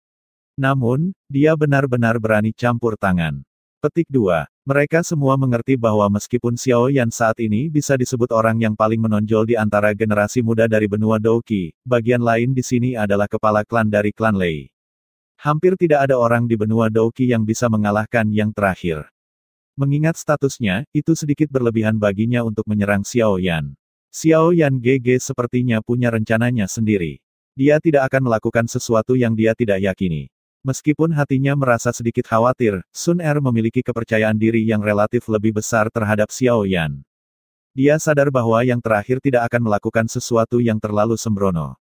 Namun, dia benar-benar berani campur tangan. Petik 2. Mereka semua mengerti bahwa meskipun Xiao Yan saat ini bisa disebut orang yang paling menonjol di antara generasi muda dari benua Douqi, bagian lain di sini adalah kepala klan dari klan Lei. Hampir tidak ada orang di benua Douqi yang bisa mengalahkan yang terakhir. Mengingat statusnya, itu sedikit berlebihan baginya untuk menyerang Xiao Yan. Xiao Yan GG sepertinya punya rencananya sendiri. Dia tidak akan melakukan sesuatu yang dia tidak yakini. Meskipun hatinya merasa sedikit khawatir, Sun Er memiliki kepercayaan diri yang relatif lebih besar terhadap Xiao Yan. Dia sadar bahwa yang terakhir tidak akan melakukan sesuatu yang terlalu sembrono.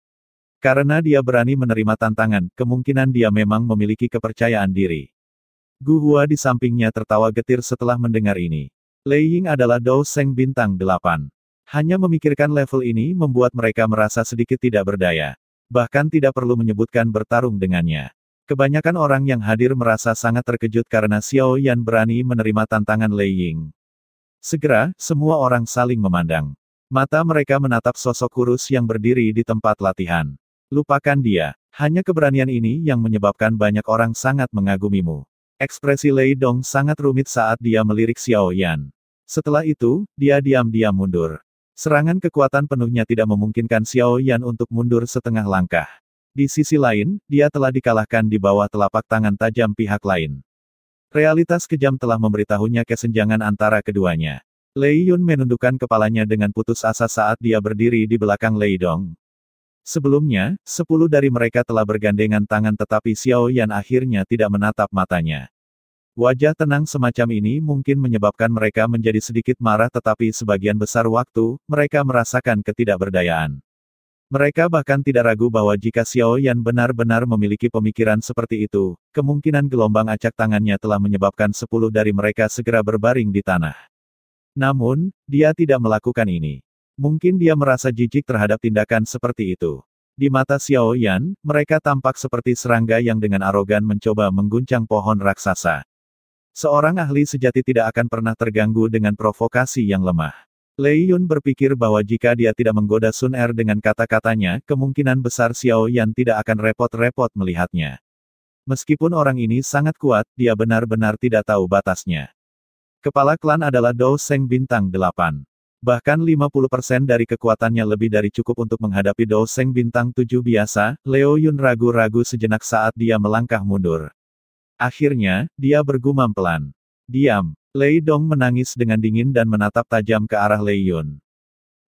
Karena dia berani menerima tantangan, kemungkinan dia memang memiliki kepercayaan diri. Gu Hua di sampingnya tertawa getir setelah mendengar ini. Lei Ying adalah Dou Seng bintang 8. Hanya memikirkan level ini membuat mereka merasa sedikit tidak berdaya. Bahkan tidak perlu menyebutkan bertarung dengannya. Kebanyakan orang yang hadir merasa sangat terkejut karena Xiao Yan berani menerima tantangan Lei Ying. Segera, semua orang saling memandang. Mata mereka menatap sosok kurus yang berdiri di tempat latihan. Lupakan dia. Hanya keberanian ini yang menyebabkan banyak orang sangat mengagumimu. Ekspresi Lei Dong sangat rumit saat dia melirik Xiao Yan. Setelah itu, dia diam-diam mundur. Serangan kekuatan penuhnya tidak memungkinkan Xiao Yan untuk mundur setengah langkah. Di sisi lain, dia telah dikalahkan di bawah telapak tangan tajam pihak lain. Realitas kejam telah memberitahunya kesenjangan antara keduanya. Lei Yun menundukkan kepalanya dengan putus asa saat dia berdiri di belakang Lei Dong. Sebelumnya, 10 dari mereka telah bergandengan tangan tetapi Xiao Yan akhirnya tidak menatap matanya. Wajah tenang semacam ini mungkin menyebabkan mereka menjadi sedikit marah tetapi sebagian besar waktu, mereka merasakan ketidakberdayaan. Mereka bahkan tidak ragu bahwa jika Xiao Yan benar-benar memiliki pemikiran seperti itu, kemungkinan gelombang acak tangannya telah menyebabkan 10 dari mereka segera berbaring di tanah. Namun, dia tidak melakukan ini. Mungkin dia merasa jijik terhadap tindakan seperti itu. Di mata Xiao Yan, mereka tampak seperti serangga yang dengan arogan mencoba mengguncang pohon raksasa. Seorang ahli sejati tidak akan pernah terganggu dengan provokasi yang lemah. Lei Yun berpikir bahwa jika dia tidak menggoda Sun Er dengan kata-katanya, kemungkinan besar Xiao Yan tidak akan repot-repot melihatnya. Meskipun orang ini sangat kuat, dia benar-benar tidak tahu batasnya. Kepala klan adalah Dou Seng bintang 8. Bahkan 50% dari kekuatannya lebih dari cukup untuk menghadapi Dou Seng bintang 7 biasa. Leo Yun ragu-ragu sejenak saat dia melangkah mundur. Akhirnya, dia bergumam pelan. Diam. Lei Dong menangis dengan dingin dan menatap tajam ke arah Lei Yun.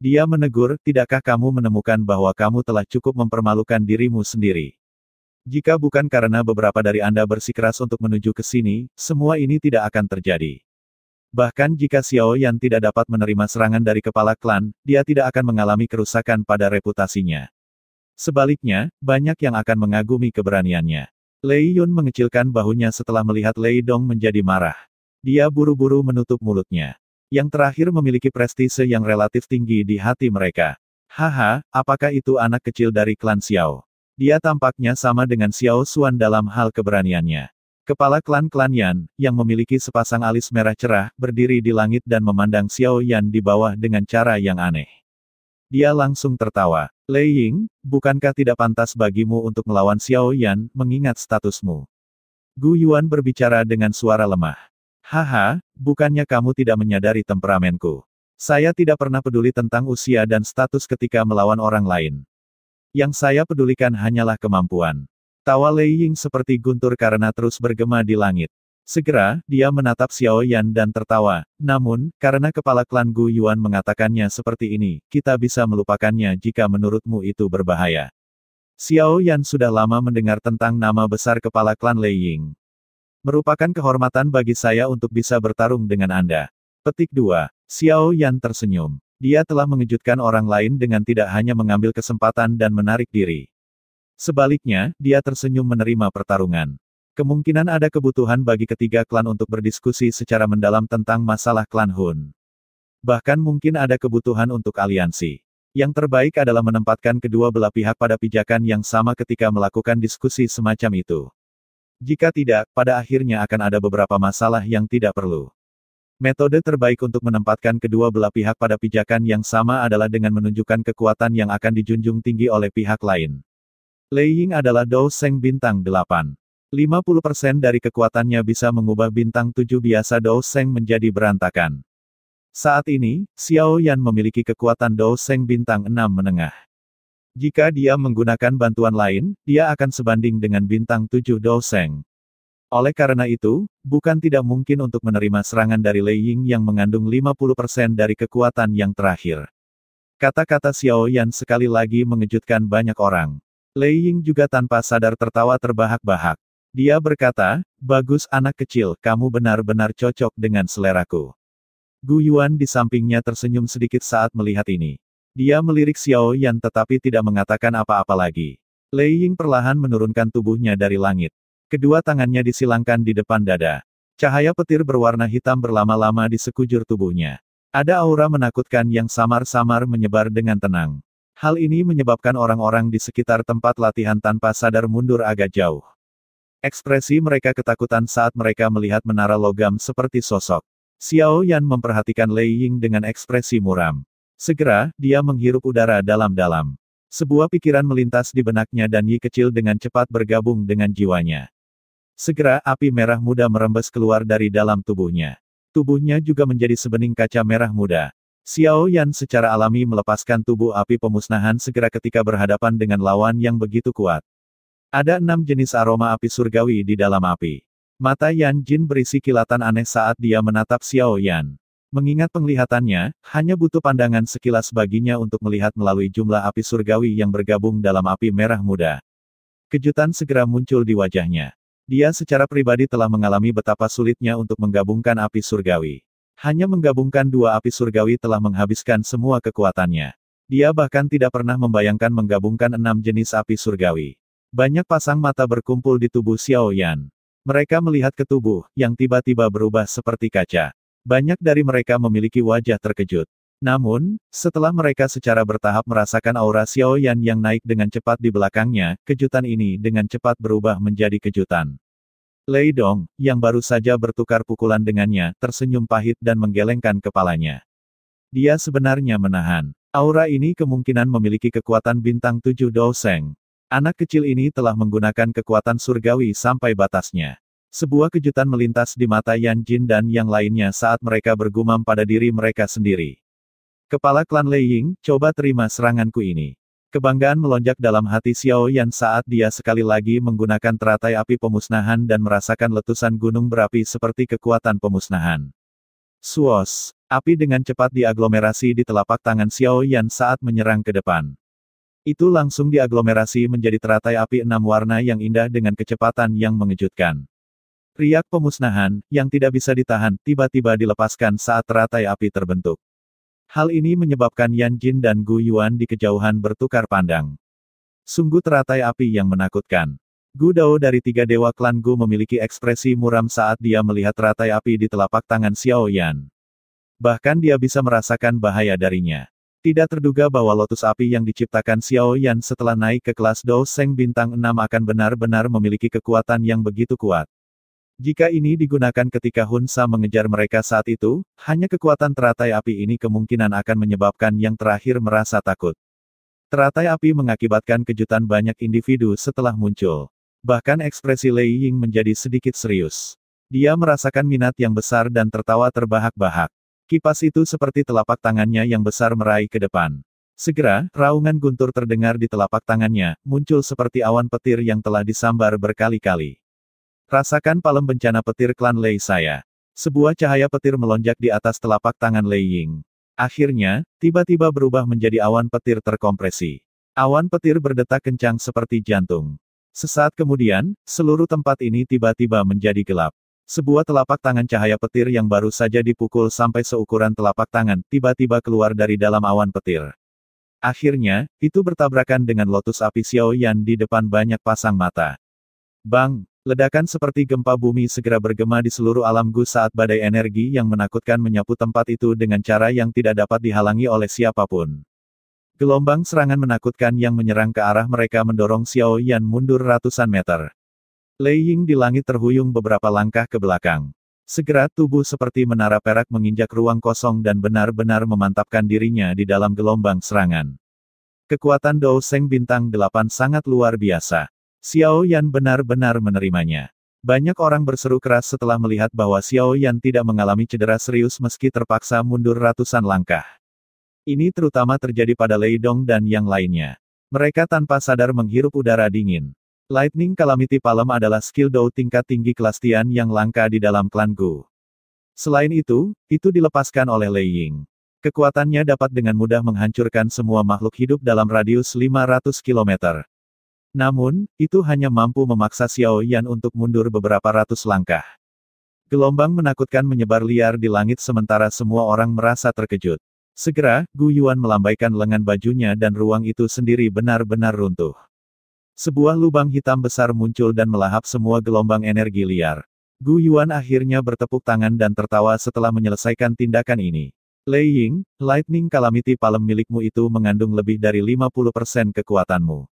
Dia menegur, tidakkah kamu menemukan bahwa kamu telah cukup mempermalukan dirimu sendiri? Jika bukan karena beberapa dari Anda bersikeras untuk menuju ke sini, semua ini tidak akan terjadi. Bahkan jika Xiao Yan tidak dapat menerima serangan dari kepala klan, dia tidak akan mengalami kerusakan pada reputasinya. Sebaliknya, banyak yang akan mengagumi keberaniannya. Lei Yun mengecilkan bahunya setelah melihat Lei Dong menjadi marah. Dia buru-buru menutup mulutnya. Yang terakhir memiliki prestise yang relatif tinggi di hati mereka. Haha, apakah itu anak kecil dari klan Xiao? Dia tampaknya sama dengan Xiao Xuan dalam hal keberaniannya. Kepala klan Yan, yang memiliki sepasang alis merah cerah, berdiri di langit dan memandang Xiao Yan di bawah dengan cara yang aneh. Dia langsung tertawa. Lei Ying, bukankah tidak pantas bagimu untuk melawan Xiao Yan, mengingat statusmu? Gu Yuan berbicara dengan suara lemah. Haha, bukannya kamu tidak menyadari temperamenku. Saya tidak pernah peduli tentang usia dan status ketika melawan orang lain. Yang saya pedulikan hanyalah kemampuan. Tawa Lei Ying seperti guntur karena terus bergema di langit. Segera, dia menatap Xiao Yan dan tertawa. Namun, karena kepala klan Gu Yuan mengatakannya seperti ini, kita bisa melupakannya jika menurutmu itu berbahaya. Xiao Yan sudah lama mendengar tentang nama besar kepala klan Lei Ying. Merupakan kehormatan bagi saya untuk bisa bertarung dengan Anda. Petik 2. Xiao Yan tersenyum. Dia telah mengejutkan orang lain dengan tidak hanya mengambil kesempatan dan menarik diri. Sebaliknya, dia tersenyum menerima pertarungan. Kemungkinan ada kebutuhan bagi ketiga klan untuk berdiskusi secara mendalam tentang masalah klan Hun. Bahkan mungkin ada kebutuhan untuk aliansi. Yang terbaik adalah menempatkan kedua belah pihak pada pijakan yang sama ketika melakukan diskusi semacam itu. Jika tidak, pada akhirnya akan ada beberapa masalah yang tidak perlu. Metode terbaik untuk menempatkan kedua belah pihak pada pijakan yang sama adalah dengan menunjukkan kekuatan yang akan dijunjung tinggi oleh pihak lain. Lei Ying adalah Dou Seng bintang 8. 50% dari kekuatannya bisa mengubah bintang 7 biasa Dou Seng menjadi berantakan. Saat ini, Xiao Yan memiliki kekuatan Dou Seng bintang 6 menengah. Jika dia menggunakan bantuan lain, dia akan sebanding dengan bintang 7 Dou Seng. Oleh karena itu, bukan tidak mungkin untuk menerima serangan dari Lei Ying yang mengandung 50% dari kekuatan yang terakhir. Kata-kata Xiao Yan sekali lagi mengejutkan banyak orang. Lei Ying juga tanpa sadar tertawa terbahak-bahak. Dia berkata, bagus anak kecil, kamu benar-benar cocok dengan seleraku. Gu Yuan di sampingnya tersenyum sedikit saat melihat ini. Dia melirik Xiao Yan tetapi tidak mengatakan apa-apa lagi. Lei Ying perlahan menurunkan tubuhnya dari langit. Kedua tangannya disilangkan di depan dada. Cahaya petir berwarna hitam berlama-lama di sekujur tubuhnya. Ada aura menakutkan yang samar-samar menyebar dengan tenang. Hal ini menyebabkan orang-orang di sekitar tempat latihan tanpa sadar mundur agak jauh. Ekspresi mereka ketakutan saat mereka melihat menara logam seperti sosok. Xiao Yan memperhatikan Lei Ying dengan ekspresi muram. Segera, dia menghirup udara dalam-dalam. Sebuah pikiran melintas di benaknya dan Yi kecil dengan cepat bergabung dengan jiwanya. Segera, api merah muda merembes keluar dari dalam tubuhnya. Tubuhnya juga menjadi sebening kaca merah muda. Xiao Yan secara alami melepaskan tubuh api pemusnahan segera ketika berhadapan dengan lawan yang begitu kuat. Ada 6 jenis aroma api surgawi di dalam api. Mata Yan Jin berisi kilatan aneh saat dia menatap Xiao Yan. Mengingat penglihatannya, hanya butuh pandangan sekilas baginya untuk melihat melalui jumlah api surgawi yang bergabung dalam api merah muda. Kejutan segera muncul di wajahnya. Dia secara pribadi telah mengalami betapa sulitnya untuk menggabungkan api surgawi. Hanya menggabungkan 2 api surgawi telah menghabiskan semua kekuatannya. Dia bahkan tidak pernah membayangkan menggabungkan 6 jenis api surgawi. Banyak pasang mata berkumpul di tubuh Xiao Yan. Mereka melihat ke tubuh, yang tiba-tiba berubah seperti kaca. Banyak dari mereka memiliki wajah terkejut. Namun, setelah mereka secara bertahap merasakan aura Xiao Yan yang naik dengan cepat di belakangnya, kejutan ini dengan cepat berubah menjadi kejutan. Lei Dong, yang baru saja bertukar pukulan dengannya, tersenyum pahit dan menggelengkan kepalanya. Dia sebenarnya menahan. Aura ini kemungkinan memiliki kekuatan bintang 7 Dou Sheng. Anak kecil ini telah menggunakan kekuatan surgawi sampai batasnya. Sebuah kejutan melintas di mata Yan Jin dan yang lainnya saat mereka bergumam pada diri mereka sendiri. Kepala klan Lei Ying, coba terima seranganku ini. Kebanggaan melonjak dalam hati Xiao Yan saat dia sekali lagi menggunakan teratai api pemusnahan dan merasakan letusan gunung berapi seperti kekuatan pemusnahan. Suos, api dengan cepat diaglomerasi di telapak tangan Xiao Yan saat menyerang ke depan. Itu langsung diaglomerasi menjadi teratai api 6 warna yang indah dengan kecepatan yang mengejutkan. Riak pemusnahan, yang tidak bisa ditahan, tiba-tiba dilepaskan saat teratai api terbentuk. Hal ini menyebabkan Yan Jin dan Gu Yuan di kejauhan bertukar pandang. Sungguh teratai api yang menakutkan. Gu Dao dari 3 dewa klan Gu memiliki ekspresi muram saat dia melihat teratai api di telapak tangan Xiao Yan. Bahkan dia bisa merasakan bahaya darinya. Tidak terduga bahwa lotus api yang diciptakan Xiao Yan setelah naik ke kelas Dou Sheng bintang 6 akan benar-benar memiliki kekuatan yang begitu kuat. Jika ini digunakan ketika Hun Sa mengejar mereka saat itu, hanya kekuatan teratai api ini kemungkinan akan menyebabkan yang terakhir merasa takut. Teratai api mengakibatkan kejutan banyak individu setelah muncul. Bahkan ekspresi Lei Ying menjadi sedikit serius. Dia merasakan minat yang besar dan tertawa terbahak-bahak. Kipas itu seperti telapak tangannya yang besar meraih ke depan. Segera, raungan guntur terdengar di telapak tangannya, muncul seperti awan petir yang telah disambar berkali-kali. Rasakan palem bencana petir klan Lei saya. Sebuah cahaya petir melonjak di atas telapak tangan Lei Ying. Akhirnya, tiba-tiba berubah menjadi awan petir terkompresi. Awan petir berdetak kencang seperti jantung. Sesaat kemudian, seluruh tempat ini tiba-tiba menjadi gelap. Sebuah telapak tangan cahaya petir yang baru saja dipukul sampai seukuran telapak tangan, tiba-tiba keluar dari dalam awan petir. Akhirnya, itu bertabrakan dengan lotus api Xiao Yan di depan banyak pasang mata. Bang! Ledakan seperti gempa bumi segera bergema di seluruh alam Gu saat badai energi yang menakutkan menyapu tempat itu dengan cara yang tidak dapat dihalangi oleh siapapun. Gelombang serangan menakutkan yang menyerang ke arah mereka mendorong Xiao Yan mundur ratusan meter. Lei Ying di langit terhuyung beberapa langkah ke belakang. Segera tubuh seperti menara perak menginjak ruang kosong dan benar-benar memantapkan dirinya di dalam gelombang serangan. Kekuatan Dou Sheng bintang 8 sangat luar biasa. Xiao Yan benar-benar menerimanya. Banyak orang berseru keras setelah melihat bahwa Xiao Yan tidak mengalami cedera serius meski terpaksa mundur ratusan langkah. Ini terutama terjadi pada Lei Dong dan yang lainnya. Mereka tanpa sadar menghirup udara dingin. Lightning Calamity Palm adalah skill Dou tingkat tinggi kelas Tian yang langka di dalam klan Gu. Selain itu dilepaskan oleh Lei Ying. Kekuatannya dapat dengan mudah menghancurkan semua makhluk hidup dalam radius 500 km. Namun, itu hanya mampu memaksa Xiao Yan untuk mundur beberapa ratus langkah. Gelombang menakutkan menyebar liar di langit sementara semua orang merasa terkejut. Segera, Gu Yuan melambaikan lengan bajunya dan ruang itu sendiri benar-benar runtuh. Sebuah lubang hitam besar muncul dan melahap semua gelombang energi liar. Gu Yuan akhirnya bertepuk tangan dan tertawa setelah menyelesaikan tindakan ini. Lei Ying, Lightning Calamity Palm milikmu itu mengandung lebih dari 50% kekuatanmu.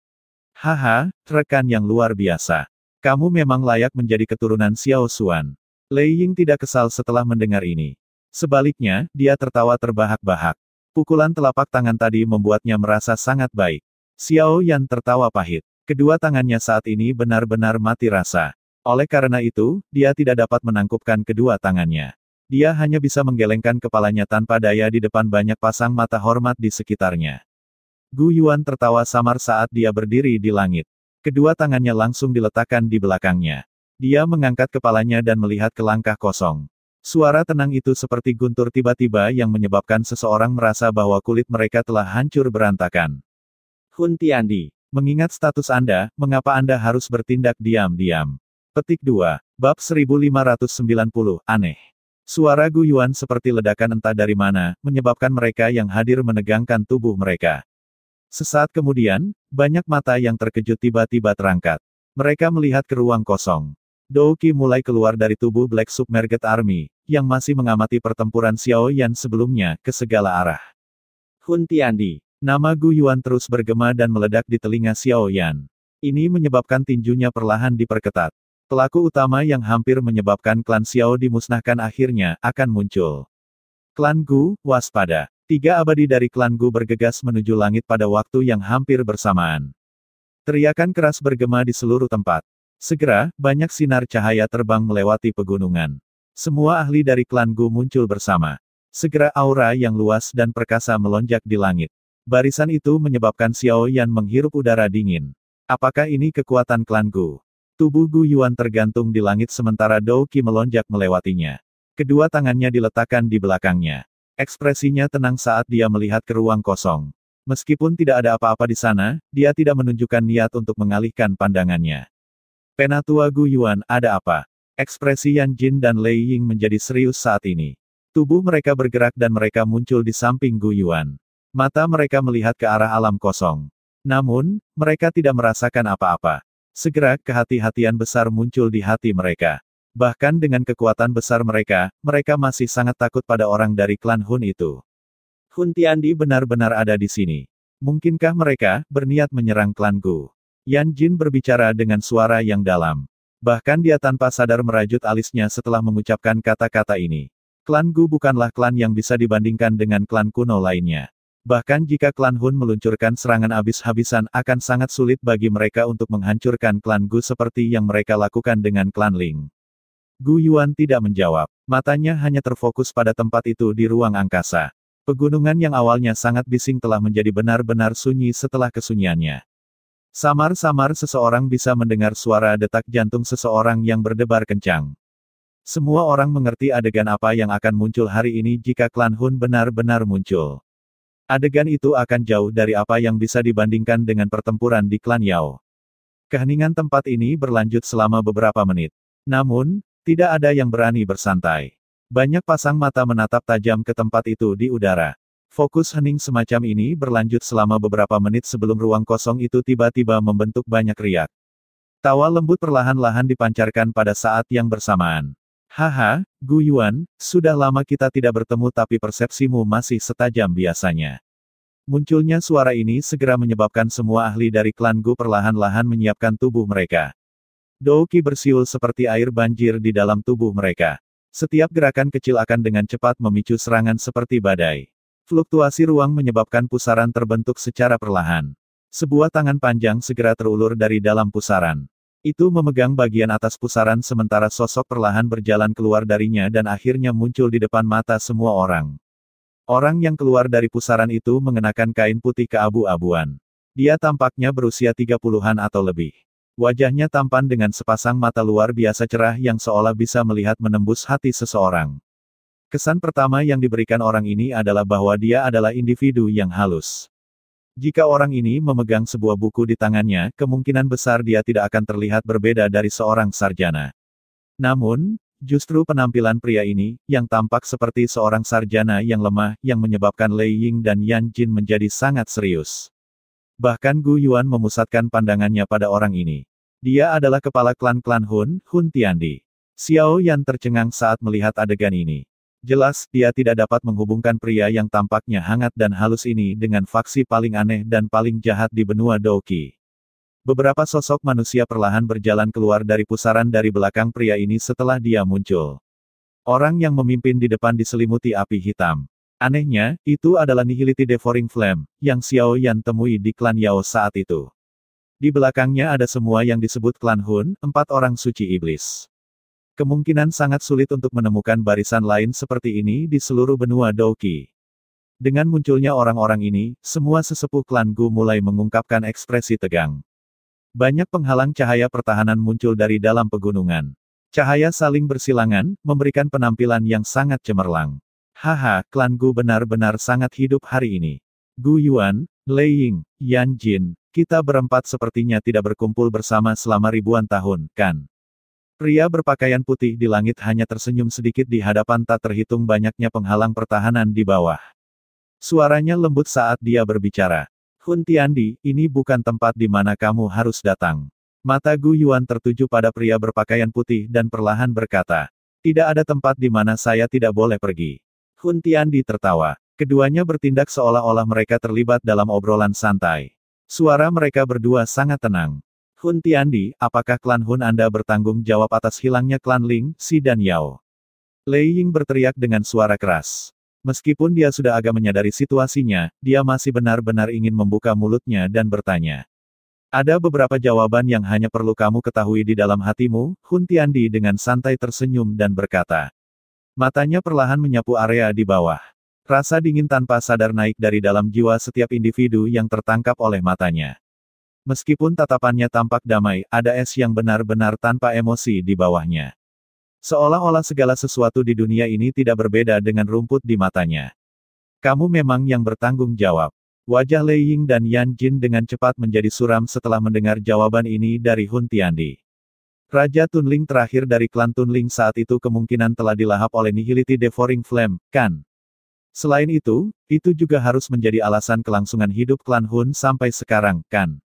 Haha, rekan yang luar biasa. Kamu memang layak menjadi keturunan Xiao Xuan. Lei Ying tidak kesal setelah mendengar ini. Sebaliknya, dia tertawa terbahak-bahak. Pukulan telapak tangan tadi membuatnya merasa sangat baik. Xiao Yan tertawa pahit. Kedua tangannya saat ini benar-benar mati rasa. Oleh karena itu, dia tidak dapat menangkupkan kedua tangannya. Dia hanya bisa menggelengkan kepalanya tanpa daya di depan banyak pasang mata hormat di sekitarnya. Gu Yuan tertawa samar saat dia berdiri di langit. Kedua tangannya langsung diletakkan di belakangnya. Dia mengangkat kepalanya dan melihat ke langkah kosong. Suara tenang itu seperti guntur tiba-tiba yang menyebabkan seseorang merasa bahwa kulit mereka telah hancur berantakan. Hun Tiandi, mengingat status Anda, mengapa Anda harus bertindak diam-diam? Petik 2. Bab 1590, aneh. Suara Gu Yuan seperti ledakan entah dari mana, menyebabkan mereka yang hadir menegangkan tubuh mereka. Sesaat kemudian, banyak mata yang terkejut tiba-tiba terangkat. Mereka melihat ke ruang kosong. Dou Qi mulai keluar dari tubuh Black Submerged Army, yang masih mengamati pertempuran Xiao Yan sebelumnya, ke segala arah. Hun Tiandi. Nama Gu Yuan terus bergema dan meledak di telinga Xiao Yan. Ini menyebabkan tinjunya perlahan diperketat. Pelaku utama yang hampir menyebabkan klan Xiao dimusnahkan akhirnya, akan muncul. Klan Gu, waspada. 3 abadi dari klan Gu bergegas menuju langit pada waktu yang hampir bersamaan. Teriakan keras bergema di seluruh tempat. Segera, banyak sinar cahaya terbang melewati pegunungan. Semua ahli dari klan Gu muncul bersama. Segera aura yang luas dan perkasa melonjak di langit. Barisan itu menyebabkan Xiao Yan menghirup udara dingin. Apakah ini kekuatan klan Gu? Tubuh Gu Yuan tergantung di langit sementara Dou Qi melonjak melewatinya. Kedua tangannya diletakkan di belakangnya. Ekspresinya tenang saat dia melihat ke ruang kosong. Meskipun tidak ada apa-apa di sana, dia tidak menunjukkan niat untuk mengalihkan pandangannya. Penatua Gu Yuan, ada apa? Ekspresi Yan Jin dan Lei Ying menjadi serius saat ini. Tubuh mereka bergerak dan mereka muncul di samping Gu Yuan. Mata mereka melihat ke arah alam kosong. Namun, mereka tidak merasakan apa-apa. Segera, kehati-hatian besar muncul di hati mereka. Bahkan dengan kekuatan besar mereka, mereka masih sangat takut pada orang dari klan Hun itu. Hun Tiandi benar-benar ada di sini. Mungkinkah mereka berniat menyerang klan Gu? Yan Jin berbicara dengan suara yang dalam. Bahkan dia tanpa sadar merajut alisnya setelah mengucapkan kata-kata ini. Klan Gu bukanlah klan yang bisa dibandingkan dengan klan kuno lainnya. Bahkan jika klan Hun meluncurkan serangan habis-habisan akan sangat sulit bagi mereka untuk menghancurkan klan Gu seperti yang mereka lakukan dengan klan Ling. Gu Yuan tidak menjawab. Matanya hanya terfokus pada tempat itu di ruang angkasa. Pegunungan yang awalnya sangat bising telah menjadi benar-benar sunyi setelah kesunyiannya. Samar-samar seseorang bisa mendengar suara detak jantung seseorang yang berdebar kencang. Semua orang mengerti adegan apa yang akan muncul hari ini jika klan Hun benar-benar muncul. Adegan itu akan jauh dari apa yang bisa dibandingkan dengan pertempuran di klan Yao. Keheningan tempat ini berlanjut selama beberapa menit. Namun, tidak ada yang berani bersantai. Banyak pasang mata menatap tajam ke tempat itu di udara. Fokus hening semacam ini berlanjut selama beberapa menit sebelum ruang kosong itu tiba-tiba membentuk banyak riak. Tawa lembut perlahan-lahan dipancarkan pada saat yang bersamaan. Haha, Gu Yuan, sudah lama kita tidak bertemu tapi persepsimu masih setajam biasanya. Munculnya suara ini segera menyebabkan semua ahli dari klan Gu perlahan-lahan menyiapkan tubuh mereka. Dou Qi bersiul seperti air banjir di dalam tubuh mereka. Setiap gerakan kecil akan dengan cepat memicu serangan seperti badai. Fluktuasi ruang menyebabkan pusaran terbentuk secara perlahan. Sebuah tangan panjang segera terulur dari dalam pusaran. Itu memegang bagian atas pusaran sementara sosok perlahan berjalan keluar darinya dan akhirnya muncul di depan mata semua orang. Orang yang keluar dari pusaran itu mengenakan kain putih keabu-abuan. Dia tampaknya berusia 30-an atau lebih. Wajahnya tampan dengan sepasang mata luar biasa cerah yang seolah bisa melihat menembus hati seseorang. Kesan pertama yang diberikan orang ini adalah bahwa dia adalah individu yang halus. Jika orang ini memegang sebuah buku di tangannya, kemungkinan besar dia tidak akan terlihat berbeda dari seorang sarjana. Namun, justru penampilan pria ini, yang tampak seperti seorang sarjana yang lemah, yang menyebabkan Lei Ying dan Yan Jin menjadi sangat serius. Bahkan Gu Yuan memusatkan pandangannya pada orang ini. Dia adalah kepala klan-klan Hun, Hun Tiandi. Xiao Yan tercengang saat melihat adegan ini. Jelas, dia tidak dapat menghubungkan pria yang tampaknya hangat dan halus ini dengan faksi paling aneh dan paling jahat di benua Douqi. Beberapa sosok manusia perlahan berjalan keluar dari pusaran dari belakang pria ini setelah dia muncul. Orang yang memimpin di depan diselimuti api hitam. Anehnya, itu adalah Nihility Devouring Flame, yang Xiao Yan temui di klan Yao saat itu. Di belakangnya ada semua yang disebut klan Hun, 4 orang suci iblis. Kemungkinan sangat sulit untuk menemukan barisan lain seperti ini di seluruh benua Douqi. Dengan munculnya orang-orang ini, semua sesepuh klan Gu mulai mengungkapkan ekspresi tegang. Banyak penghalang cahaya pertahanan muncul dari dalam pegunungan. Cahaya saling bersilangan, memberikan penampilan yang sangat cemerlang. Haha, klan Gu benar-benar sangat hidup hari ini. Gu Yuan, Lei Ying, Yan Jin, kita berempat sepertinya tidak berkumpul bersama selama ribuan tahun, kan? Pria berpakaian putih di langit hanya tersenyum sedikit di hadapan tak terhitung banyaknya penghalang pertahanan di bawah. Suaranya lembut saat dia berbicara. Hun Tiandi, ini bukan tempat di mana kamu harus datang. Mata Gu Yuan tertuju pada pria berpakaian putih dan perlahan berkata, tidak ada tempat di mana saya tidak boleh pergi. Hun Tiandi tertawa. Keduanya bertindak seolah-olah mereka terlibat dalam obrolan santai. Suara mereka berdua sangat tenang. Hun Tiandi, apakah klan Hun Anda bertanggung jawab atas hilangnya klan Ling, Si dan Yao? Lei Ying berteriak dengan suara keras. Meskipun dia sudah agak menyadari situasinya, dia masih benar-benar ingin membuka mulutnya dan bertanya. Ada beberapa jawaban yang hanya perlu kamu ketahui di dalam hatimu, Hun Tiandi dengan santai tersenyum dan berkata. Matanya perlahan menyapu area di bawah. Rasa dingin tanpa sadar naik dari dalam jiwa setiap individu yang tertangkap oleh matanya. Meskipun tatapannya tampak damai, ada es yang benar-benar tanpa emosi di bawahnya. Seolah-olah segala sesuatu di dunia ini tidak berbeda dengan rumput di matanya. Kamu memang yang bertanggung jawab. Wajah Lei Ying dan Yan Jin dengan cepat menjadi suram setelah mendengar jawaban ini dari Hun Tiandi. Raja Tunling terakhir dari klan Tunling saat itu kemungkinan telah dilahap oleh Nihility Devouring Flame, kan? Selain itu juga harus menjadi alasan kelangsungan hidup klan Hun sampai sekarang, kan?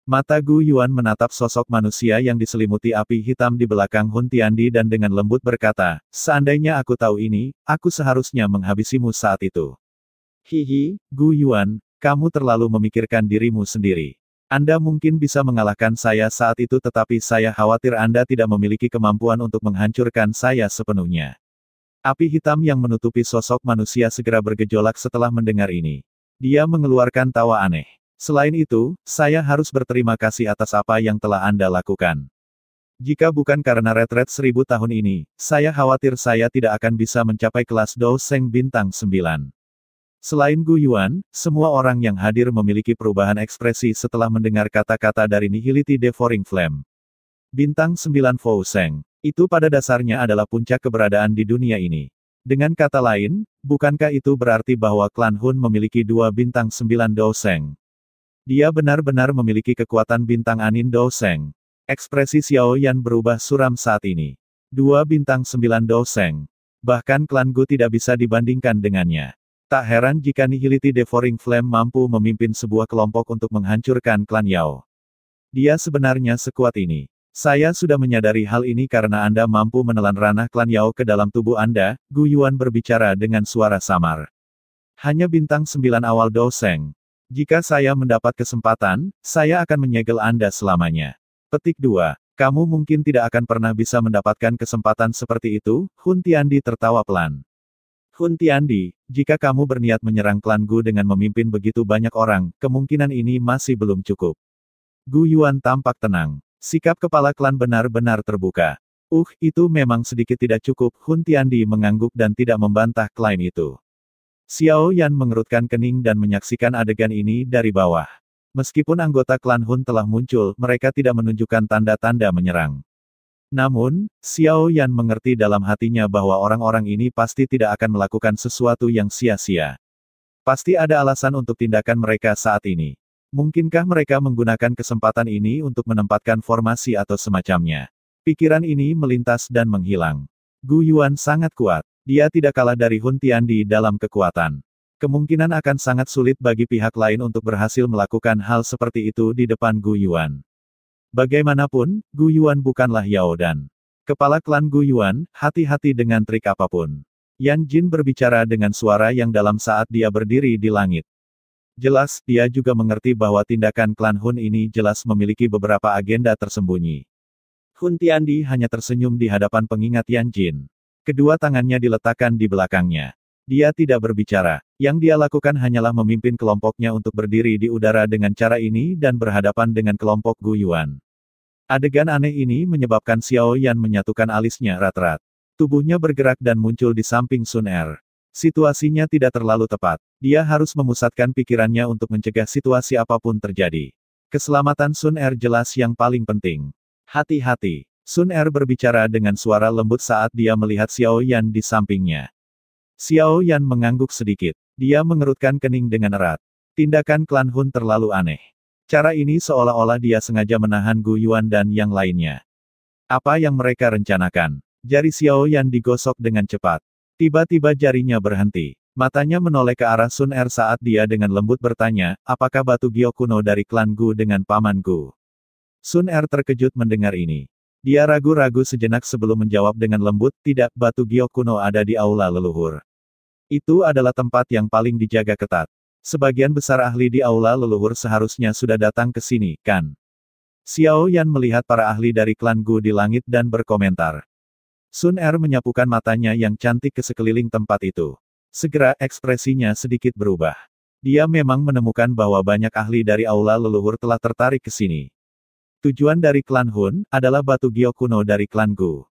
Mata Gu Yuan menatap sosok manusia yang diselimuti api hitam di belakang Hun Tiandi dan dengan lembut berkata, seandainya aku tahu ini, aku seharusnya menghabisimu saat itu. Hihi, Gu Yuan, kamu terlalu memikirkan dirimu sendiri. Anda mungkin bisa mengalahkan saya saat itu tetapi saya khawatir Anda tidak memiliki kemampuan untuk menghancurkan saya sepenuhnya. Api hitam yang menutupi sosok manusia segera bergejolak setelah mendengar ini. Dia mengeluarkan tawa aneh. Selain itu, saya harus berterima kasih atas apa yang telah Anda lakukan. Jika bukan karena retret 1000 tahun ini, saya khawatir saya tidak akan bisa mencapai kelas Dou Seng bintang 9. Selain Gu Yuan, semua orang yang hadir memiliki perubahan ekspresi setelah mendengar kata-kata dari Nihility Devouring Flame. Bintang 9 Fou Seng. Itu pada dasarnya adalah puncak keberadaan di dunia ini. Dengan kata lain, bukankah itu berarti bahwa klan Hun memiliki 2 bintang 9 Dou Seng? Dia benar-benar memiliki kekuatan bintang Anin Dou Seng. Ekspresi Xiao Yan berubah suram saat ini. 2 bintang 9 Dou Seng. Bahkan klan Gu tidak bisa dibandingkan dengannya. Tak heran jika Nihility Devouring Flame mampu memimpin sebuah kelompok untuk menghancurkan klan Yao. Dia sebenarnya sekuat ini. Saya sudah menyadari hal ini karena Anda mampu menelan ranah klan Yao ke dalam tubuh Anda, Gu Yuan berbicara dengan suara samar. Hanya bintang 9 awal Dou Seng. Jika saya mendapat kesempatan, saya akan menyegel Anda selamanya. Petik 2. Kamu mungkin tidak akan pernah bisa mendapatkan kesempatan seperti itu, Hun Tiandi tertawa pelan. Hun Tiandi, jika kamu berniat menyerang klan Gu dengan memimpin begitu banyak orang, kemungkinan ini masih belum cukup. Gu Yuan tampak tenang. Sikap kepala klan benar-benar terbuka. Itu memang sedikit tidak cukup, Hun Tiandi mengangguk dan tidak membantah klaim itu. Xiao Yan mengerutkan kening dan menyaksikan adegan ini dari bawah. Meskipun anggota klan Hun telah muncul, mereka tidak menunjukkan tanda-tanda menyerang. Namun, Xiao Yan mengerti dalam hatinya bahwa orang-orang ini pasti tidak akan melakukan sesuatu yang sia-sia. Pasti ada alasan untuk tindakan mereka saat ini. Mungkinkah mereka menggunakan kesempatan ini untuk menempatkan formasi atau semacamnya? Pikiran ini melintas dan menghilang. Gu Yuan sangat kuat. Dia tidak kalah dari Hun Tiandi dalam kekuatan. Kemungkinan akan sangat sulit bagi pihak lain untuk berhasil melakukan hal seperti itu di depan Gu Yuan. Bagaimanapun, Gu Yuan bukanlah Yao Dan. Kepala klan Gu Yuan, hati-hati dengan trik apapun. Yan Jin berbicara dengan suara yang dalam saat dia berdiri di langit. Jelas, dia juga mengerti bahwa tindakan klan Hun ini jelas memiliki beberapa agenda tersembunyi. Hun Tiandi hanya tersenyum di hadapan pengingat Yan Jin. Kedua tangannya diletakkan di belakangnya. Dia tidak berbicara. Yang dia lakukan hanyalah memimpin kelompoknya untuk berdiri di udara dengan cara ini dan berhadapan dengan kelompok Gu Yuan. Adegan aneh ini menyebabkan Xiao Yan menyatukan alisnya erat-erat. Tubuhnya bergerak dan muncul di samping Sun Er. Situasinya tidak terlalu tepat. Dia harus memusatkan pikirannya untuk mencegah situasi apapun terjadi. Keselamatan Sun Er jelas yang paling penting. Hati-hati. Sun Er berbicara dengan suara lembut saat dia melihat Xiao Yan di sampingnya. Xiao Yan mengangguk sedikit. Dia mengerutkan kening dengan erat. Tindakan klan Hun terlalu aneh. Cara ini seolah-olah dia sengaja menahan Gu Yuan dan yang lainnya. Apa yang mereka rencanakan? Jari Xiao Yan digosok dengan cepat. Tiba-tiba jarinya berhenti. Matanya menoleh ke arah Sun Er saat dia dengan lembut bertanya, apakah batu giok kuno dari klan Gu dengan paman Gu? Sun Er terkejut mendengar ini. Dia ragu-ragu sejenak sebelum menjawab dengan lembut, tidak, batu giok kuno ada di aula leluhur. Itu adalah tempat yang paling dijaga ketat. Sebagian besar ahli di aula leluhur seharusnya sudah datang ke sini, kan? Xiao Yan melihat para ahli dari klan Gu di langit dan berkomentar. Sun Er menyapukan matanya yang cantik ke sekeliling tempat itu. Segera ekspresinya sedikit berubah. Dia memang menemukan bahwa banyak ahli dari aula leluhur telah tertarik ke sini. Tujuan dari klan Hun adalah batu giok kuno dari klan Gu.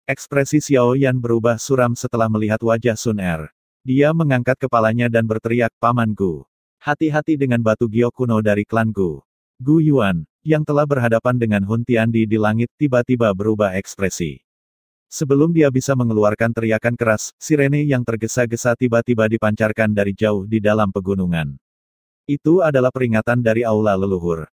Ekspresi Xiao Yan berubah suram setelah melihat wajah Sun Er. Dia mengangkat kepalanya dan berteriak, Paman Gu. Hati-hati dengan batu giok kuno dari klan Gu. Gu Yuan, yang telah berhadapan dengan Hun Tiandi di langit, tiba-tiba berubah ekspresi. Sebelum dia bisa mengeluarkan teriakan keras, sirene yang tergesa-gesa tiba-tiba dipancarkan dari jauh di dalam pegunungan. Itu adalah peringatan dari aula leluhur.